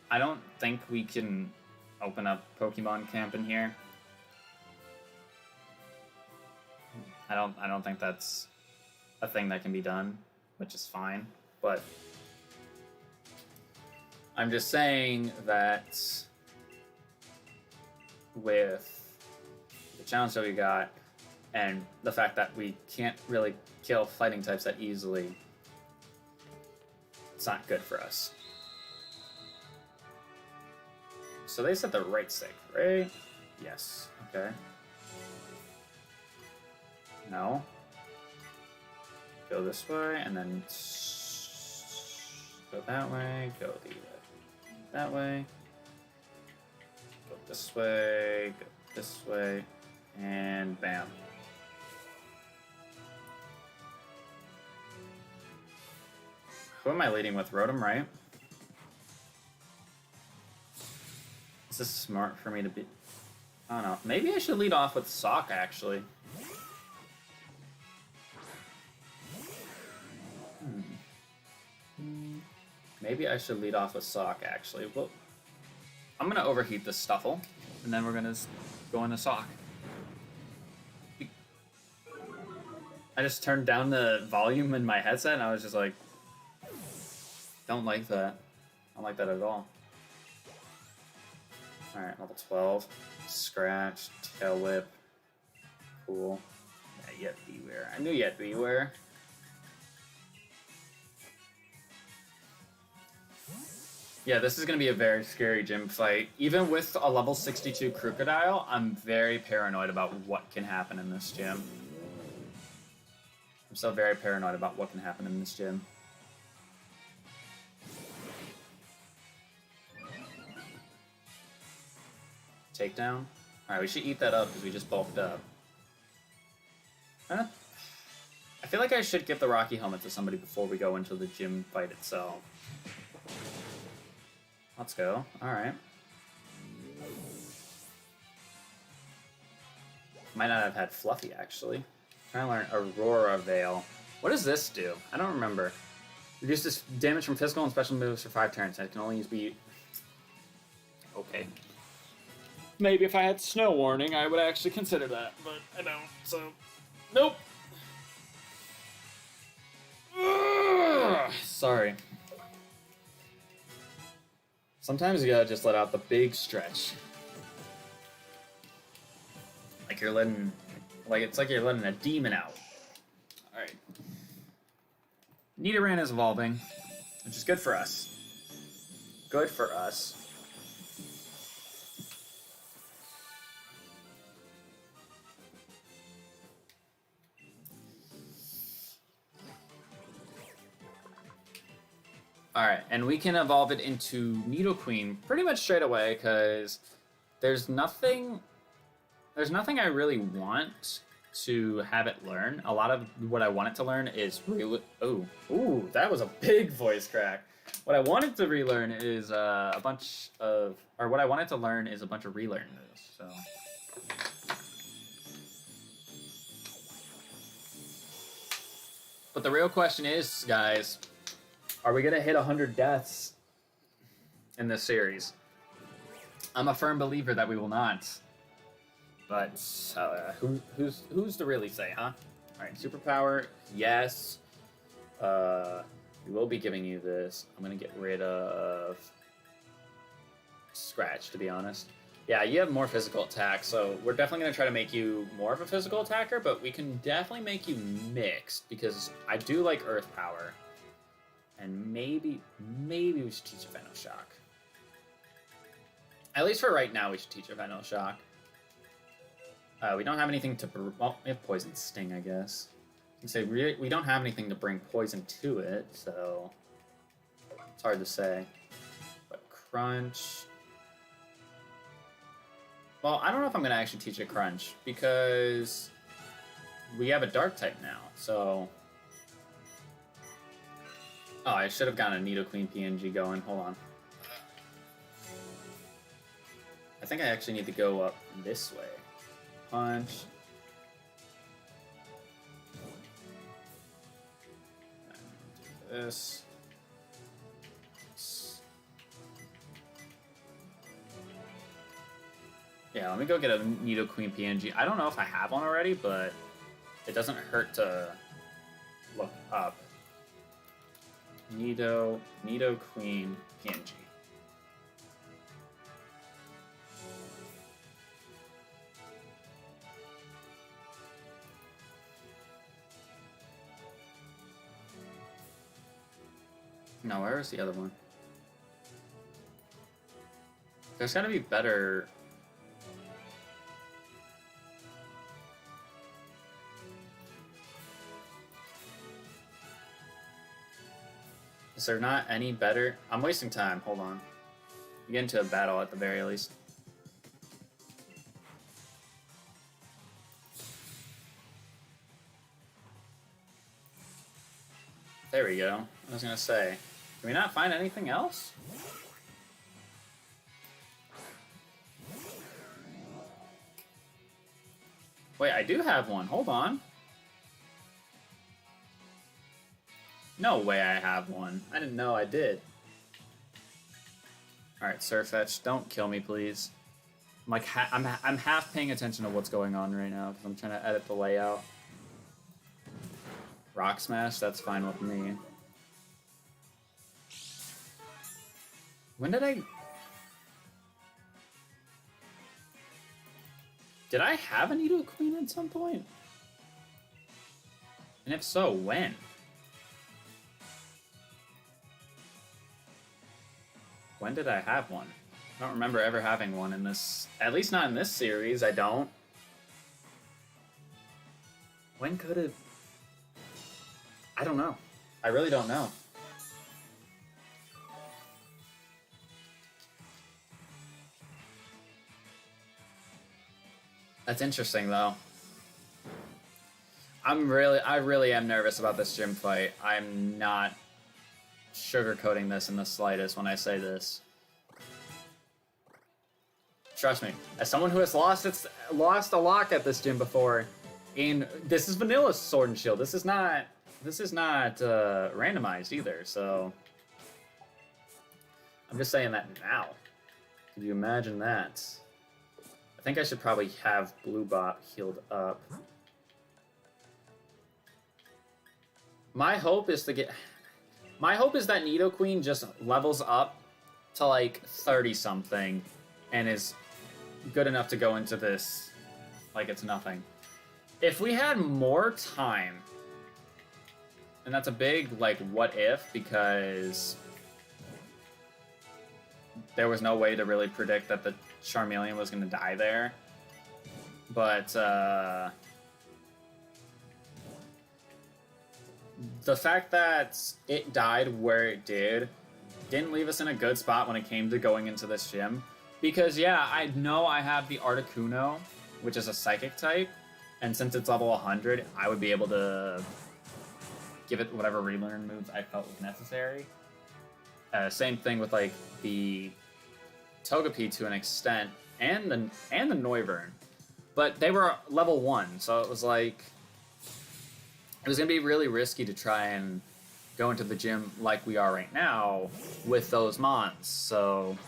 I don't think we can open up Pokemon Camp in here. I don't think that's a thing that can be done, which is fine, but I'm just saying that with the challenge that we got, and the fact that we can't really kill fighting types that easily, it's not good for us. So they said the right stick, right? Yes. Okay. No. Go this way, and then go that way, go that way, go this way, and bam. Who am I leading with? Rotom, right? Is this smart for me to be? I don't know. Maybe I should lead off with Sock, actually. Maybe I should lead off with Sock, actually. Well, I'm going to overheat this Stuffle, and then we're going to go into Sock. I just turned down the volume in my headset, and I was just like, don't like that. I don't like that at all. Alright, level 12. Scratch, Tail Whip. Cool. Yeah, you have Beware. I knew you had Beware. Yeah, this is going to be a very scary gym fight. Even with a level 62 Crocodile, I'm very paranoid about what can happen in this gym. I'm still very paranoid about what can happen in this gym. Takedown? Alright, we should eat that up because we just bulked up. Huh? I feel like I should give the Rocky helmet to somebody before we go into the gym fight itself. Let's go. Alright. Might not have had Fluffy, actually. Trying to learn Aurora Veil. What does this do? I don't remember. Reduces damage from physical and special moves for 5 turns. I can only use beat. Okay. Maybe if I had Snow Warning, I would actually consider that, but I don't, so... Nope! Ugh, sorry. Sometimes you gotta just let out the big stretch. Like you're letting... Like, it's like you're letting a demon out. Alright. Nidoran is evolving, which is good for us. Good for us. Alright, and we can evolve it into Nidoqueen pretty much straight away, because there's nothing I really want to have it learn. A lot of what I want it to learn is ooh, that was a big voice crack. What I wanted to relearn is what I wanted to learn is a bunch of relearn moves, so. But the real question is, guys, are we gonna hit 100 deaths in this series? I'm a firm believer that we will not. But who's to really say, huh? All right, superpower, yes. We will be giving you this. I'm gonna get rid of Scratch, to be honest. Yeah, you have more physical attack, so we're definitely gonna try to make you more of a physical attacker, but we can definitely make you mixed because I do like Earth Power. And maybe we should teach a Venom Shock. At least for right now, we should teach a Venom Shock. We don't have anything to... Well, we have Poison Sting, I guess. I can say we don't have anything to bring poison to it, so... It's hard to say. But Crunch... Well, I don't know if I'm going to actually teach it Crunch, because... we have a Dark type now, so... Oh, I should have gotten a Nidoqueen PNG going. Hold on. I think I actually need to go up this way. Punch. Do this. Yeah, let me go get a Nidoqueen PNG. I don't know if I have one already, but it doesn't hurt to look up. Nidoqueen PNG. No, where is the other one? There's gotta be better... Is there not any better? I'm wasting time. Hold on. We get into a battle at the very least. There we go. I was gonna say, can we not find anything else? Wait, I do have one. Hold on. No way I have one. I didn't know I did. Alright, Surfetch, don't kill me, please. I'm like, I'm half paying attention to what's going on right now because I'm trying to edit the layout. Rock Smash, that's fine with me. When did I... Did I have a Nidoqueen at some point? And if so, when? When did I have one? I don't remember ever having one in this... At least not in this series, I don't. When could it... I don't know. I really don't know. That's interesting, though. I really am nervous about this gym fight. I'm not sugarcoating this in the slightest when I say this. Trust me, as someone who has lost a lock at this gym before, and this is vanilla Sword and Shield. This is not randomized either. So I'm just saying that now. Could you imagine that? I think I should probably have Blue Bot healed up. My hope is that Nidoqueen just levels up to like 30-something and is good enough to go into this like it's nothing. If we had more time, and that's a big like what if, because there was no way to really predict that the Charmeleon was going to die there. But the fact that it died where it didn't leave us in a good spot when it came to going into this gym. Because, yeah, I know I have the Articuno, which is a Psychic type, and since it's level 100, I would be able to give it whatever relearn moves I felt was necessary. Same thing with, like, the Togepi to an extent, and the Noivern. But they were level 1, so it was like... It was going to be really risky to try and go into the gym like we are right now with those mons, so...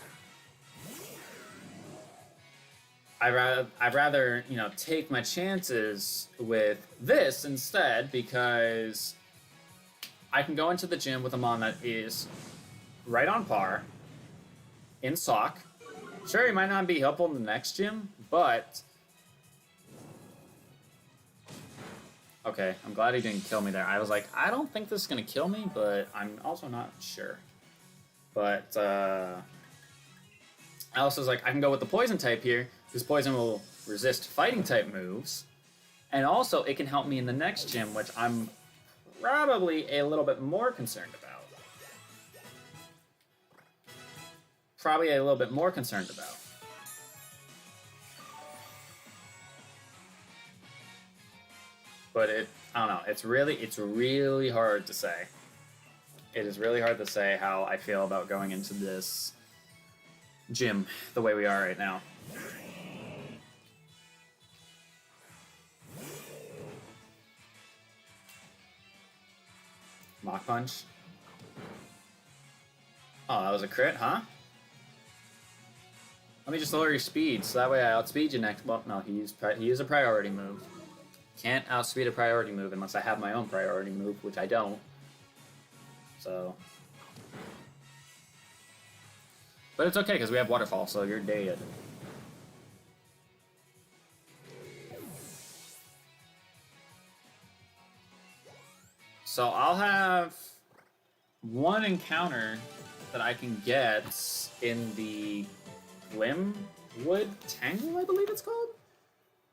I'd rather, you know, take my chances with this instead, because I can go into the gym with a mon that is right on par, in Sock. Sure, he might not be helpful in the next gym, but... Okay, I'm glad he didn't kill me there. I was like, I don't think this is going to kill me, but I'm also not sure. But, I also was like, I can go with the Poison type here, because Poison will resist Fighting type moves. And also, it can help me in the next gym, which I'm probably a little bit more concerned about. But I don't know, it's really hard to say. It is really hard to say how I feel about going into this gym the way we are right now. Mach Punch. Oh, that was a crit, huh? Let me just lower your speed, so that way I outspeed you next. Well, no, he used a priority move. Can't outspeed a priority move unless I have my own priority move, which I don't. So... But it's okay, because we have Waterfall, so you're dead. So I'll have one encounter that I can get in the Glimwood Tangle, I believe it's called?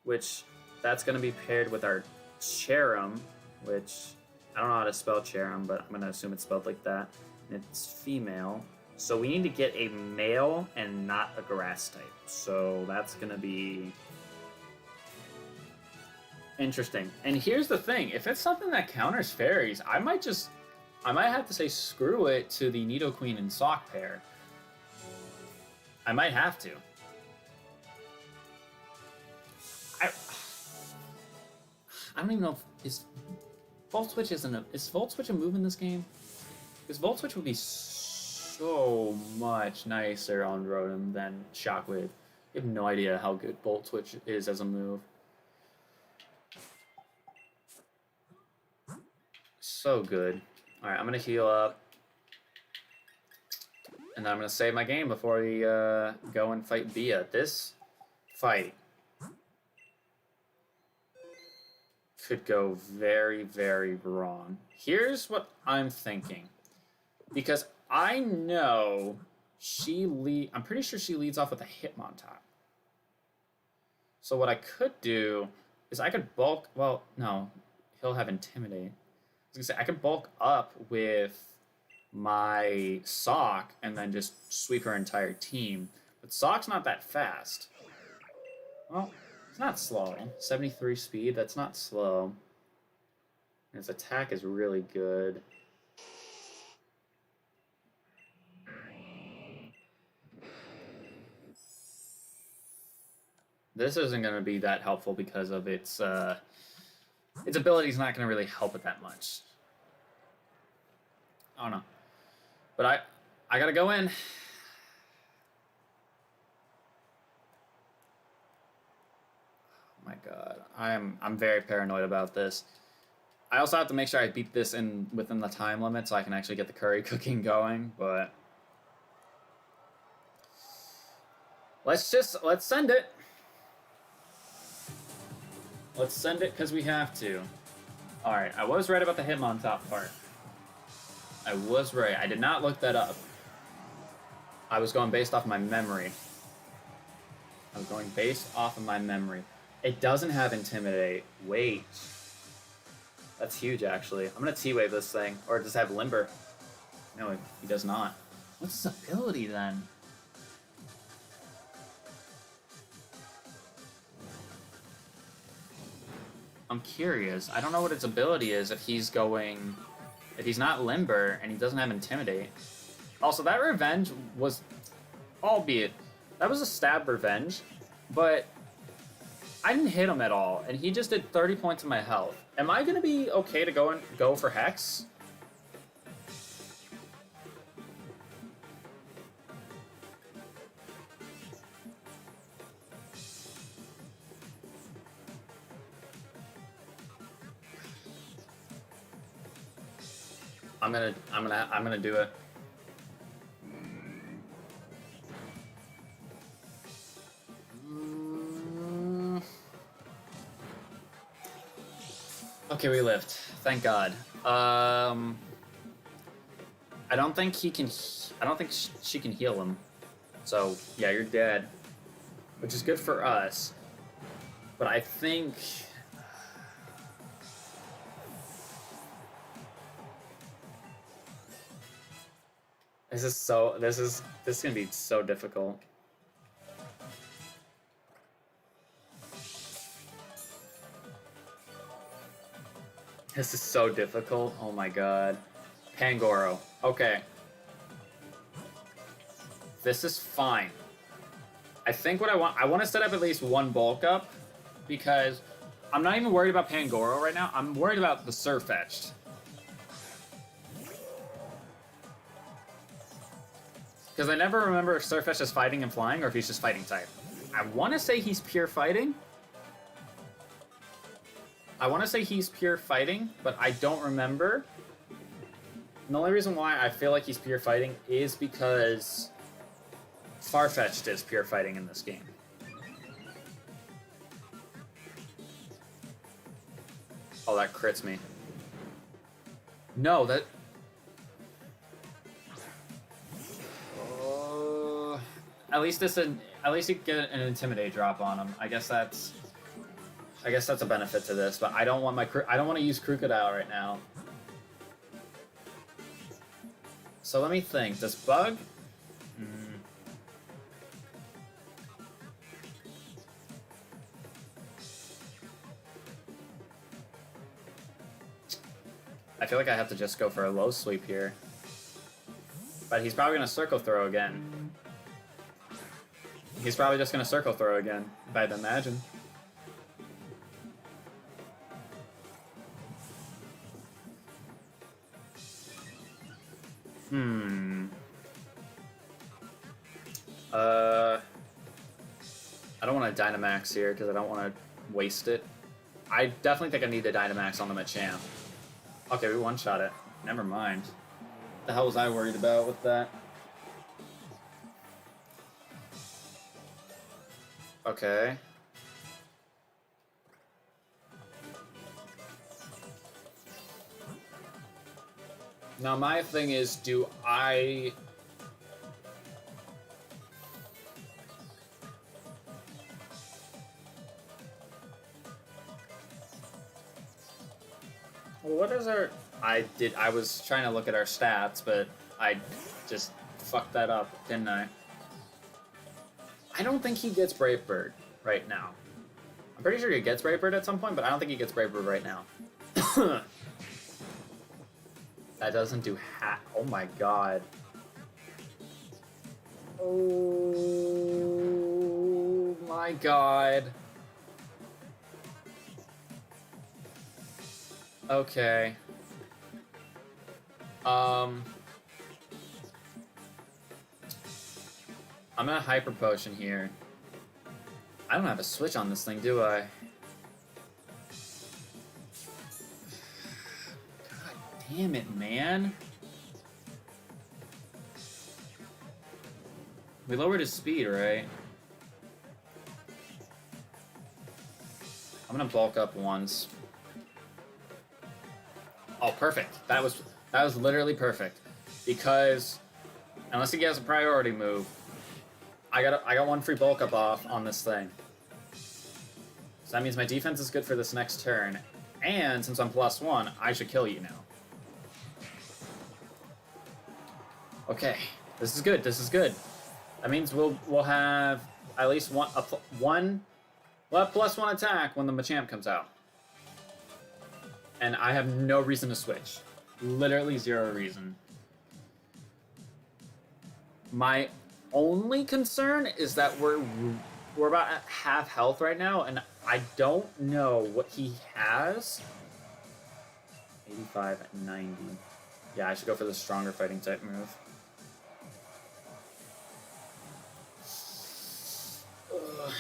Which, that's going to be paired with our Cherum, which, I don't know how to spell Cherum, but I'm going to assume it's spelled like that. And it's female. So we need to get a male and not a grass type. So that's going to be interesting. And here's the thing. If it's something that counters fairies, I might have to say screw it to the Nidoqueen and Sock pair. I might have to. I don't even know if... Is Volt Switch a move in this game? Because Volt Switch would be so much nicer on Rotom than Shockwave. You have no idea how good Volt Switch is as a move. So good. Alright, I'm going to heal up. And then I'm going to save my game before we go and fight Bia. This fight could go very, very wrong. Here's what I'm thinking. Because I know I'm pretty sure she leads off with a Hitmontop. So what I could do is I could bulk. Well, no, he'll have Intimidate. I was gonna say I could bulk up with my Sock and then just sweep her entire team. But Sock's not that fast. Well, it's not slow. 73 speed. That's not slow. And his attack is really good. This isn't going to be that helpful because of its ability is not going to really help it that much. I don't know. But I got to go in. Oh my god. I'm very paranoid about this. I also have to make sure I beat this within the time limit so I can actually get the curry cooking going, but let's send it. Let's send it because we have to. Alright, I was right about the Hitmontop part. I was right. I did not look that up. I was going based off my memory. I was going based off of my memory. It doesn't have Intimidate. Wait. That's huge, actually. I'm going to T-Wave this thing. Or does it have Limber? No, he does not. What's his ability, then? I'm curious. I don't know what its ability is if he's not Limber and he doesn't have Intimidate. Also, that Revenge was, albeit, that was a stab Revenge, but I didn't hit him at all, and he just did 30 points of my health. Am I going to be okay to go for Hex? I'm gonna do it. Okay, we lived. Thank God. I don't think he can. I don't think she can heal him. So yeah, you're dead, which is good for us. But I think. This is gonna be so difficult. This is so difficult. Oh my god. Pangoro. Okay. This is fine. I think what I want to set up at least one bulk up because I'm not even worried about Pangoro right now. I'm worried about the Surfetched. Because I never remember if Surfetched is fighting and flying or if he's just fighting type. I want to say he's pure fighting. But I don't remember. And the only reason why I feel like he's pure fighting is because Farfetch'd is pure fighting in this game. Oh, that crits me. No, that... At least you get an Intimidate drop on him. I guess that's a benefit to this, but I don't want to use Crocodile right now. So let me think. Does Bug? I feel like I have to just go for a low sweep here. But he's probably going to Circle Throw again. He's probably just going to Circle Throw again, if I'd imagine. I don't want to Dynamax here because I don't want to waste it. I definitely think I need to Dynamax on the Machamp. Okay, we one-shot it. Never mind. What the hell was I worried about with that? Okay. Now my thing is, do I What is our... I was trying to look at our stats, but I just fucked that up, didn't I? I don't think he gets Brave Bird right now. I'm pretty sure he gets Brave Bird at some point, but I don't think he gets Brave Bird right now. That doesn't do half. Oh my god. Oh my god. Okay. I'm gonna Hyper Potion here. I don't have a switch on this thing, do I? God damn it, man. We lowered his speed, right? I'm gonna bulk up once. Oh, perfect. That was literally perfect. Because unless he gets a priority move, I got one free bulk up off on this thing. So that means my defense is good for this next turn. And since I'm +1, I should kill you now. Okay, this is good. This is good. That means we'll have at least one. We'll have +1 attack when the Machamp comes out. And I have no reason to switch. Literally zero reason. My only concern is that we're about at half health right now, and I don't know what he has. 85 at 90. Yeah, I should go for the stronger fighting type move. Ugh.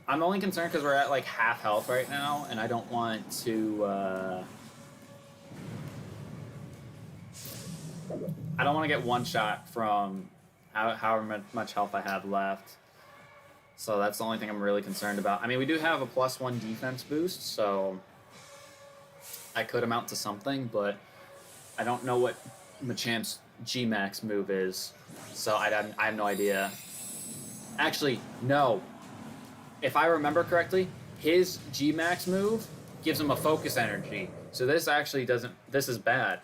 I'm only concerned because we're at like half health right now, and I don't want to. I don't want to get one shot from however much health I have left. So that's the only thing I'm really concerned about. I mean, we do have a +1 defense boost, so I could amount to something, but I don't know what Machamp's G-Max move is, so I have no idea. Actually, no. If I remember correctly, his G-Max move gives him a focus energy. So this actually doesn't... This is bad.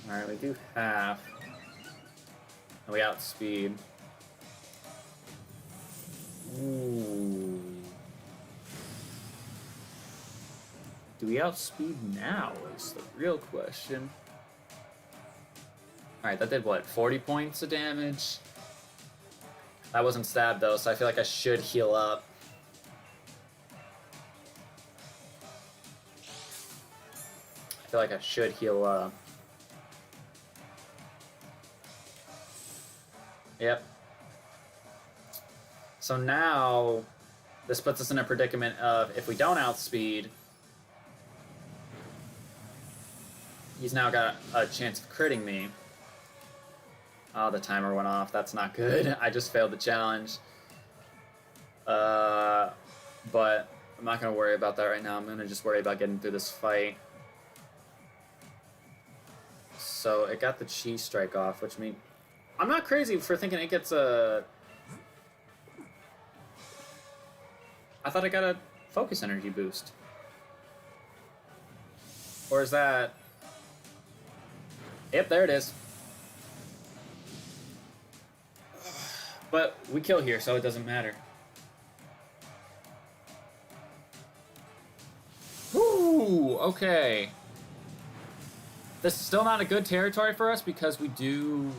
Alright, we do half. And we outspeed. Ooh. Do we outspeed now is the real question. Alright, that did what? 40 points of damage? That wasn't stabbed though, so I feel like I should heal up. I feel like I should heal up. Yep. So now, this puts us in a predicament of, if we don't outspeed, he's now got a chance of critting me. Oh, the timer went off. That's not good. I just failed the challenge. But I'm not going to worry about that right now. I'm going to just worry about getting through this fight. So it got the Chi Strike off, which means... I'm not crazy for thinking it gets a... I thought it got a focus energy boost. Or is that... Yep, there it is. But we kill here, so it doesn't matter. Ooh, okay. This is still not a good territory for us because we do...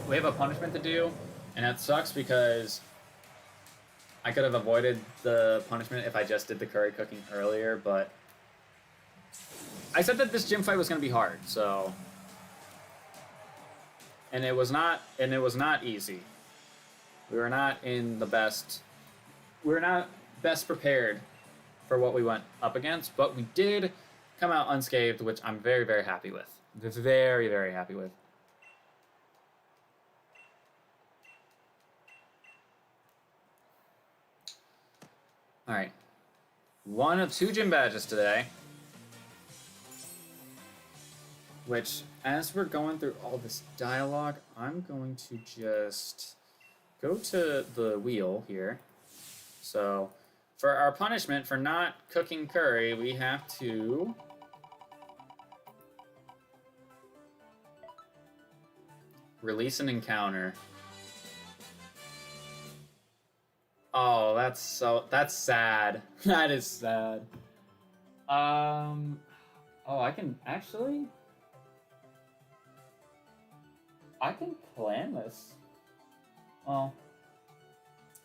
We have a punishment to do, and that sucks because I could have avoided the punishment if I just did the curry cooking earlier, but I said that this gym fight was going to be hard, so... And it was not easy. We were not in the best... We were not best prepared for what we went up against, but we did come out unscathed, which I'm very, very happy with. Very, very happy with. Alright. One of 2 gym badges today. Which, as we're going through all this dialogue, I'm going to just go to the wheel here. So, for our punishment for not cooking curry, we have to release an encounter. Oh, that's sad. That is sad. Oh, I can plan this. Well,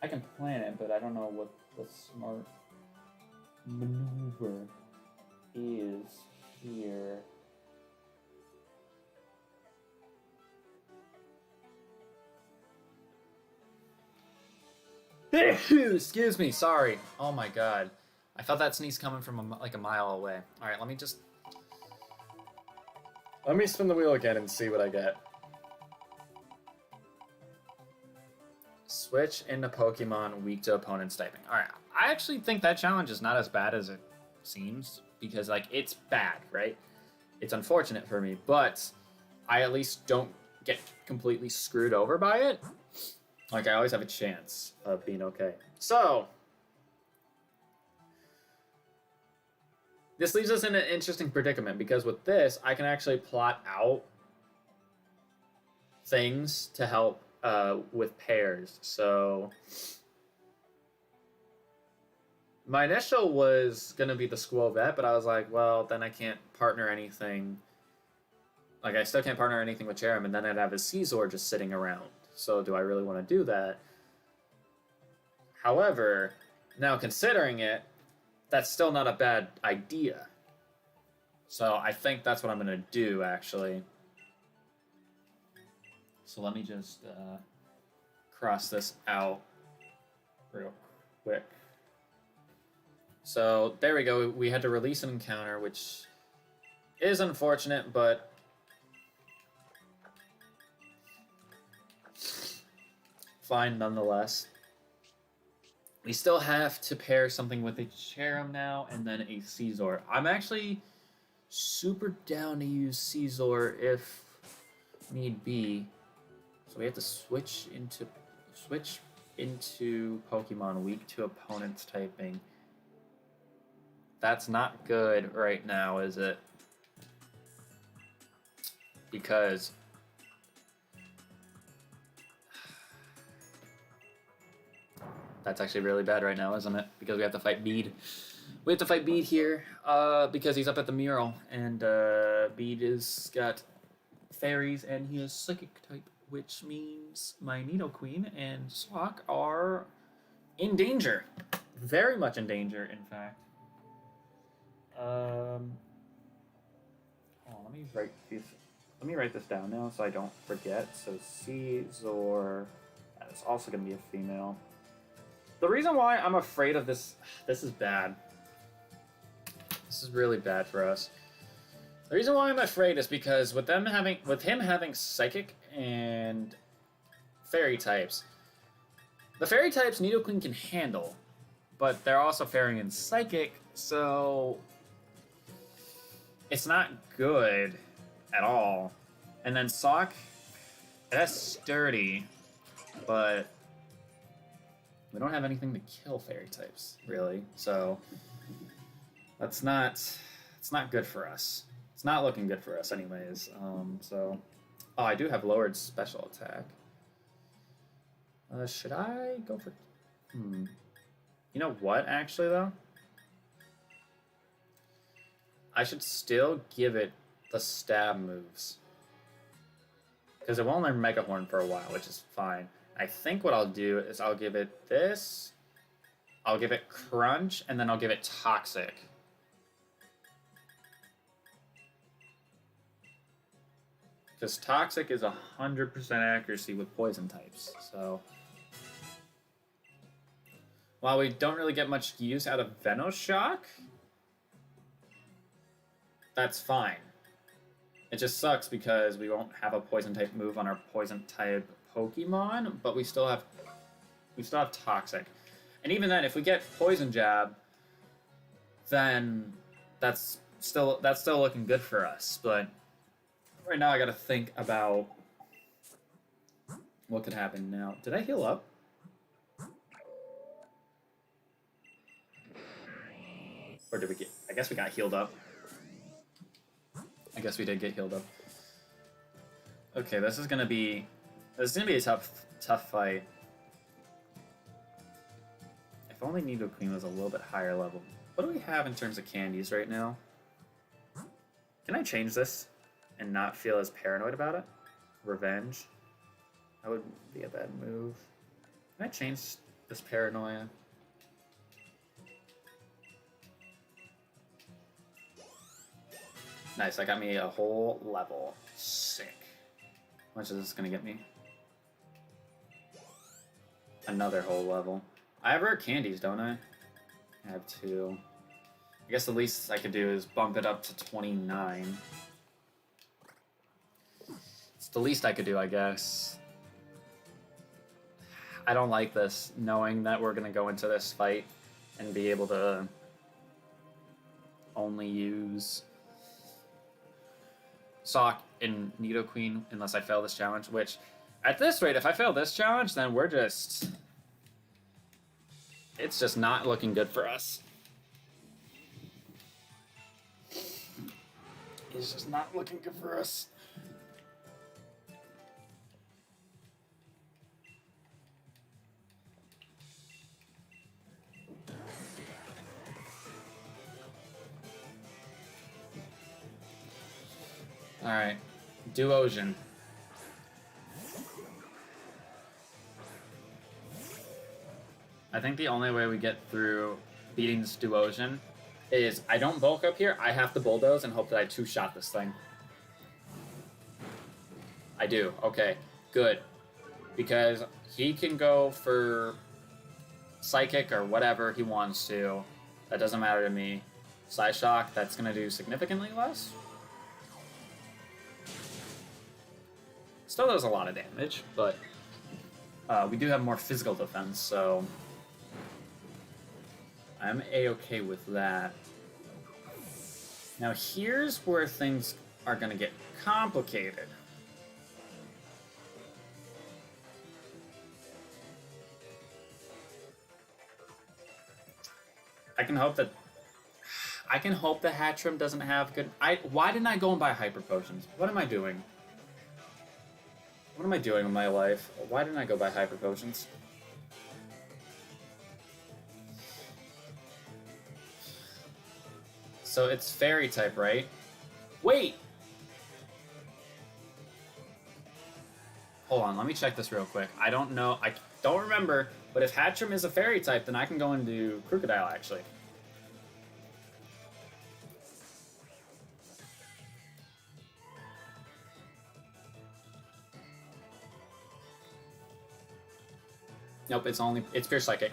I can plan it, but I don't know what the smart maneuver is here. Excuse me, sorry. Oh my god. I felt that sneeze coming from like a mile away. Alright, let me spin the wheel again and see what I get. Switch into Pokemon weak to opponent's typing. Alright, I actually think that challenge is not as bad as it seems, because, like, it's bad, right? It's unfortunate for me, but I at least don't get completely screwed over by it. Like, I always have a chance of being okay. So, this leaves us in an interesting predicament, because with this, I can actually plot out things to help with pairs. So, my initial was going to be the Squirrel Vet, but I was like, well, then I can't partner anything. Like, I still can't partner anything with Cherim, and then I'd have a Caesar just sitting around. So do I really want to do that? However, now considering it, that's still not a bad idea. So I think that's what I'm going to do, actually. So let me just cross this out real quick. So there we go. We had to release an encounter, which is unfortunate, but fine nonetheless. We still have to pair something with a Cherim now and then a Caesar. I'm actually super down to use Caesar if need be. So we have to switch into Pokemon weak to opponent's typing. That's not good right now, is it? Because that's actually really bad right now, isn't it? Because we have to fight Bede. We have to fight Bede here because he's up at the mural. And Bede has got fairies and he is psychic type, which means my Nidoqueen and Sock are in danger. Very much in danger, in fact. Let me write this down now so I don't forget. So Caesar, that is also going to be a female. The reason why I'm afraid of this is bad. This is really bad for us. The reason why I'm afraid is because with him having psychic and fairy types, the fairy types Nidoqueen can handle, but they're also fairy and psychic, so it's not good at all. And then Sock, that's sturdy, but we don't have anything to kill fairy types, really. So it's not good for us. It's not looking good for us anyways. Oh, I do have lowered special attack. Should I go for... You know what, actually, though? I should still give it the stab moves. Because it won't learn Mega Horn for a while, which is fine. I think what I'll do is I'll give it this, I'll give it Crunch, and then I'll give it Toxic. Because Toxic is 100% accuracy with poison types, so... While we don't really get much use out of Venoshock, that's fine. It just sucks because we won't have a poison type move on our poison type Pokemon, but we still have Toxic. And even then, if we get Poison Jab, then that's still looking good for us. But Right now I gotta think about what could happen now. Did I heal up? Or did we get... I guess we got healed up. I guess we did get healed up. Okay, this is gonna be a tough fight. If only Nidoqueen was a little bit higher level. What do we have in terms of candies right now? Can I change this and not feel as paranoid about it? Revenge. That would be a bad move. Can I change this paranoia? Nice, that got me a whole level. Sick. How much is this gonna get me? Another whole level. I have rare candies, don't I? I have 2. I guess the least I could do is bump it up to 29. It's the least I could do, I guess. I don't like this, knowing that we're gonna go into this fight and be able to only use Sock and Nidoqueen unless I fail this challenge, which at this rate, if I fail this challenge, then we're just... It's just not looking good for us. It's just not looking good for us. Alright. Duosion. I think the only way we get through beating this Duosion is I don't bulk up here, I have to bulldoze and hope that I two-shot this thing. I do. Okay. Good. Because he can go for Psychic or whatever he wants to. That doesn't matter to me. Psyshock, that's going to do significantly less. Still does a lot of damage, but we do have more physical defense, so I'm A-okay with that. Now here's where things are going to get complicated. I can hope that Hatchrim doesn't have good... Why didn't I go and buy Hyper Potions? What am I doing? What am I doing with my life? Why didn't I go buy Hyper Potions? So it's Fairy type, right? Wait! Hold on, let me check this real quick. I don't know, I don't remember, but if Hatchrim is a Fairy type, then I can go into Crocodile, actually. Nope, it's Pure Psychic.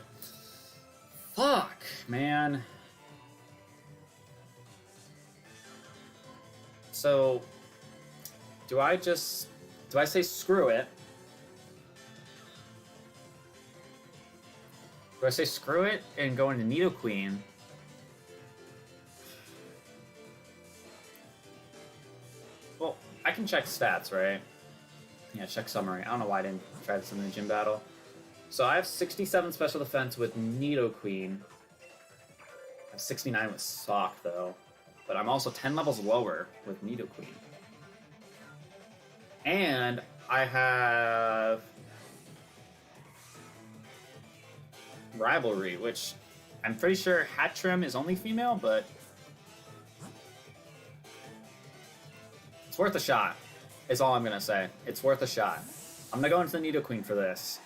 Fuck, man. So, do I say screw it? Do I say screw it and go into Nidoqueen? Well, I can check stats, right? Yeah, check summary. I don't know why I didn't try this in the gym battle. So I have 67 special defense with Nidoqueen. I have 69 with Sock, though. But I'm also 10 levels lower with Nidoqueen. And I have Rivalry, which I'm pretty sure Hatchrim is only female, but it's worth a shot, is all I'm going to say. It's worth a shot. I'm going to go into the Nidoqueen for this.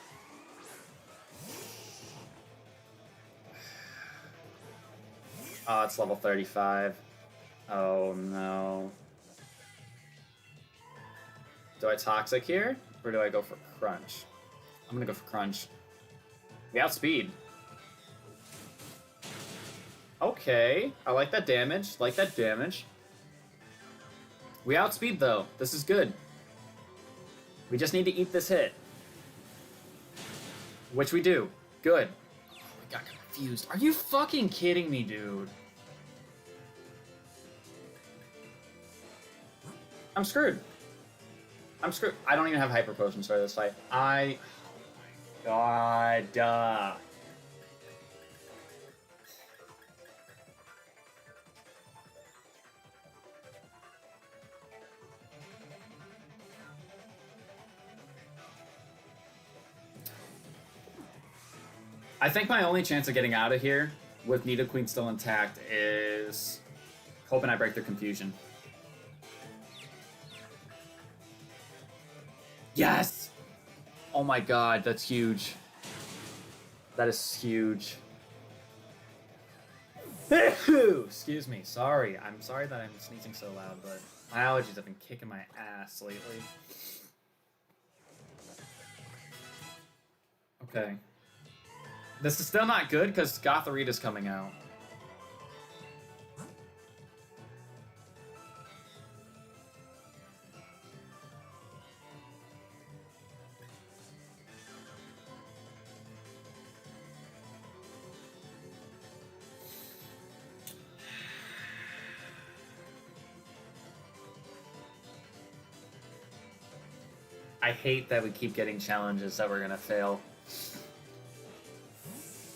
Oh, it's level 35. Oh, no. Do I Toxic here? Or do I go for Crunch? I'm gonna go for Crunch. We outspeed. Okay. I like that damage. Like that damage. We outspeed, though. This is good. We just need to eat this hit. Which we do. Good. Oh, I got confused. Are you fucking kidding me, dude? I'm screwed. I'm screwed. I don't even have hyper potions for this fight. God. I think my only chance of getting out of here with Nidoqueen still intact is hoping I break their confusion. Yes! Oh my god, that's huge. That is huge. Excuse me, sorry. I'm sorry that I'm sneezing so loud, but my allergies have been kicking my ass lately. Okay. This is still not good because Gothorita's coming out. I hate that we keep getting challenges that we're gonna fail.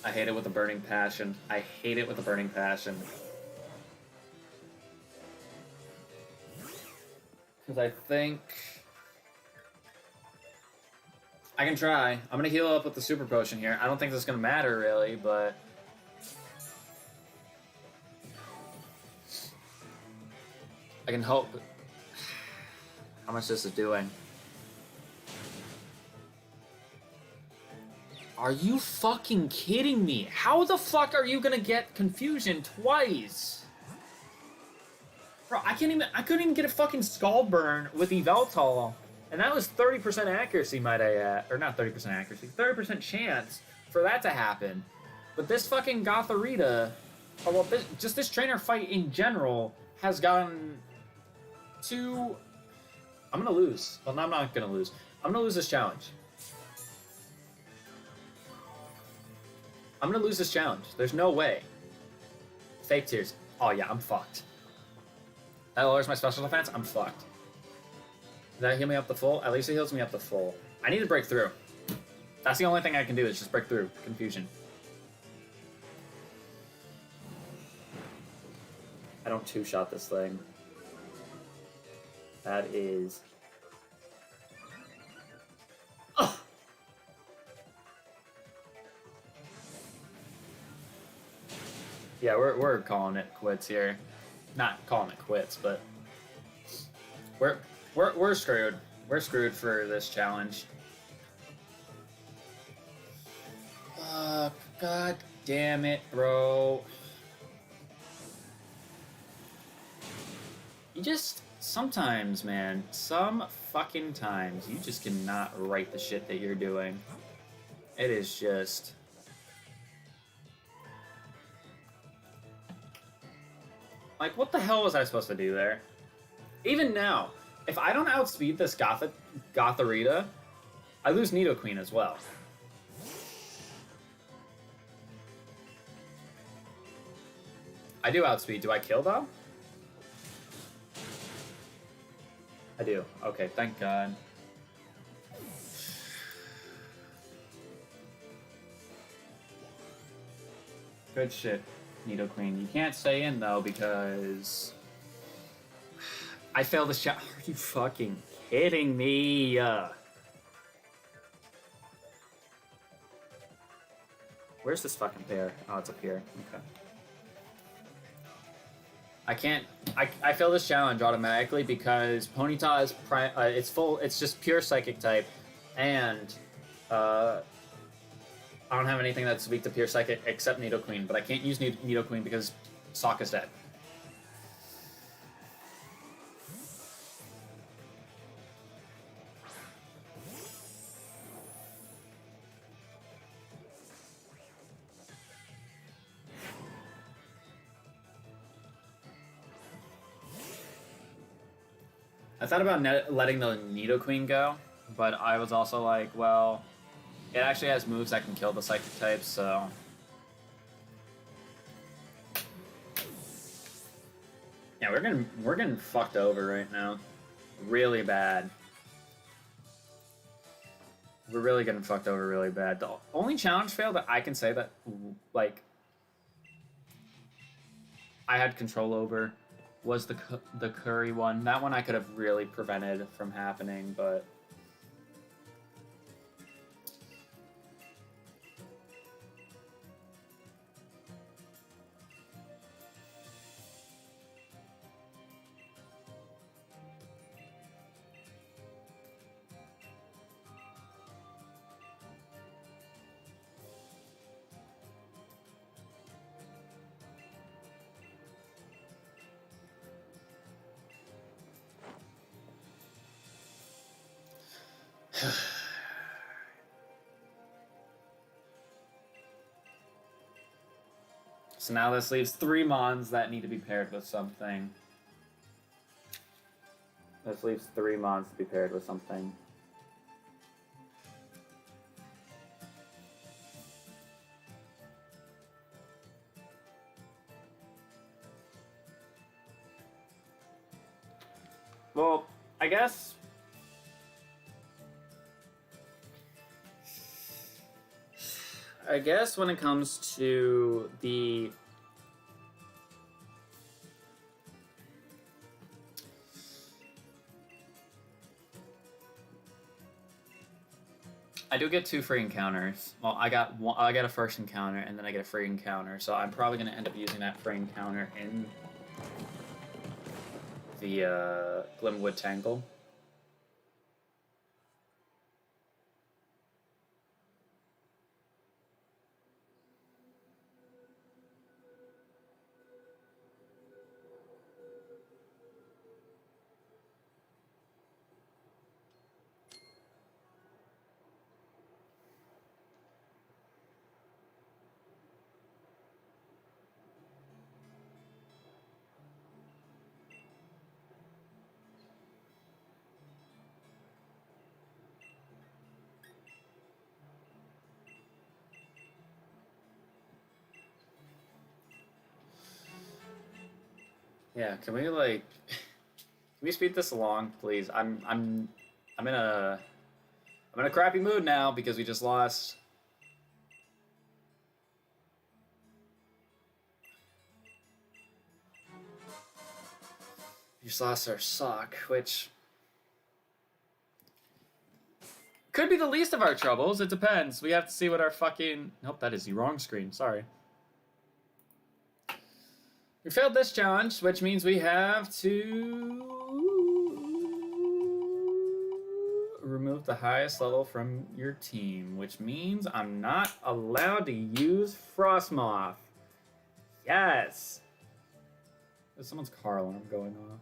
I hate it with a burning passion. I hate it with a burning passion. Because I think... I can try. I'm gonna heal up with the super potion here. I don't think this is gonna matter, really, but... I can hope... How much this is doing? Are you fucking kidding me? How the fuck are you gonna get confusion twice? Bro, I couldn't even get a fucking Skull Burn with Yveltal. And that was 30% accuracy, might I add. Or not 30% accuracy, 30% chance for that to happen. But this fucking Gothorita, or well, this trainer fight in general has gotten to... I'm gonna lose. Well, no, I'm not gonna lose. I'm gonna lose this challenge. I'm gonna lose this challenge. There's no way. Fake tears. Oh yeah, I'm fucked. That lowers my special defense. I'm fucked. Did that heal me up the full? At least it heals me up the full. I need to break through. That's the only thing I can do is just break through. Confusion. I don't two-shot this thing. That is... Ugh! Yeah, we're calling it quits here. Not calling it quits, but we're screwed. We're screwed for this challenge. God damn it, bro. You just sometimes, man, some fucking times you just cannot write the shit that you're doing. It is just like, what the hell was I supposed to do there? Even now, if I don't outspeed this Gothorita, I lose Nidoqueen as well. I do outspeed. Do I kill, though? I do. Okay, thank God. Good shit, Nidoqueen. You can't stay in, though, because... I failed this shot. Are you fucking kidding me? Where's this fucking pair? Oh, it's up here. Okay. I can't... I fail this challenge automatically because Ponyta is it's full... It's just pure Psychic type. And... I don't have anything that's weak to pure Psychic except Nidoqueen. But I can't use Nidoqueen because Sokka's dead. I thought about letting the Nidoqueen go, but I was also like, well, it actually has moves that can kill the Psychic types, so... Yeah, we're getting fucked over right now. Really bad. we're really getting fucked over really bad. The only challenge fail that I can say that, like, I had control over was the curry one. That one I could have really prevented from happening, but... So now this leaves 3 Mons that need to be paired with something. This leaves 3 Mons to be paired with something. Well, I guess... when it comes to the... I do get 2 free encounters. Well, I got a first encounter, and then I get a free encounter, so I'm probably going to end up using that free encounter in the Glimwood Tangle. Yeah, can we can we speed this along, please? I'm in a crappy mood now because we just lost. We just lost our sock, which could be the least of our troubles. It depends. We have to see what our fucking... Nope, that is the wrong screen. Sorry. We failed this challenge, which means we have to remove the highest level from your team, which means I'm not allowed to use Frostmoth. Yes! There's someone's car alarm going off.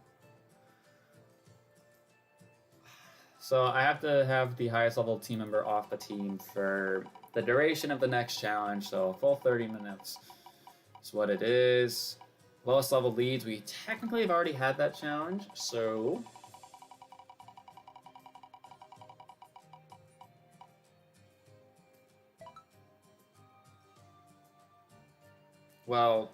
So I have to have the highest level team member off the team for the duration of the next challenge, so a full 30 minutes is what it is. Lowest level leads, we technically have already had that challenge, so... Well...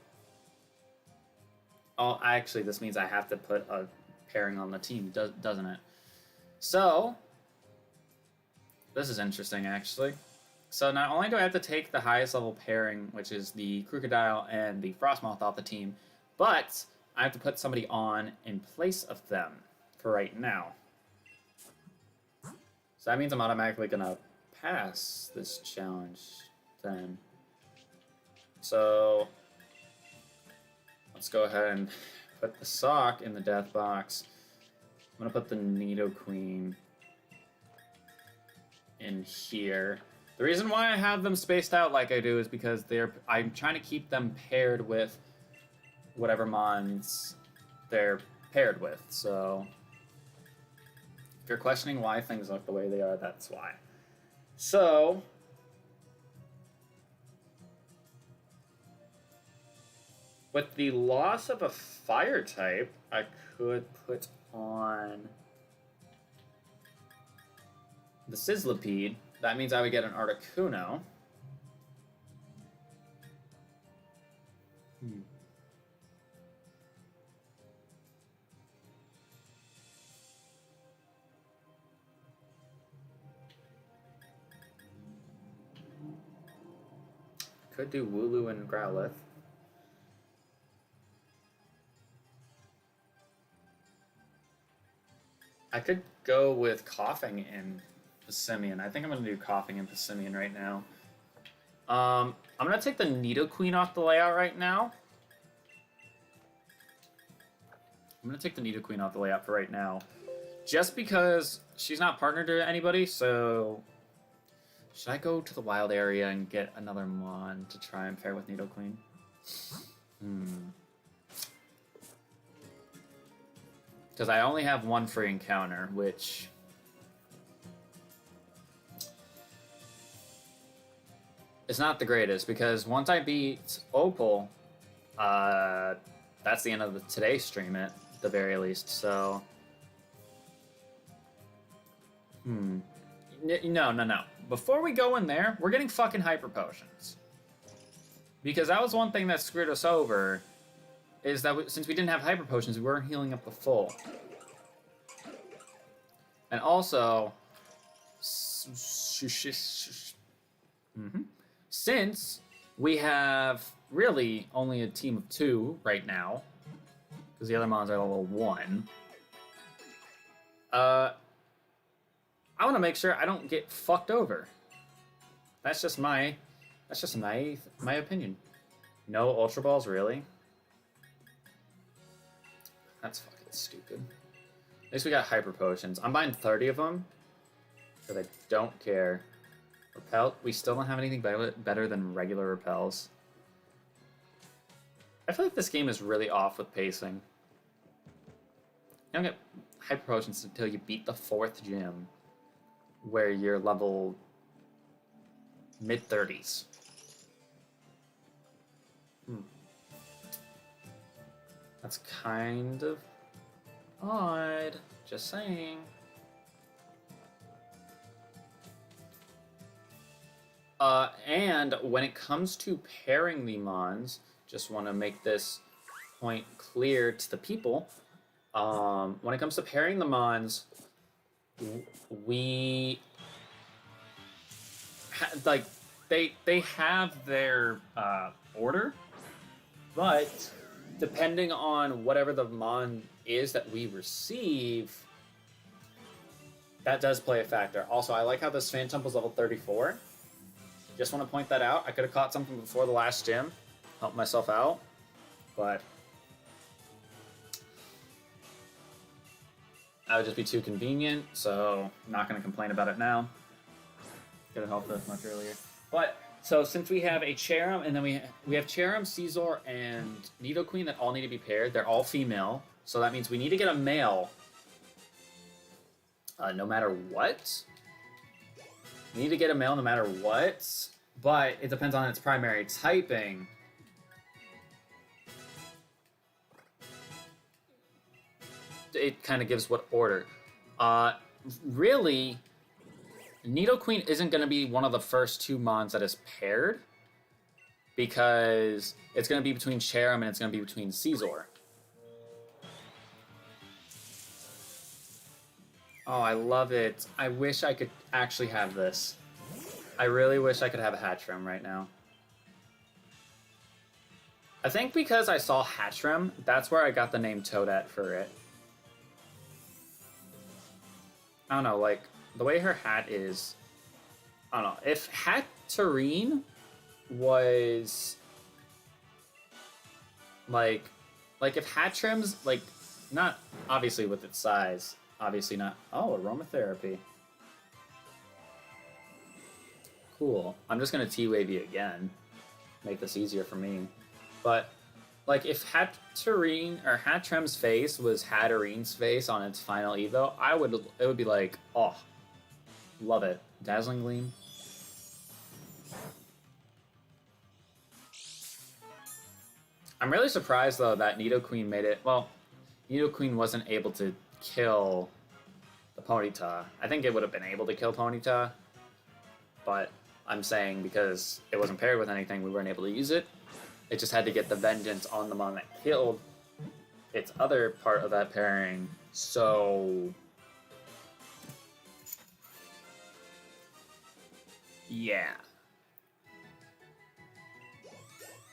Oh, actually, this means I have to put a pairing on the team, doesn't it? So... This is interesting, actually. So not only do I have to take the highest level pairing, which is the Crocodile and the Frostmoth off the team, but I have to put somebody on in place of them for right now. So that means I'm automatically going to pass this challenge then. So let's go ahead and put the sock in the death box. I'm going to put the Nidoqueen in here. The reason why I have them spaced out like I do is because I'm trying to keep them paired with whatever mons they're paired with. So if you're questioning why things look the way they are, that's why. So with the loss of a fire type, I could put on the Sizzlipede. That means I would get an Articuno. Could do Wooloo and Growlithe. I could go with Coughing and Passimian. I think I'm going to do Coughing and Passimian right now. I'm going to take the Nidoqueen off the layout right now. I'm going to take the Nidoqueen off the layout for right now. Just because she's not partnered to anybody, so... Should I go to the wild area and get another Mon to try and pair with Nidoqueen? Because I only have one free encounter, which... is not the greatest, because once I beat Opal, that's the end of today's stream at the very least, so... No. Before we go in there, we're getting fucking Hyper Potions. Because that was one thing that screwed us over, is that since we didn't have Hyper Potions, we weren't healing up the full. And also... Since we have really only a team of 2 right now, because the other mons are level 1, I want to make sure I don't get fucked over. That's just my opinion. No Ultra Balls, really? That's fucking stupid. At least we got Hyper Potions. I'm buying 30 of them, because I don't care. Repel, we still don't have anything better than regular repels. I feel like this game is really off with pacing. You don't get Hyper Potions until you beat the 4th gym, where you're level mid-30s. That's kind of odd, just saying. And when it comes to pairing the mons, just want to make this point clear to the people. When it comes to pairing the mons, we like they have their order, but depending on whatever the mon is that we receive, that does play a factor. Also, I like how this Phantom was level 34. Just want to point that out. I could have caught something before the last gym, helped myself out, but that would just be too convenient, so I'm not going to complain about it now. Could have helped us much earlier. But, so since we have a Cherim, and then we have Cherim, Caesar, and Nidoqueen that all need to be paired, they're all female, so that means we need to get a male no matter what. We need to get a male no matter what, but it depends on its primary typing. It kind of gives what order. Really, Nidoqueen isn't going to be one of the first 2 mons that is paired, because it's going to be between Cherim and it's going to be between Caesar. Oh, I love it. I wish I could actually have this. I really wish I could have a Hatchrim right now. I think because I saw Hatchrim, that's where I got the name Toadette for it. I don't know, like, the way her hat is... I don't know. If Hatterene was... Like if Hatchrim's, like, not obviously with its size... Obviously not. Oh, aromatherapy. Cool. I'm just going to T-Wave you again. Make this easier for me. But, like, if Hatterene, or Hatchrim's face was Hatterene's face on its final Evo, it would be like, oh, love it. Dazzling Gleam. I'm really surprised, though, that Nidoqueen made it... Well, Nidoqueen wasn't able to kill the Ponyta. I think it would have been able to kill Ponyta, but I'm saying because it wasn't paired with anything, we weren't able to use it. It just had to get the vengeance on the mon that killed its other part of that pairing, so... Yeah.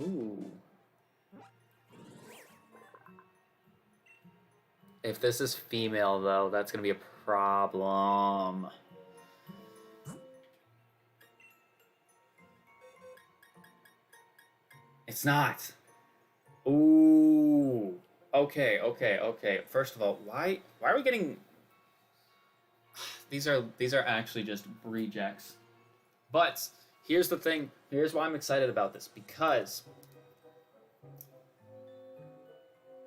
Ooh. If this is female, though, that's going to be a problem. It's not. Ooh. Okay. First of all, why are we getting... These are actually just rejects. But here's the thing. Here's why I'm excited about this. Because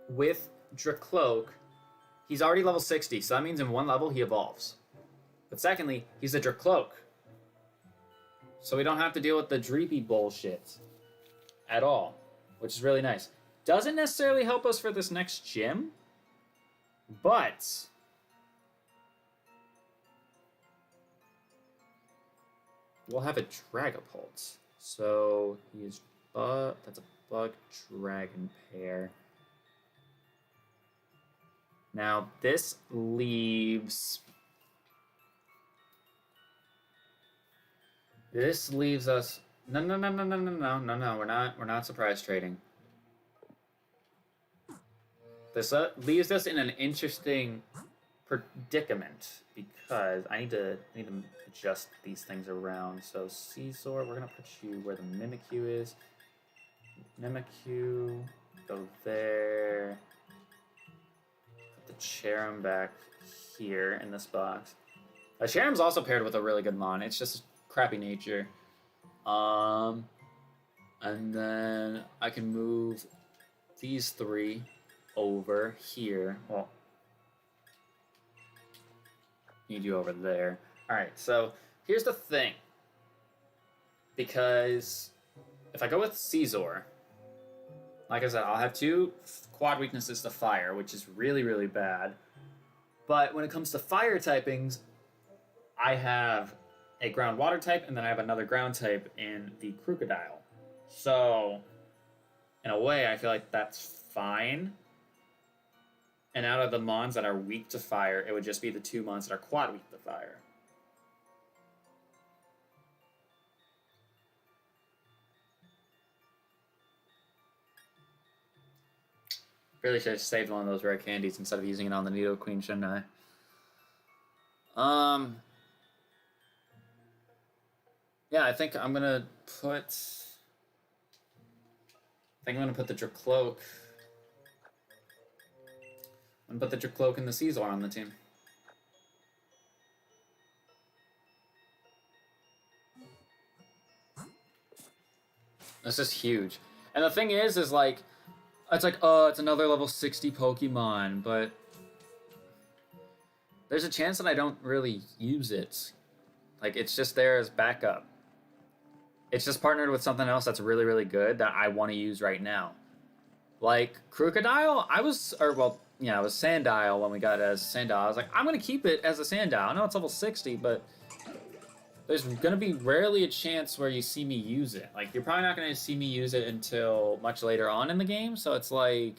with Dracloak, he's already level 60, so that means in one level he evolves. But secondly, he's a Dracloak. So we don't have to deal with the Dreepy bullshit at all, which is really nice. Doesn't necessarily help us for this next gym, but we'll have a Dragapult. So he is that's a bug dragon pair. Now this leaves us. No. We're not surprise trading. This leaves us in an interesting predicament because I need to adjust these things around. So Caesar, we're gonna put you where the Mimikyu is. Mimikyu, go there. Put the Cherim back here in this box. Cherim's also paired with a really good mon. It's just crappy nature. And then I can move these three over here. Well, need you over there. Alright, so here's the thing. Because if I go with Caesar, like I said, I'll have 2 quad weaknesses to fire, which is really, really bad. But when it comes to fire typings, I have a ground water type, and then I have another ground type in the Crocodile. So, in a way, I feel like that's fine. And out of the mons that are weak to fire, it would just be the 2 mons that are quad weak to fire. Really should have saved one of those rare candies instead of using it on the Nido Queen, shouldn't I? Yeah, I think I'm gonna put the Dracloak. I'm gonna put the Dracloak and the Caesar on the team. This is huge. And the thing is like, it's like, oh, it's another level 60 Pokemon, but there's a chance that I don't really use it. Like, it's just there as backup. It's just partnered with something else that's really, really good that I want to use right now. Like, Crocodile, it was Sandile when we got it as a Sandile. I was like, I'm going to keep it as a Sandile. I know it's level 60, but there's going to be rarely a chance where you see me use it. Like, you're probably not going to see me use it until much later on in the game, so it's like,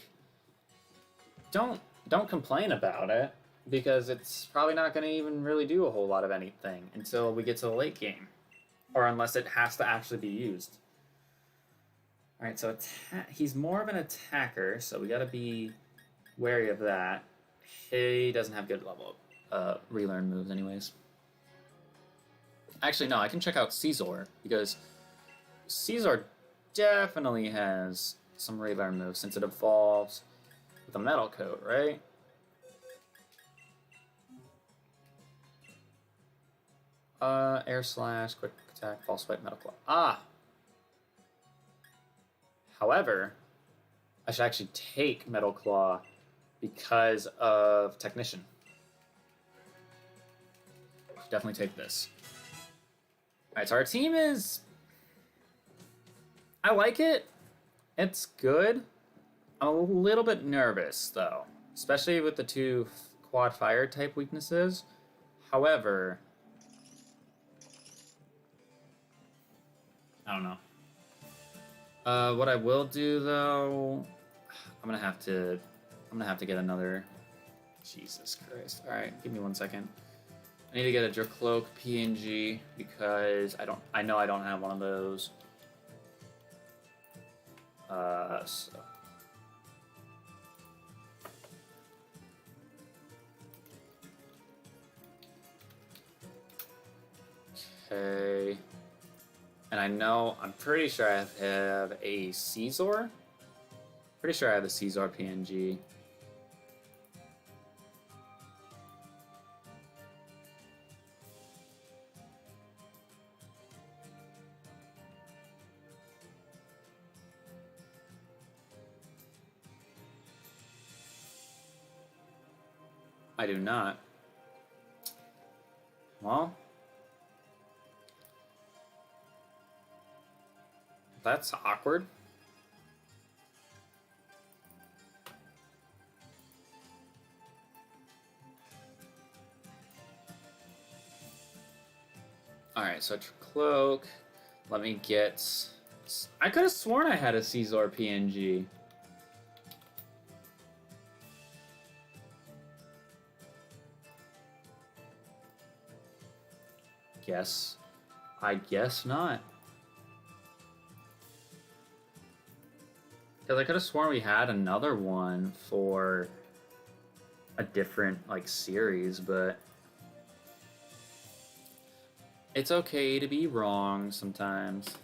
don't complain about it, because it's probably not going to even really do a whole lot of anything until we get to the late game. Or unless it has to actually be used. Alright, so he's more of an attacker, so we gotta be wary of that. He doesn't have good level relearn moves anyways. Actually, no, I can check out Caesar, because Caesar definitely has some relearn moves since it evolves with a metal coat, right? Air slash, quick attack, false swipe, metal claw. Ah! However, I should actually take metal claw because of technician. Should definitely take this. Alright, so our team is... I like it. It's good. I'm a little bit nervous, though. Especially with the 2 quad fire type weaknesses. However... I don't know. What I will do though, I'm gonna have to get another. Jesus Christ! All right, give me 1 second. I need to get a Dracloak PNG because I know I don't have one of those. So. Okay. And I'm pretty sure I have a Caesar. Pretty sure I have a Caesar PNG. I do not. Well, that's awkward. Alright, so cloak. Let me get... I could have sworn I had a Caesar PNG. I guess not. Because I could have sworn we had another one for a different, like, series, but... It's okay to be wrong sometimes.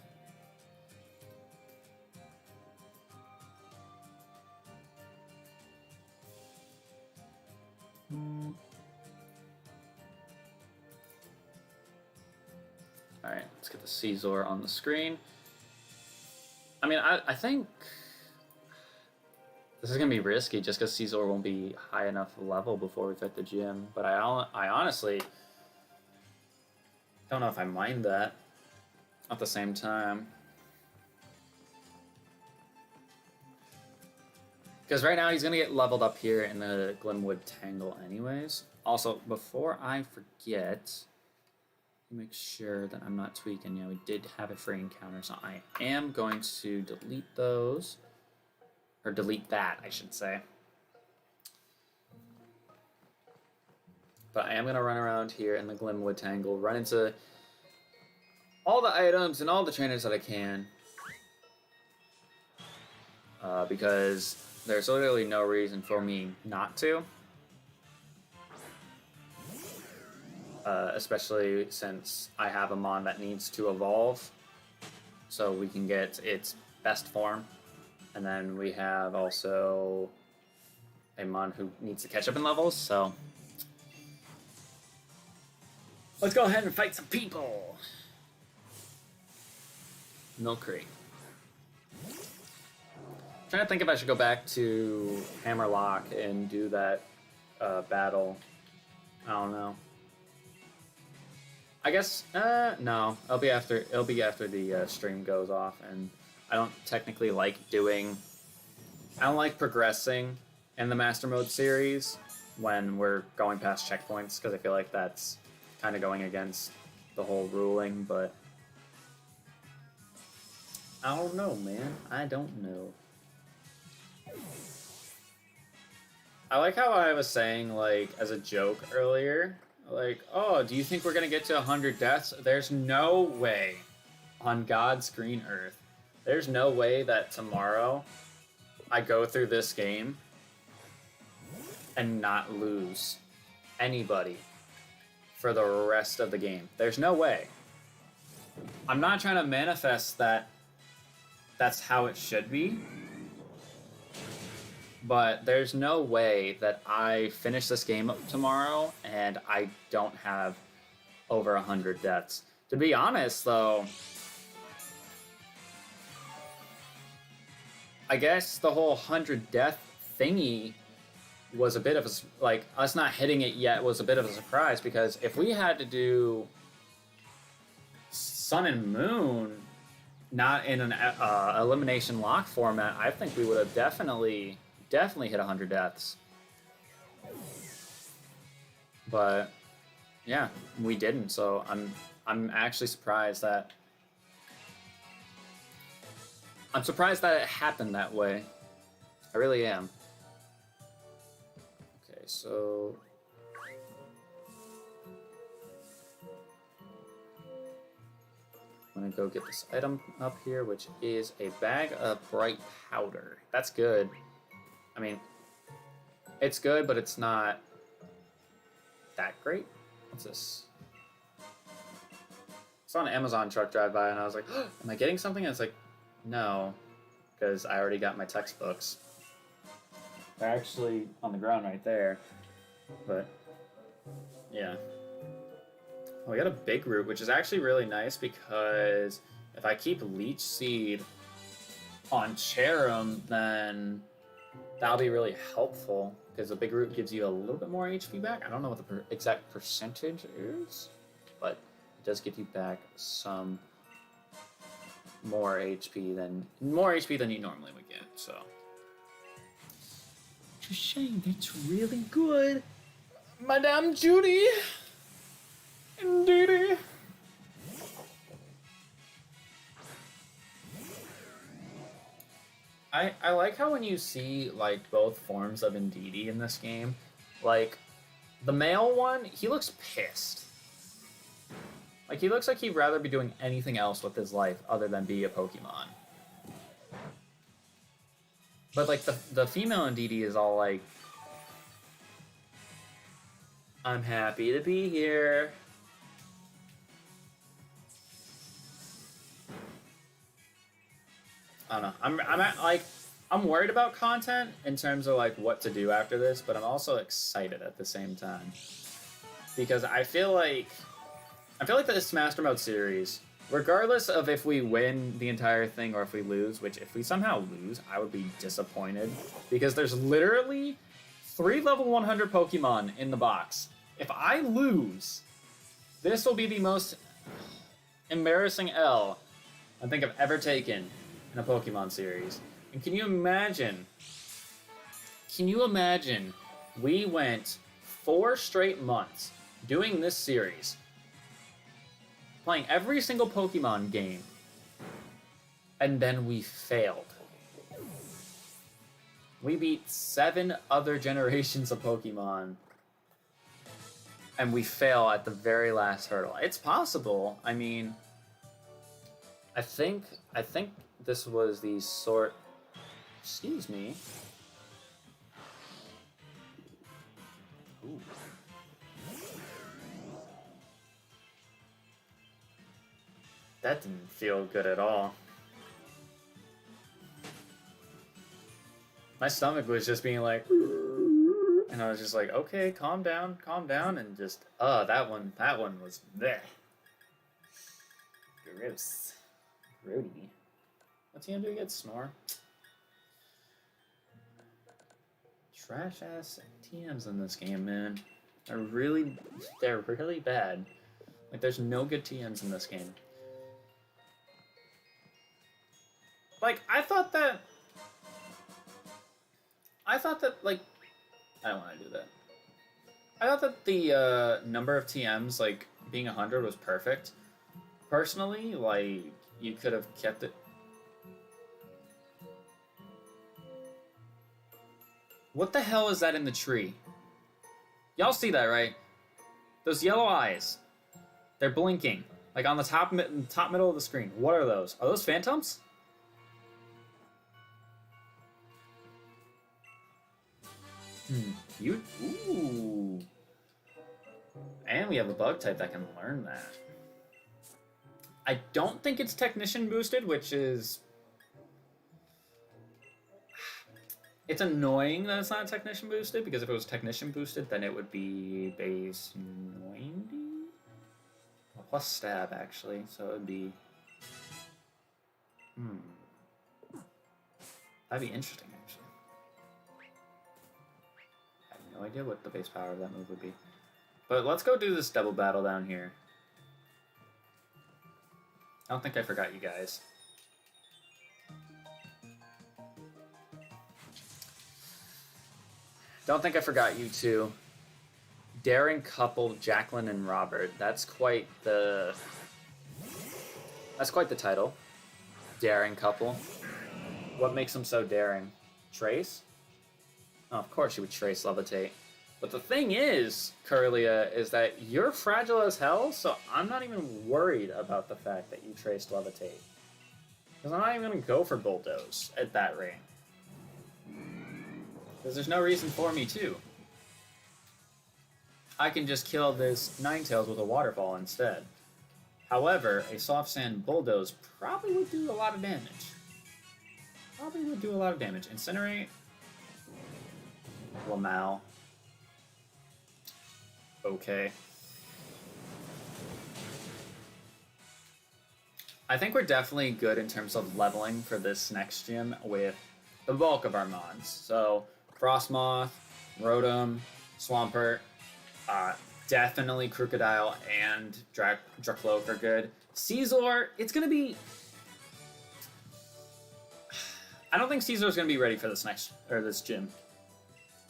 Alright, let's get the Caesar on the screen. I mean, I think this is going to be risky just because Caesar won't be high enough level before we fit the gym. But I honestly don't know if I mind that at the same time. Because right now he's going to get leveled up here in the Glenwood Tangle anyways. Also, before I forget, make sure that I'm not tweaking. Yeah, we did have a free encounter, so I am going to delete those. Or delete that, I should say. But I am going to run around here in the Glenwood Tangle, run into all the items and all the trainers that I can. Because there's literally no reason for me not to. Especially since I have a mon that needs to evolve. So we can get its best form. And then we have also a mon who needs to catch up in levels, so... Let's go ahead and fight some people! Milkree. Trying to think if I should go back to Hammerlock and do that battle. I don't know. I guess no. It'll be after the stream goes off, and I don't technically like doing. I don't like progressing in the Mastermode series when we're going past checkpoints because I feel like that's kind of going against the whole ruling. But I don't know, man. I don't know. I like how I was saying, like, as a joke earlier, like, oh, do you think we're going to get to 100 deaths? There's no way on God's green earth. There's no way that tomorrow I go through this game and not lose anybody for the rest of the game. There's no way. I'm not trying to manifest that that's how it should be. But there's no way that I finish this game up tomorrow and I don't have over 100 deaths. To be honest, though, I guess the whole 100 death thingy was a bit of a, like, us not hitting it yet was a bit of a surprise, because if we had to do Sun and Moon not in an elimination lock format, I think we would have definitely hit 100 deaths. But yeah, we didn't, so I'm actually surprised that it happened that way. I really am. Okay, so I'm I'm gonna go get this item up here, which is a bag of bright powder. That's good. I mean, it's good, but it's not that great. What's this? I saw an Amazon truck drive by, and I was like, oh, am I getting something? And it's like, no, because I already got my textbooks. They're actually on the ground right there, but yeah. Oh, we got a big root, which is actually really nice because if I keep Leech Seed on Cherum, then that'll be really helpful because the big root gives you a little bit more HP back. I don't know what the exact percentage is, but it does give you back some more HP than you normally would get. So, it's a shame. It's really good, Madame Judy. Indeedy. I like how when you see like both forms of Indeedee in this game, like the male one, he looks pissed. Like he looks like he'd rather be doing anything else with his life other than be a Pokemon. But like the female Indeedee is all like, I'm happy to be here. I don't know. I'm worried about content in terms of like what to do after this, but I'm also excited at the same time because I feel like this Mastermode series, regardless of if we win the entire thing or if we lose, which if we somehow lose, I would be disappointed because there's literally 3 level 100 Pokemon in the box. If I lose, this will be the most embarrassing L I think I've ever taken in a Pokemon series. And can you imagine we went 4 straight months doing this series, playing every single Pokemon game, and then we failed. We beat 7 other generations of Pokemon, and we fail at the very last hurdle. It's possible. I mean, I think this was the sort... Excuse me. Ooh. That didn't feel good at all. My stomach was just being like... And I was just like, okay, calm down, and just... that one was... Bleh. Gross. Grody. What's he gonna do? Get Snore? Trash-ass TMs in this game, man. They're really bad. Like, there's no good TMs in this game. Like, I thought that, like... I don't want to do that. I thought that the number of TMs, like, being 100 was perfect. Personally, like, you could have kept it... What the hell is that in the tree? Y'all see that, right? Those yellow eyes. They're blinking. Like on the top middle of the screen. What are those? Are those phantoms? Ooh. And we have a bug type that can learn that. I don't think it's technician boosted, which is... It's annoying that it's not technician boosted, because if it was technician boosted, then it would be base 90? Well, plus stab, actually, so it would be... That'd be interesting, actually. I have no idea what the base power of that move would be. But let's go do this double battle down here. I don't think I forgot you guys. Don't think I forgot you two. Daring couple, Jacqueline and Robert. That's quite the title. Daring couple. What makes them so daring? Trace? Oh, of course you would Trace Levitate. But the thing is, Curlia, is that you're fragile as hell, so I'm not even worried about the fact that you traced Levitate. Because I'm not even going to go for Bulldoze at that rate. Because there's no reason for me to. I can just kill this Ninetales with a Waterfall instead. However, a Soft Sand Bulldoze probably would do a lot of damage. Incinerate. Lamal. Okay. I think we're definitely good in terms of leveling for this next gym with the bulk of our mons. So, Frostmoth, Rotom, Swampert, definitely Crocodile and Dracloak are good. Caesar, it's going to be... I don't think Caesar's going to be ready for this gym.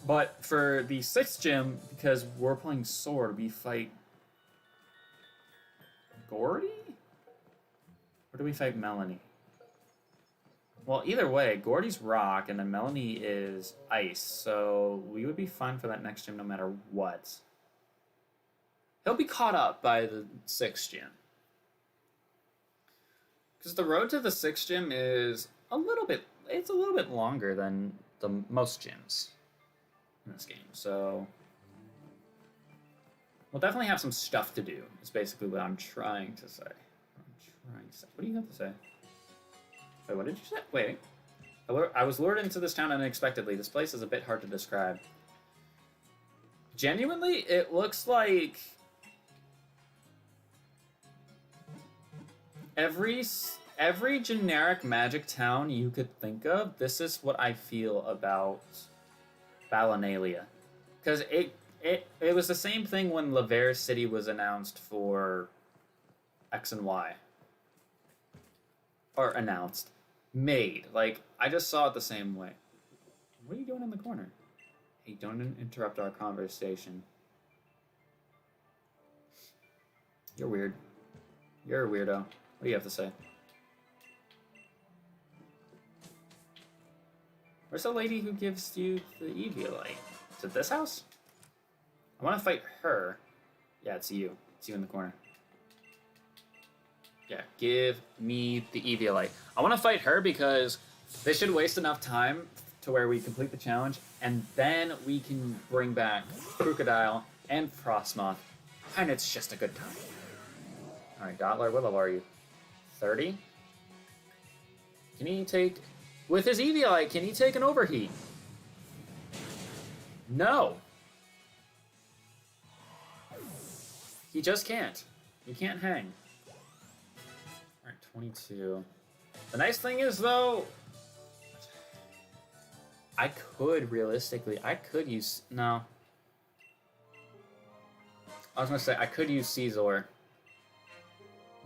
But for the 6th gym, because we're playing Sword, we fight Gordy? Or do we fight Melanie? Well, either way, Gordy's Rock, and then Melanie is Ice, so we would be fine for that next gym no matter what. He'll be caught up by the 6th gym. Because the road to the 6th gym is a little bit longer than the most gyms in this game, so we'll definitely have some stuff to do, is basically what I'm trying to say. What do you have to say? Wait, what did you say? Wait. I was lured into this town unexpectedly. This place is a bit hard to describe. Genuinely, it looks like every generic magic town you could think of, this is what I feel about Ballinalia. Because it was the same thing when Laverre City was announced for X and Y. Or announced. Made. Like, I just saw it the same way. What are you doing in the corner? Hey, don't interrupt our conversation. You're weird. You're a weirdo. What do you have to say? Where's the lady who gives you the Eviolite? Is it this house? I want to fight her. Yeah, it's you. It's you in the corner. Yeah, give me the Eviolite. I want to fight her because this should waste enough time to where we complete the challenge, and then we can bring back Crocodile and Frostmoth, and it's just a good time. Alright, Dottler, what level are you? 30? Can he take... With his Eviolite, can he take an Overheat? No. He just can't. He can't hang. Alright, 22. The nice thing is, though, I could use... No. I was going to say, I could use Caesar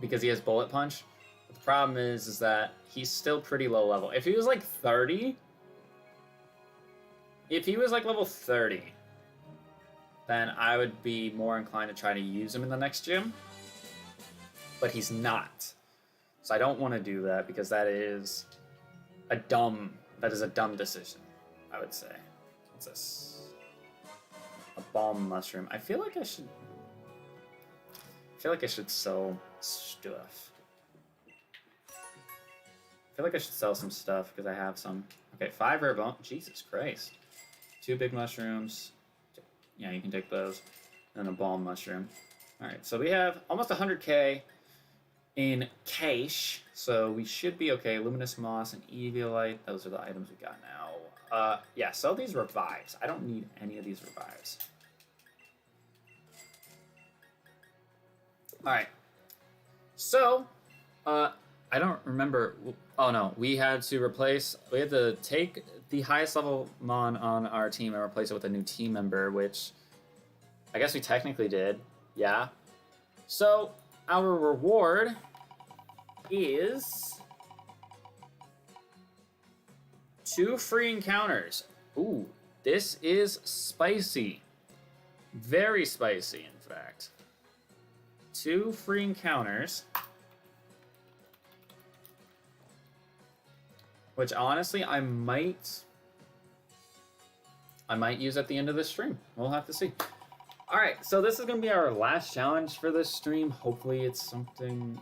because he has Bullet Punch. But the problem is that he's still pretty low level. If he was like 30... If he was like level 30, then I would be more inclined to try to use him in the next gym. But he's not. So I don't want to do that because that is a dumb decision, I would say. What's this? A Balm Mushroom. I feel like I should sell stuff. I feel like I should sell some stuff because I have some. Okay, 5 rare bone. Jesus Christ. 2 big mushrooms. Yeah, you can take those. And a Balm Mushroom. Alright, so we have almost 100k in cash, so we should be okay. Luminous Moss and Eviolite, those are the items we got now. Yeah, sell these revives. I don't need any of these revives. Alright. So, I don't remember... Oh no, we had to take the highest level Mon on our team and replace it with a new team member, which I guess we technically did. Yeah. So, our reward is 2 free encounters. Ooh, this is spicy. Very spicy, in fact. 2 free encounters. Which, honestly, I might I might use at the end of this stream. We'll have to see. All right, so this is going to be our last challenge for this stream. Hopefully it's something...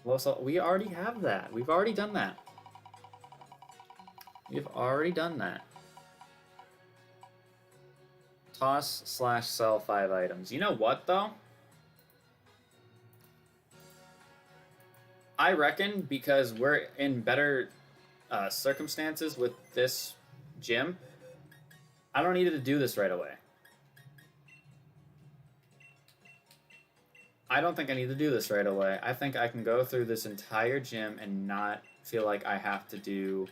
Well, so we already have that. We've already done that. We've already done that. Toss/sell 5 items. You know what, though? I reckon because we're in better circumstances with this gym, I don't need to do this right away. I don't think I need to do this right away. I think I can go through this entire gym and not feel like I have to do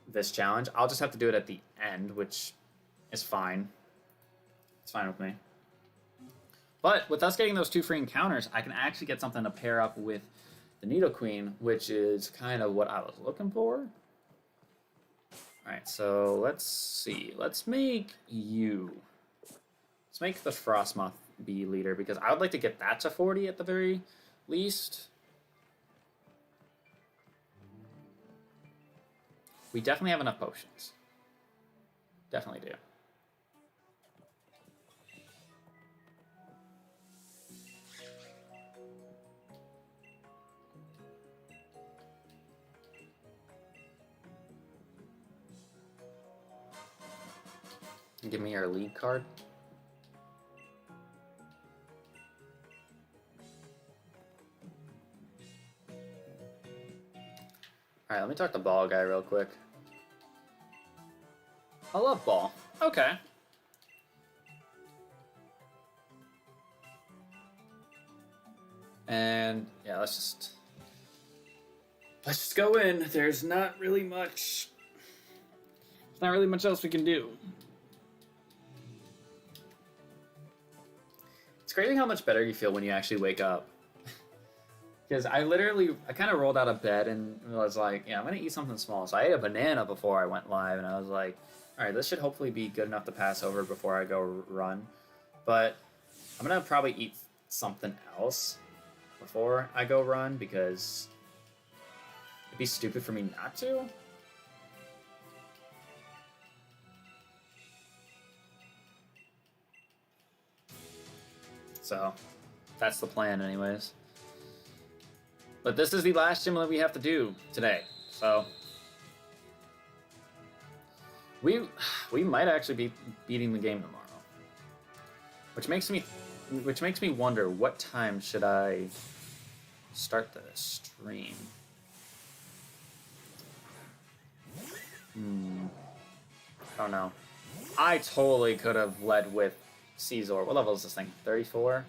this challenge. I'll just have to do it at the end, which is fine. It's fine with me. But with us getting those 2 free encounters, I can actually get something to pair up with the Needle Queen, which is kind of what I was looking for. Alright, so let's see. Let's make you. Let's make the Frostmoth be leader, because I would like to get that to 40 at the very least. We definitely have enough potions. Definitely do. Give me our lead card. Alright, let me talk to Ball Guy real quick. I love Ball. Okay. And yeah, let's just go in. There's not really much else we can do. It's crazy how much better you feel when you actually wake up. Because I kind of rolled out of bed and was like, yeah, I'm going to eat something small. So I ate a banana before I went live, and I was like, all right, this should hopefully be good enough to pass over before I go run. But I'm going to probably eat something else before I go run, because it'd be stupid for me not to. So that's the plan anyways. But this is the last gym that we have to do today, so we might actually be beating the game tomorrow, which makes me wonder, what time should I start the stream? I don't know. I totally could have led with Caesar. What level is this thing? 34.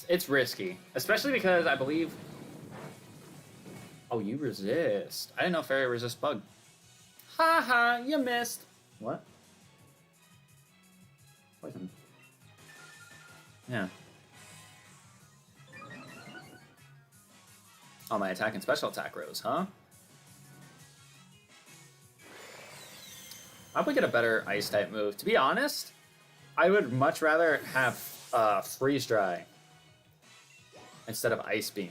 It's risky, especially because I believe... Oh, you resist. I didn't know Fairy resist bug. Haha, you missed. What? Poison. Yeah. Oh, my attack and special attack rose, huh? I would get a better ice type move. To be honest, I would much rather have freeze dry instead of ice beam,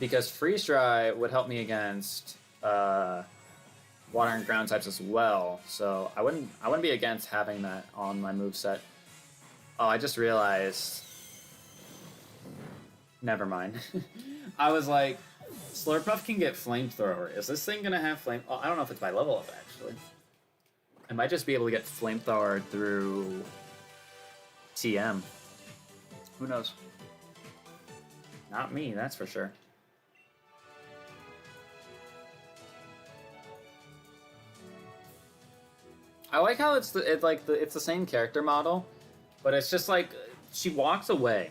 because freeze dry would help me against water and ground types as well. So I wouldn't be against having that on my moveset. Oh, I just realized. Never mind. I was like, Slurpuff can get flamethrower. Is this thing gonna have flame? Oh, I don't know if it's by level up actually. I might just be able to get flamethrower through TM. Who knows? Not me, that's for sure. I like how it's the same character model, but it's just like she walks away.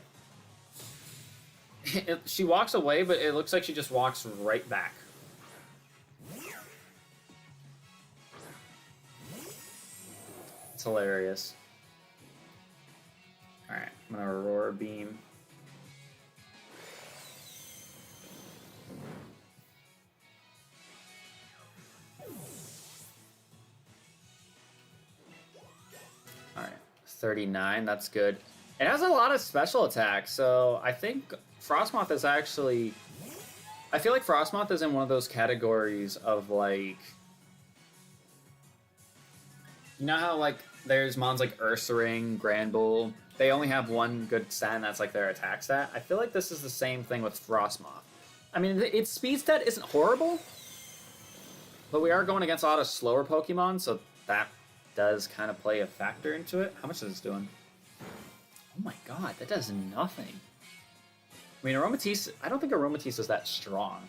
She walks away, but it looks like she just walks right back. It's hilarious. Alright, I'm gonna Aurora Beam. Alright, 39, that's good. It has a lot of special attacks, so I think Frostmoth is actually I feel like Frostmoth is in one of those categories of like, you know how like there's mons like Ursaring, Granbull, they only have one good stat and that's like their attack stat. I feel like this is the same thing with Frostmoth. I mean, its speed stat isn't horrible, but we are going against a lot of slower Pokemon, so that does kind of play a factor into it. How much is this doing? Oh my god, that does nothing. I mean, Aromatisse, I don't think Aromatisse is that strong.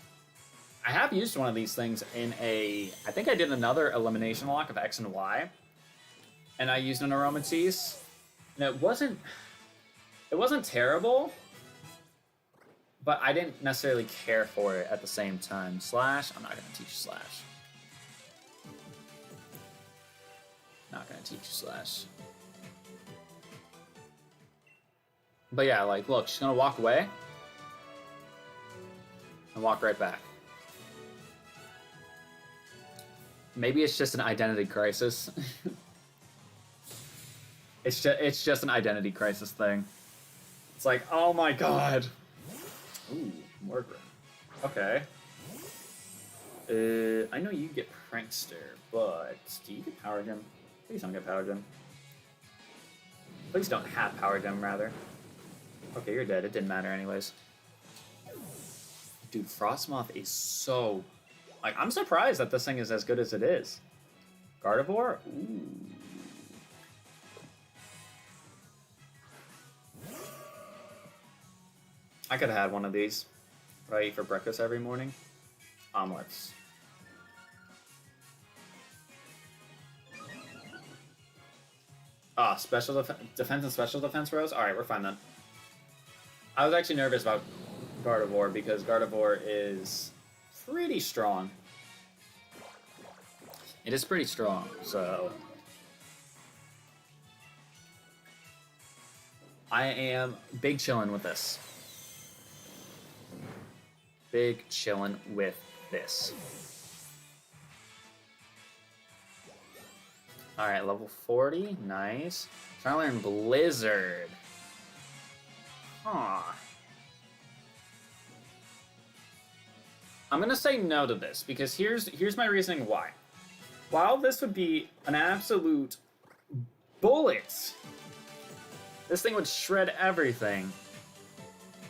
I have used one of these things in a, I think I did another elimination lock of X and Y, and I used an Aromatisse, and it wasn't terrible, but I didn't necessarily care for it at the same time. Slash, I'm not going to teach you Slash. Not going to teach you Slash. But yeah, like, look, she's going to walk away and walk right back. Maybe it's just an identity crisis. It's just an identity crisis thing. It's like, oh my god. Ooh, Morgryn. Okay. I know you get Prankster, but do you get Power Gem? Please don't get Power Gem. Please don't have Power Gem, rather. Okay, you're dead. It didn't matter anyways. Dude, Frostmoth is so... Like, I'm surprised that this thing is as good as it is. Gardevoir? Ooh. I could have had one of these. What I eat for breakfast every morning. Omelets. Ah, special defense and special defense rows? Alright, we're fine then. I was actually nervous about Gardevoir because Gardevoir is pretty strong. It is pretty strong, so... I am big chillin' with this. Big chillin' with this. Alright, level 40. Nice. Trying to learn Blizzard. Huh. I'm gonna say no to this, because here's my reasoning why. While this would be an absolute bullet, this thing would shred everything.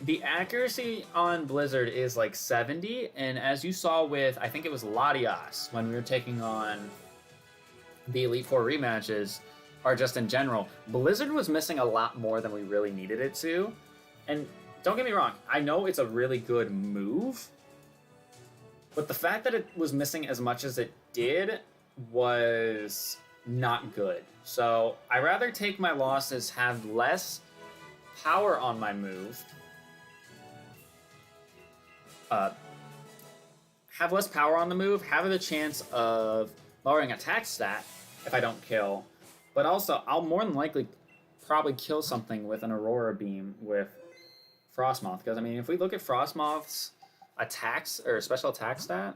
The accuracy on Blizzard is like 70, and as you saw with, I think it was Latias, when we were taking on the Elite Four rematches, or just in general, Blizzard was missing a lot more than we really needed it to. And don't get me wrong, I know it's a really good move, but the fact that it was missing as much as it did was not good. So I'd rather take my losses, have less power on my move, have less power on the move, have the chance of lowering attack stat if I don't kill, but also I'll more than likely probably kill something with an Aurora Beam with Frostmoth, because I mean, if we look at Frostmoth's attacks or special attack stat,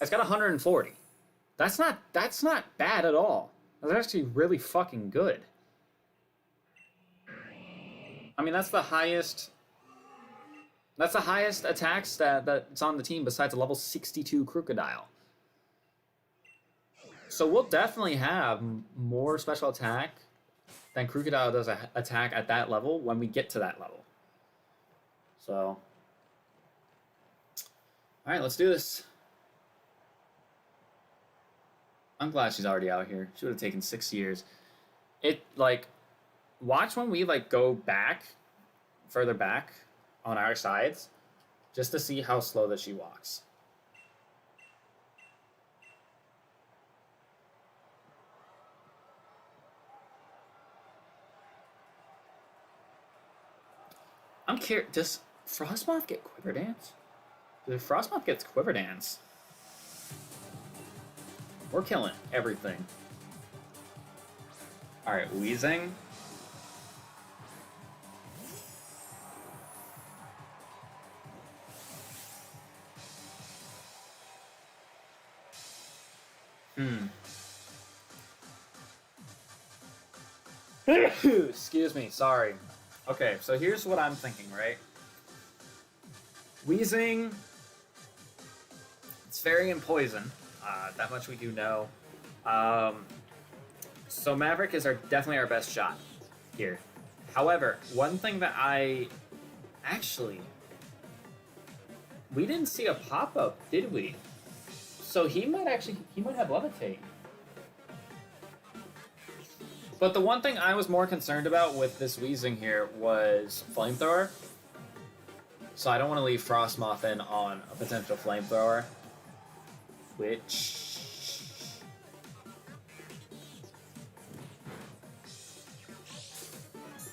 it's got 140. That's not bad at all. That's actually really fucking good. I mean, that's the highest attack stat that's on the team besides a level 62 Crocodile. So we'll definitely have more special attack than Crocodile does attack at that level when we get to that level. So, alright, let's do this. I'm glad she's already out here. She would have taken 6 years. Watch when we, go back, further back on our sides, just to see how slow that she walks. I'm curious, does Frostmoth get Quiver Dance? If Frostmoth gets Quiver Dance, we're killing everything. Alright, Weezing. Excuse me, sorry. Okay, so here's what I'm thinking, right? Wheezing. It's very in poison. That much we do know. So Maverick is definitely our best shot here. However, one thing that actually, we didn't see a pop-up, did we? So he might have levitate. But the one thing I was more concerned about with this Wheezing here was Flamethrower. So I don't want to leave Frostmoth in on a potential Flamethrower. Which...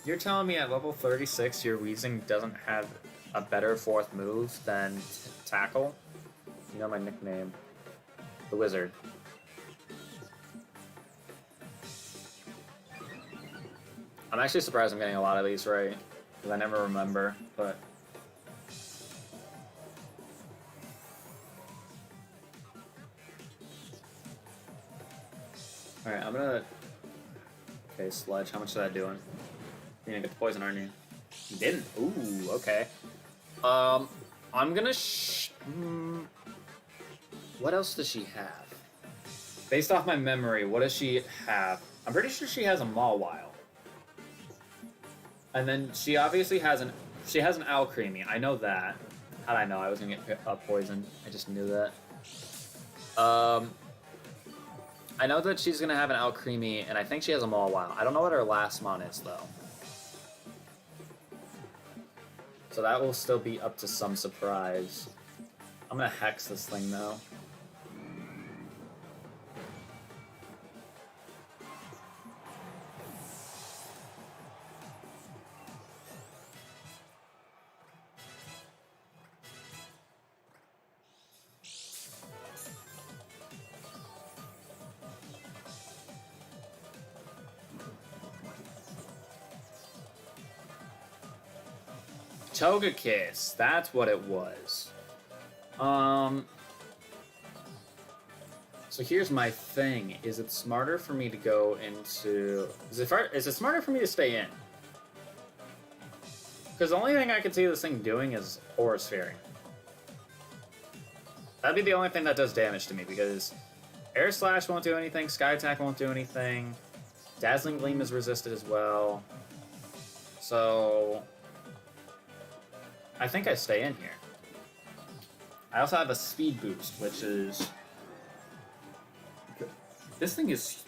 You're telling me at level 36 your Wheezing doesn't have a better fourth move than Tackle? You know my nickname. The Wizard. I'm actually surprised I'm getting a lot of these right, because I never remember, but... Alright, I'm gonna... Okay, Sludge, how much is that doing? You're gonna get the poison, aren't you? You didn't? Ooh, okay. I'm gonna what else does she have? Based off my memory, what does she have? I'm pretty sure she has a Mawile. And then she obviously has an Alcremie. I know that. How'd I know I was gonna get poisoned? I just knew that. I know that she's gonna have an Alcremie, and I think she has a Mawile. I don't know what her last mon is though. So that will still be up to some surprise. I'm gonna hex this thing though. Togekiss, that's what it was. So here's my thing. Is it smarter for me to go into... Is it smarter for me to stay in? Because the only thing I could see this thing doing is Aura Sphering. That'd be the only thing that does damage to me, because Air Slash won't do anything, Sky Attack won't do anything, Dazzling Gleam is resisted as well. So... I think I stay in here. I also have a speed boost, which is... This thing is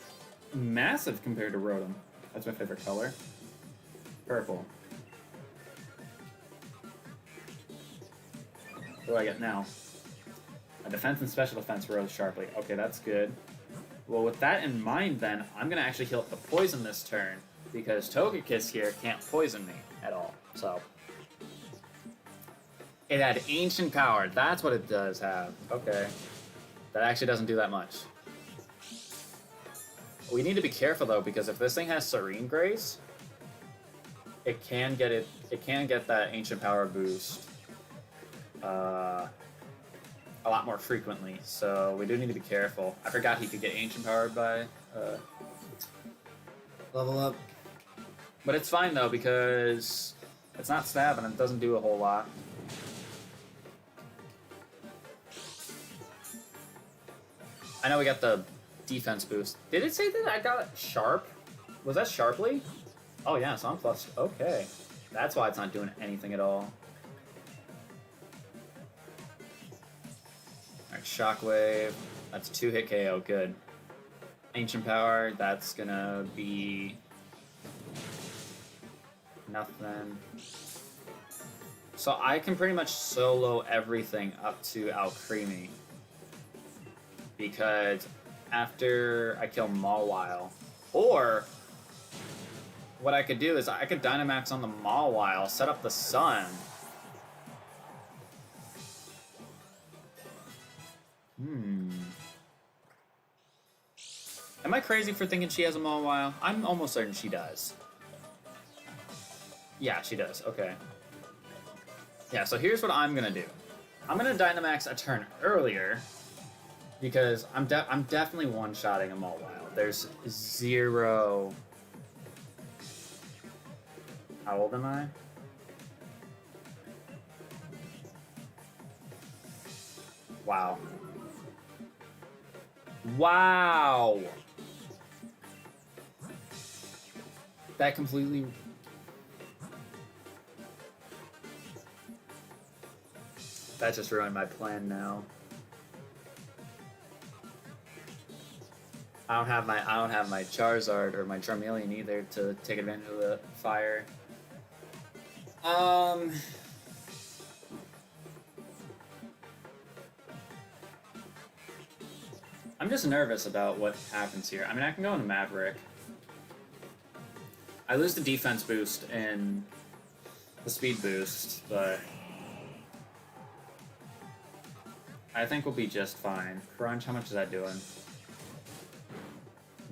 massive compared to Rotom. That's my favorite color. Purple. What do I get now? A defense and special defense rose sharply. Okay, that's good. Well, with that in mind, then, I'm going to actually heal up the poison this turn, because Togekiss here can't poison me at all. So... It had Ancient Power. That's what it does have. Okay. That actually doesn't do that much. We need to be careful, though, because if this thing has Serene Grace, it can get that Ancient Power boost a lot more frequently. So we do need to be careful. I forgot he could get Ancient Powered by level up. But it's fine, though, because it's not stab and it doesn't do a whole lot. I know we got the defense boost. Did it say that I got it sharp? Was that sharply? Oh yeah, so I'm plus. Okay. That's why it's not doing anything at all. Alright, Shockwave. That's 2-hit KO. Good. Ancient Power. That's gonna be... nothing. So I can pretty much solo everything up to Alcremie. Because after I kill Mawile, or what I could do is I could Dynamax on the Mawile, set up the Sun. Am I crazy for thinking she has a Mawile? I'm almost certain she does. Yeah, she does. Okay. Yeah, so here's what I'm gonna do. I'm gonna Dynamax a turn earlier, because I'm definitely one-shotting a Mawile. There's zero... How old am I? Wow. Wow! That completely... That just ruined my plan now. I don't have my Charizard or my Charmeleon either to take advantage of the fire. I'm just nervous about what happens here. I mean, I can go into Maverick. I lose the defense boost and the speed boost, but I think we'll be just fine. Crunch, how much is that doing?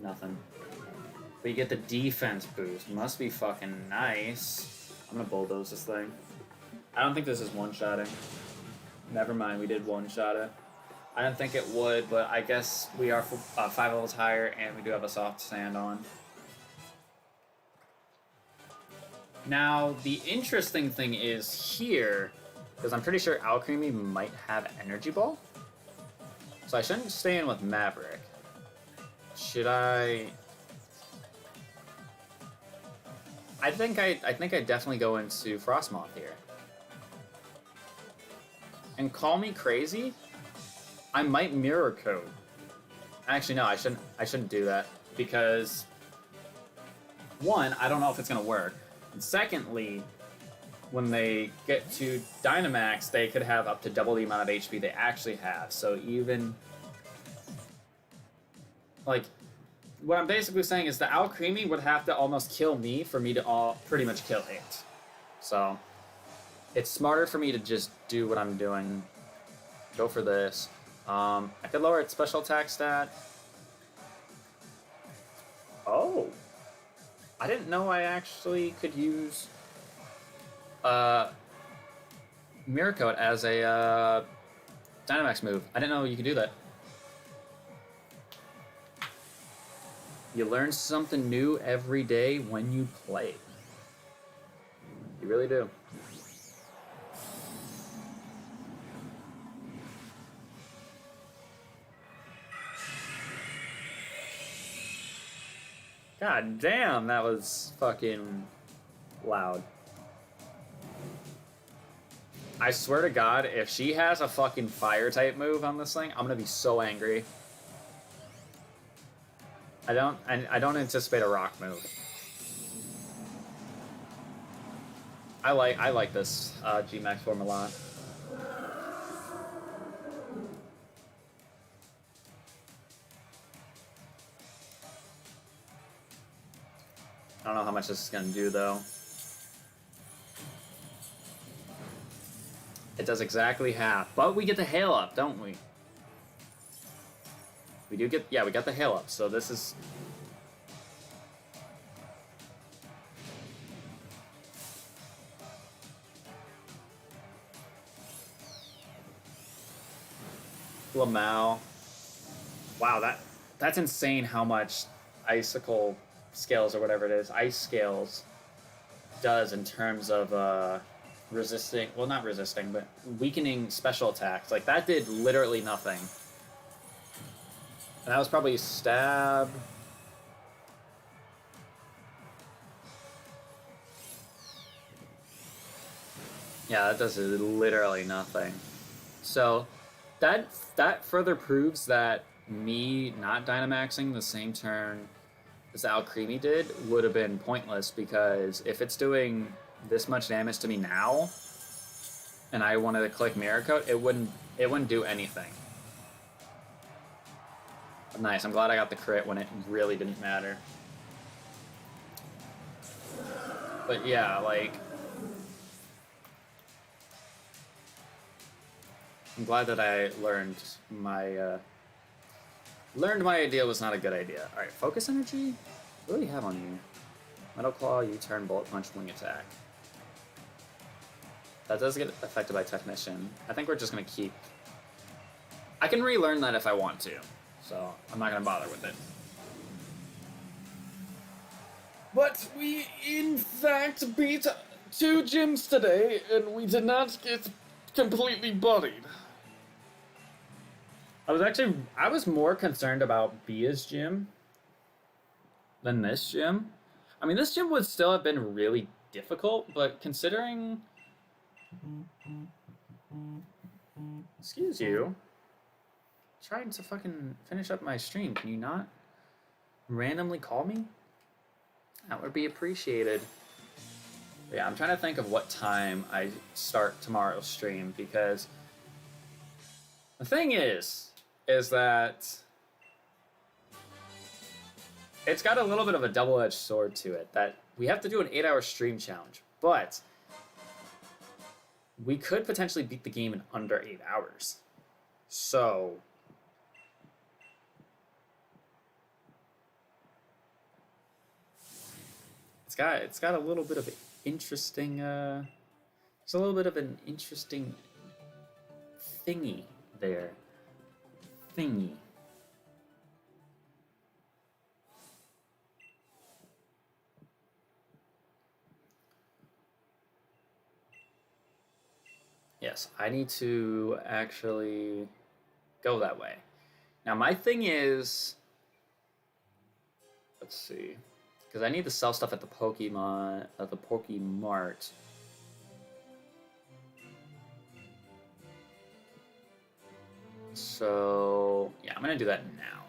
Nothing. But you get the defense boost. Must be fucking nice. I'm gonna bulldoze this thing. I don't think this is one-shotting. Never mind, we did one-shot it. I didn't think it would, but I guess we are 5 levels higher, and we do have a soft sand on. Now, the interesting thing is here, because I'm pretty sure Alcremie might have Energy Ball. So I shouldn't stay in with Maverick. Should I... I think I definitely go into Frostmoth here. And call me crazy, I might Mirror Code. Actually, no, I shouldn't do that, because one, I don't know if it's gonna work. And secondly, when they get to Dynamax, they could have up to double the amount of HP they actually have. So even, like, what I'm basically saying is the Alcremie would have to almost kill me for me to pretty much kill it. So it's smarter for me to just do what I'm doing. Go for this. I could lower its special attack stat. Oh. I didn't know I actually could use Mirror Coat as a Dynamax move. I didn't know you could do that. You learn something new every day when you play. You really do. God damn, that was fucking loud. I swear to God, if she has a fucking fire type move on this thing, I'm gonna be so angry. I don't anticipate a rock move. I like this G-Max form a lot. I don't know how much this is going to do, though. It does exactly half. But we get the hail up, don't we? We do get... Yeah, we got the hail up. So this is... Lamau. Wow, that's insane how much Icicle Scales or whatever it is, Ice Scales does in terms of resisting, well, not resisting, but weakening special attacks. Like, that did literally nothing. And that was probably stab. Yeah, that does literally nothing. So that further proves that me not Dynamaxing the same turn as Alcremie did would have been pointless, because if it's doing this much damage to me now, and I wanted to click Mirror Coat, it wouldn't do anything. Nice, I'm glad I got the crit when it really didn't matter. But yeah, like, I'm glad that I learned my idea was not a good idea. Alright, Focus Energy? What do we have on you? Metal Claw, U-turn, Bullet Punch, Wing Attack. That does get affected by Technician. I think we're just going to keep... I can relearn that if I want to, so I'm not going to bother with it. But we, in fact, beat 2 gyms today, and we did not get completely bodied. I was more concerned about Bia's gym than this gym. I mean, this gym would still have been really difficult, but considering... Excuse you. Trying to fucking finish up my stream. Can you not randomly call me? That would be appreciated. But yeah, I'm trying to think of what time I start tomorrow's stream, because the thing is that it's got a little bit of a double-edged sword to it, that we have to do an 8-hour stream challenge, but we could potentially beat the game in under 8 hours. So it's got a little bit of interesting it's a little bit of an interesting thingy there. Yes, I need to actually go that way. Now my thing is, let's see, because I need to sell stuff at the Pokemart. So yeah, I'm gonna do that now,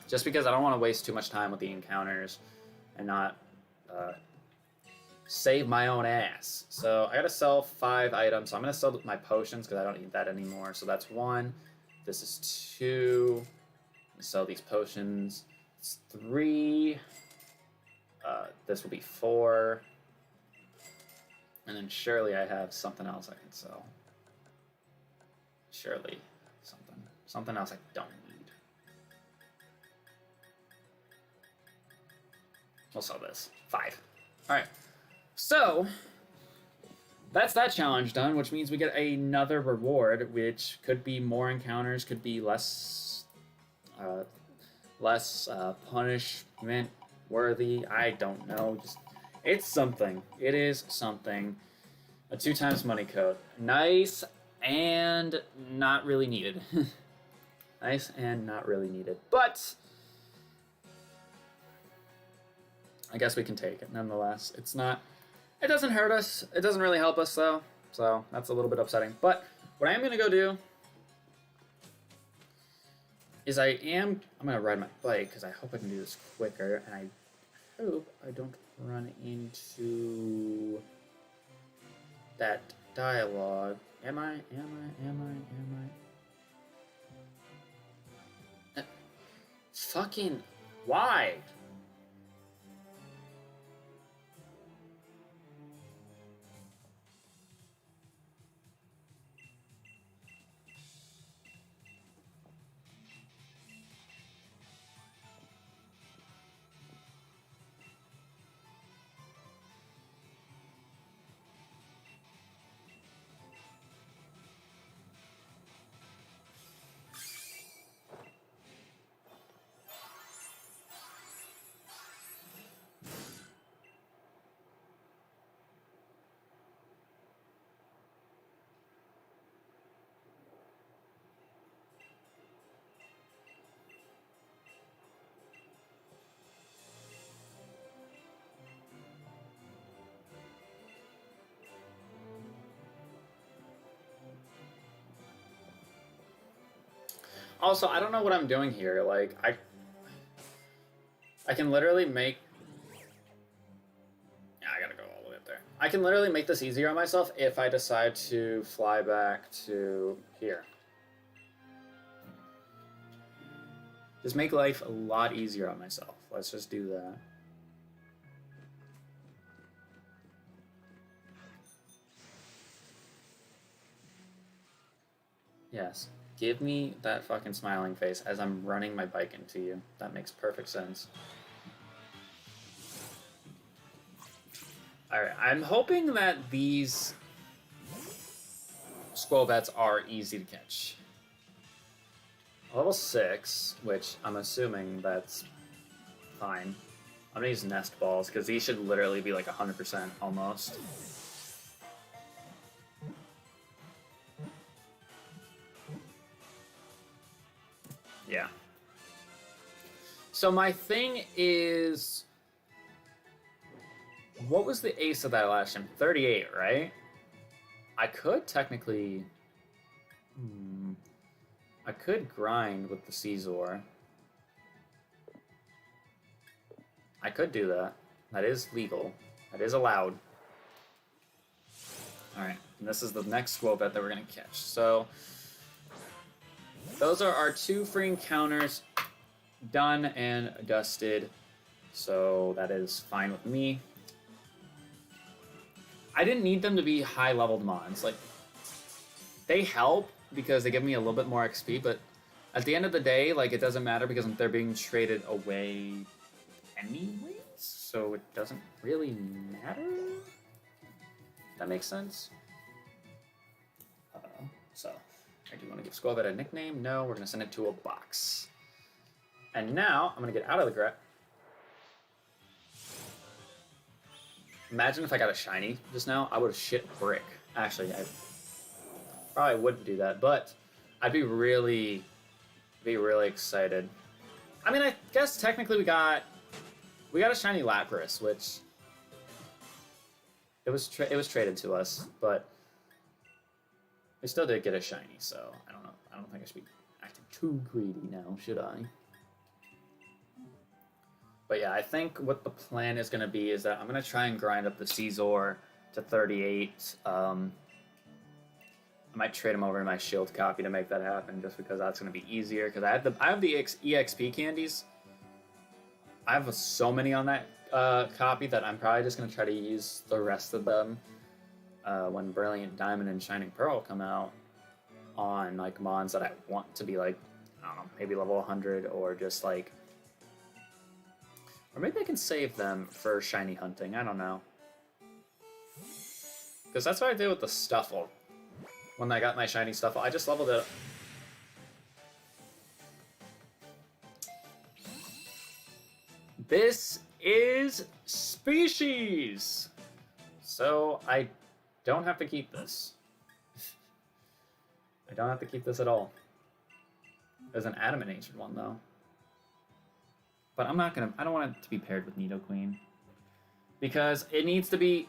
just because I don't want to waste too much time with the encounters and not save my own ass. So I gotta sell 5 items. So I'm gonna sell my potions because I don't need that anymore. So that's 1. This is 2. Sell these potions. It's 3. This will be 4. And then surely I have something else I can sell. Surely something else I don't need. We'll sell this. 5. All right. So that's that challenge done, which means we get another reward, which could be more encounters, could be less punishment worthy. I don't know. Just it's something. It is something. A 2 times money code. Nice and not really needed. Nice and not really needed. But I guess we can take it nonetheless. It's not... It doesn't hurt us. It doesn't really help us, though. So that's a little bit upsetting. But what I am going to go do is I'm going to ride my bike because I hope I can do this quicker. And I hope I don't run into that dialogue. Am I? Fucking... Why? Also, I don't know what I'm doing here. Like, I can literally make... Yeah, I gotta go all the way up there. I can literally make this easier on myself if I decide to fly back to here. Just make life a lot easier on myself. Let's just do that. Yes. Give me that fucking smiling face as I'm running my bike into you. That makes perfect sense. Alright, I'm hoping that these Squirrelbats are easy to catch. Level 6, which I'm assuming that's fine. I'm gonna use nest balls, because these should literally be like 100% almost. Yeah. So my thing is, what was the ace of that last time? 38, right? I could technically... I could grind with the Caesar. I could do that. That is legal. That is allowed. Alright, and this is the next squirrel bet that we're going to catch. So, those are our 2 free encounters done and dusted. So, that is fine with me. I didn't need them to be high-leveled mons. Like, they help because they give me a little bit more XP, but at the end of the day, like, it doesn't matter because they're being traded away anyways, so it doesn't really matter. That makes sense. So, I do want to give Squelvet a nickname. No, we're going to send it to a box. And now, I'm going to get out of the grab. Imagine if I got a shiny just now. I would have shit brick. Actually, I probably wouldn't do that, but I'd be really excited. I mean, I guess technically we got a shiny Lapras, which it was traded to us, but we still did get a shiny. So I don't know. I don't think I should be acting too greedy now, should I? But yeah, I think what the plan is going to be is that I'm going to try and grind up the Caesar to 38. I might trade him over to my shield copy to make that happen, just because that's going to be easier. Because I have the EXP candies. I have so many on that copy that I'm probably just going to try to use the rest of them when Brilliant Diamond and Shining Pearl come out on like mons that I want to be like, I don't know, maybe level 100 or just like. Or maybe I can save them for shiny hunting. I don't know. Because that's what I did with the Stuffle. When I got my shiny Stuffle, I just leveled it up. This is Species! So I don't have to keep this. I don't have to keep this at all. There's an Adamant one, though. But I'm not gonna... I don't want it to be paired with Nidoqueen. Because it needs to be...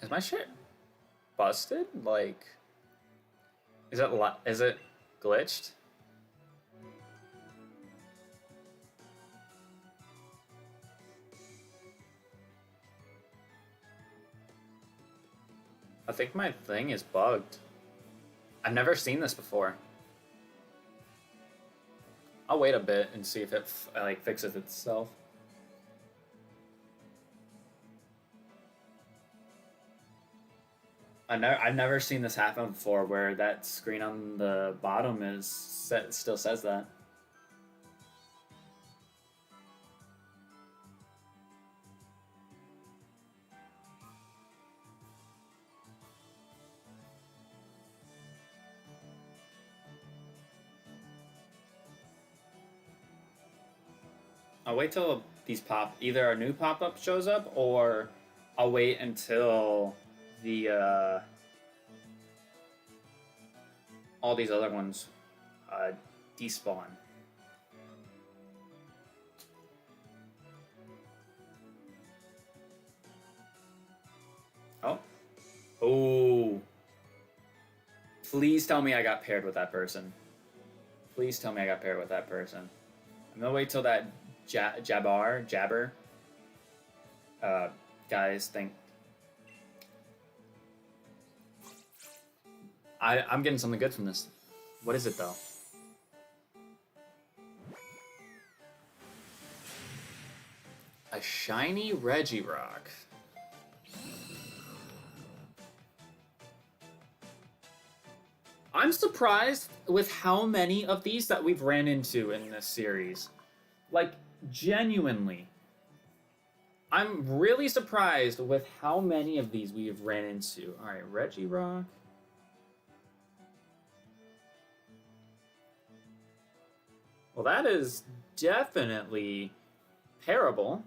Is my shit busted? Like... Is it glitched? I think my thing is bugged. I've never seen this before. I'll wait a bit and see if it like fixes itself. I've never seen this happen before, where that screen on the bottom still says that. I'll wait till these either a new pop-up shows up, or I'll wait until the all these other ones despawn. Oh. Please tell me I got paired with that person. Please tell me I got paired with that person. I'm gonna wait till that Jabber guys think. I'm getting something good from this. What is it, though? A shiny Regirock. I'm surprised with how many of these that we've ran into in this series. Like, genuinely. I'm really surprised with how many of these we've ran into. Alright, Regirock. Well, that is definitely parable.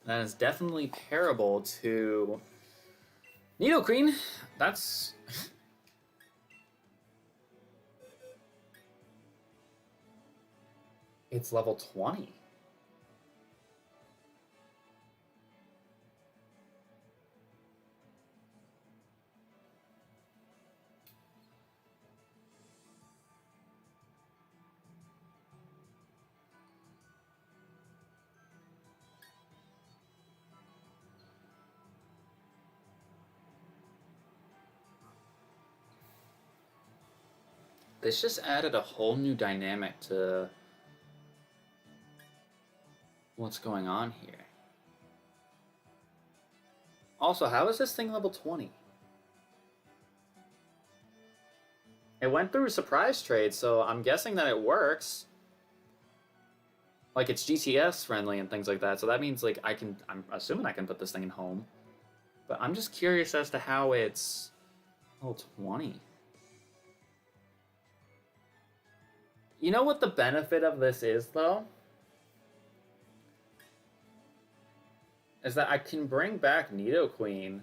That is definitely parable to Nidoqueen. That's... It's level 20. This just added a whole new dynamic to what's going on here. Also, how is this thing level 20? It went through a surprise trade, so I'm guessing that it works. Like, it's GTS friendly and things like that, so that means, like, I'm assuming I can put this thing in home. But I'm just curious as to how it's level 20. You know what the benefit of this is, though? Is that I can bring back Nidoqueen.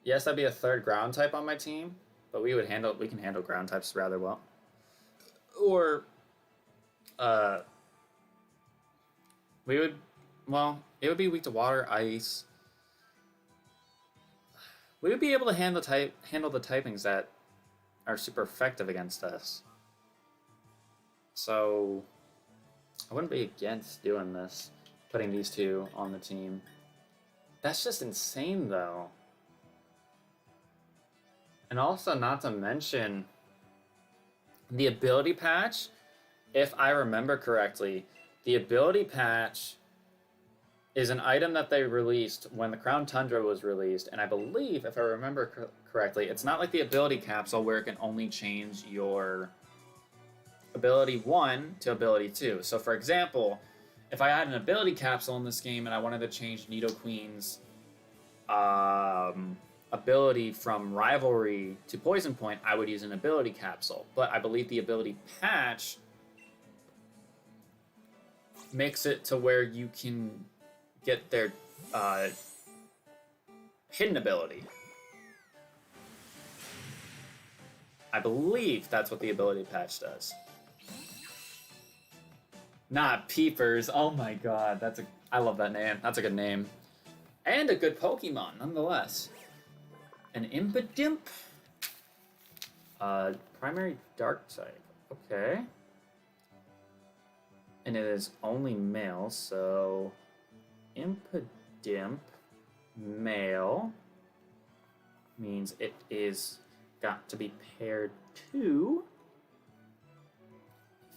Yes, that'd be a third ground type on my team, but we can handle ground types rather well. Or, it would be weak to water, ice. We would be able to handle the typings that are super effective against us. So, I wouldn't be against doing this, putting these two on the team. That's just insane, though. And also, not to mention, the ability patch, if I remember correctly, the ability patch is an item that they released when the Crown Tundra was released, and I believe, if I remember correctly, it's not like the ability capsule where it can only change your ability 1 to ability 2. So for example, if I had an ability capsule in this game and I wanted to change Nidoqueen's ability from Rivalry to Poison Point, I would use an ability capsule. But I believe the ability patch makes it to where you can get their hidden ability. I believe that's what the ability patch does. Not Peepers. Oh my god, I love that name. That's a good name. And a good Pokemon, nonetheless. An Impidimp. Primary Dark type. Okay. And it is only male, so Impidimp male means it is got to be paired to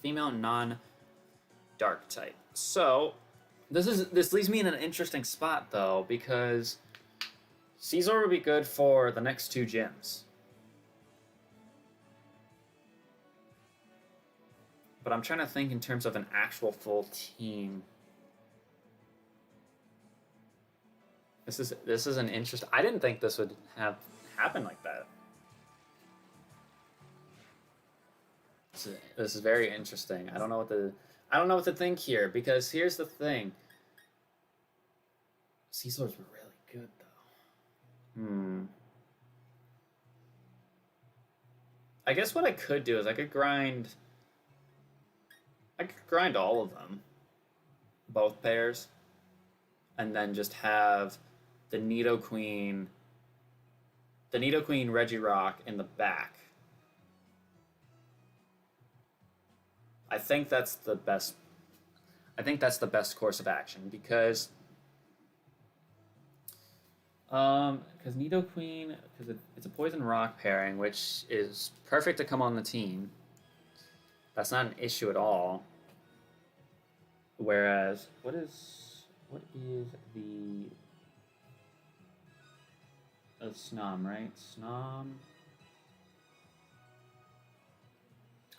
female non-dark type. So this leaves me in an interesting spot though, because Caesar would be good for the next two gyms. But I'm trying to think in terms of an actual full team. This is an interest. I didn't think this would have happened like that. This is very interesting. I don't know what to think here, because here's the thing. Caesar's really good though. I guess what I could do is I could grind all of them, both pairs, and then just have the Nidoqueen Regirock in the back. I think that's the best course of action, because Nidoqueen, because it's a Poison Rock pairing, which is perfect to come on the team. That's not an issue at all. Whereas, what is the Snom, right? Snom.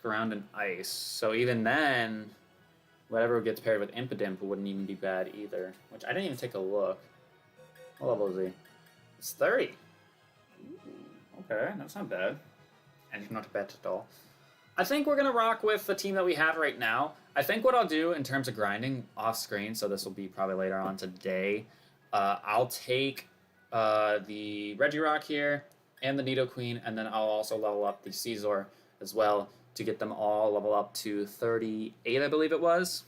Ground and ice. So even then, whatever gets paired with Impidimp wouldn't even be bad either. Which I didn't even take a look. What level is he? It's 30. Ooh. Okay, that's not bad. And not bad at all. I think we're going to rock with the team that we have right now. I think what I'll do in terms of grinding off screen, so this will be probably later on today, I'll take the Regirock here and the Nidoqueen, and then I'll also level up the Caesar as well to get them all level up to 38, I believe it was.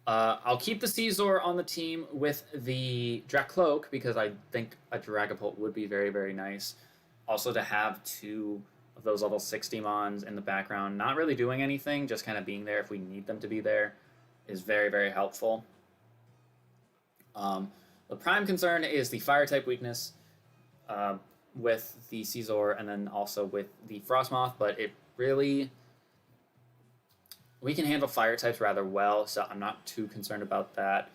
I'll keep the Caesar on the team with the Dracloak because I think a Dragapult would be very, very nice. Also to have two of those level 60 mons in the background, not really doing anything, just kind of being there if we need them to be there, is very, very helpful. The prime concern is the Fire-type weakness with the Caesar and then also with the Frostmoth, but it really... We can handle fire types rather well, so I'm not too concerned about that.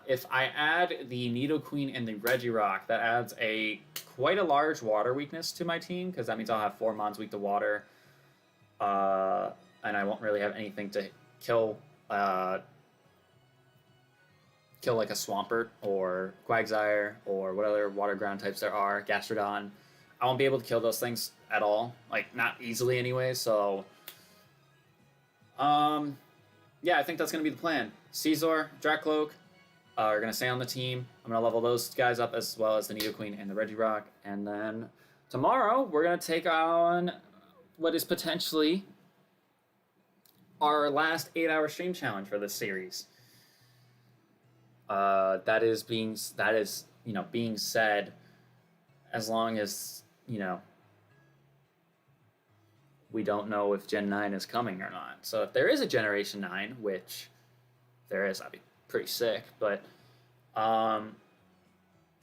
If I add the Nidoqueen and the Regirock, that adds quite a large water weakness to my team, because that means I'll have 4 mons weak to water, and I won't really have anything to kill like a Swampert or Quagsire or what other water ground types there are, Gastrodon. I won't be able to kill those things at all, like not easily anyway, so... yeah, I think that's going to be the plan. Caesar, Dracloak are going to stay on the team. I'm going to level those guys up as well as the Nidoqueen and the Regirock. And then tomorrow, we're going to take on what is potentially our last 8-hour stream challenge for this series. That is being said, as long as, we don't know if Gen 9 is coming or not. So if there is a Generation 9, which there is, that'd be pretty sick. But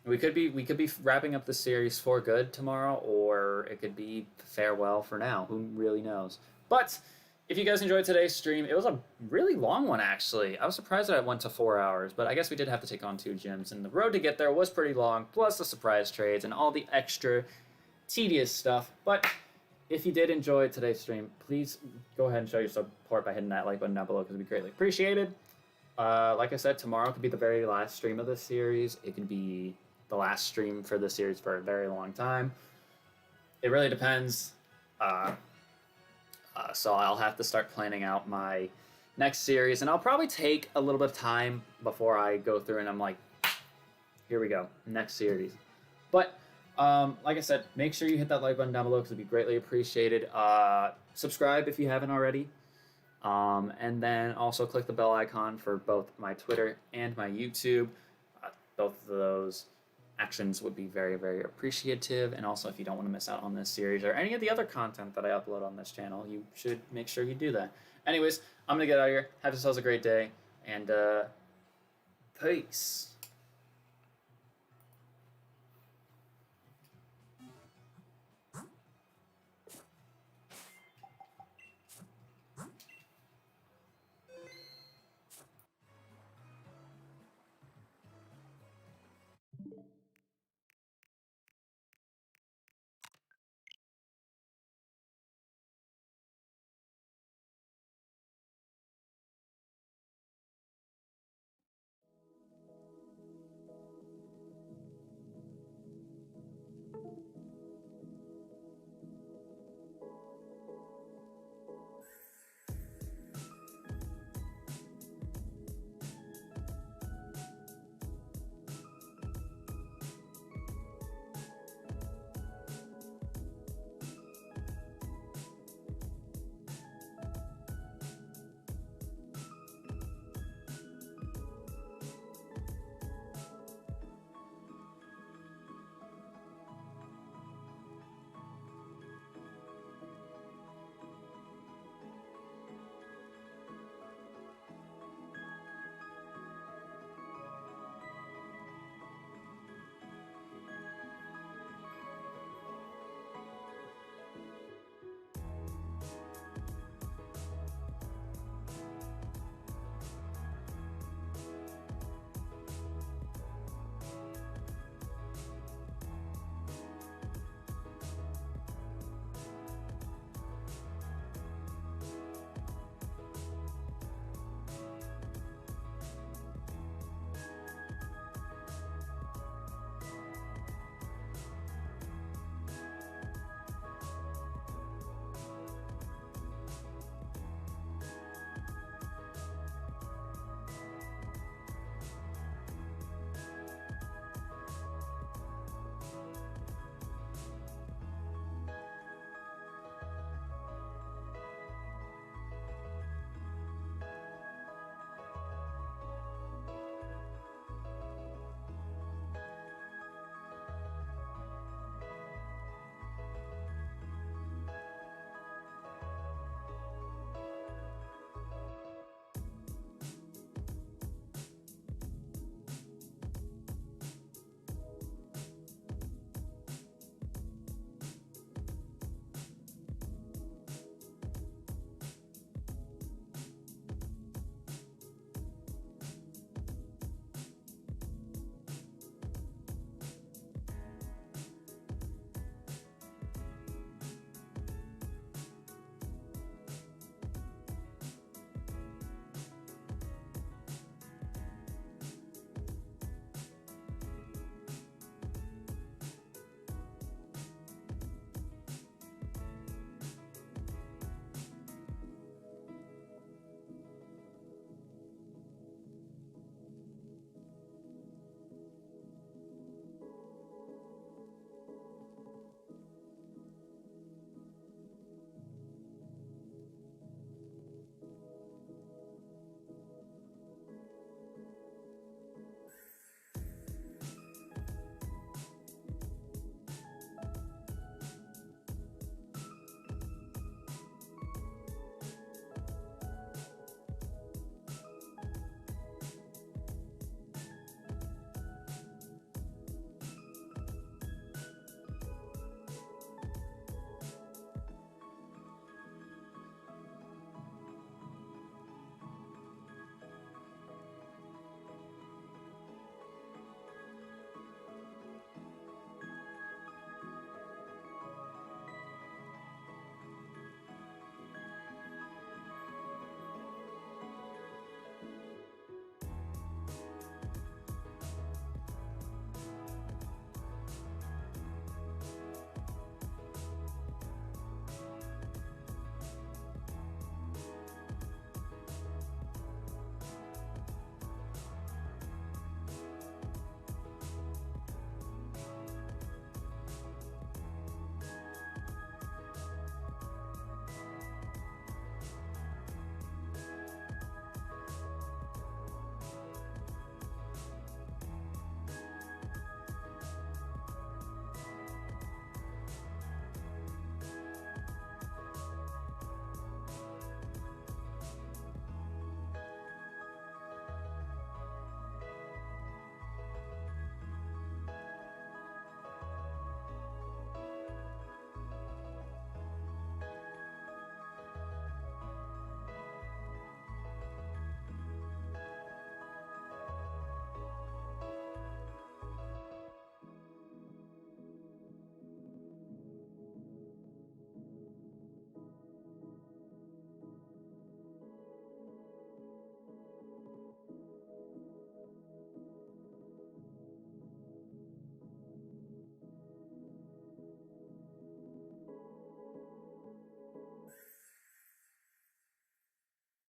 we could be wrapping up the series for good tomorrow, or it could be farewell for now. Who really knows? But if you guys enjoyed today's stream, it was a really long one, actually. I was surprised that it went to 4 hours, but I guess we did have to take on 2 gyms, and the road to get there was pretty long, plus the surprise trades and all the extra tedious stuff. But... if you did enjoy today's stream, please go ahead and show your support by hitting that like button down below because it would be greatly appreciated. Like I said, tomorrow could be the very last stream of this series. It could be the last stream for this series for a very long time. It really depends. So I'll have to start planning out my next series, and I'll probably take a little bit of time before I go through and I'm like, here we go, next series. But... like I said, make sure you hit that like button down below because it would be greatly appreciated. Subscribe if you haven't already. And then also click the bell icon for both my Twitter and my YouTube. Both of those actions would be very, very appreciative. And also, if you don't want to miss out on this series or any of the other content that I upload on this channel, you should make sure you do that. Anyways, I'm going to get out of here. Have yourselves a great day. And peace.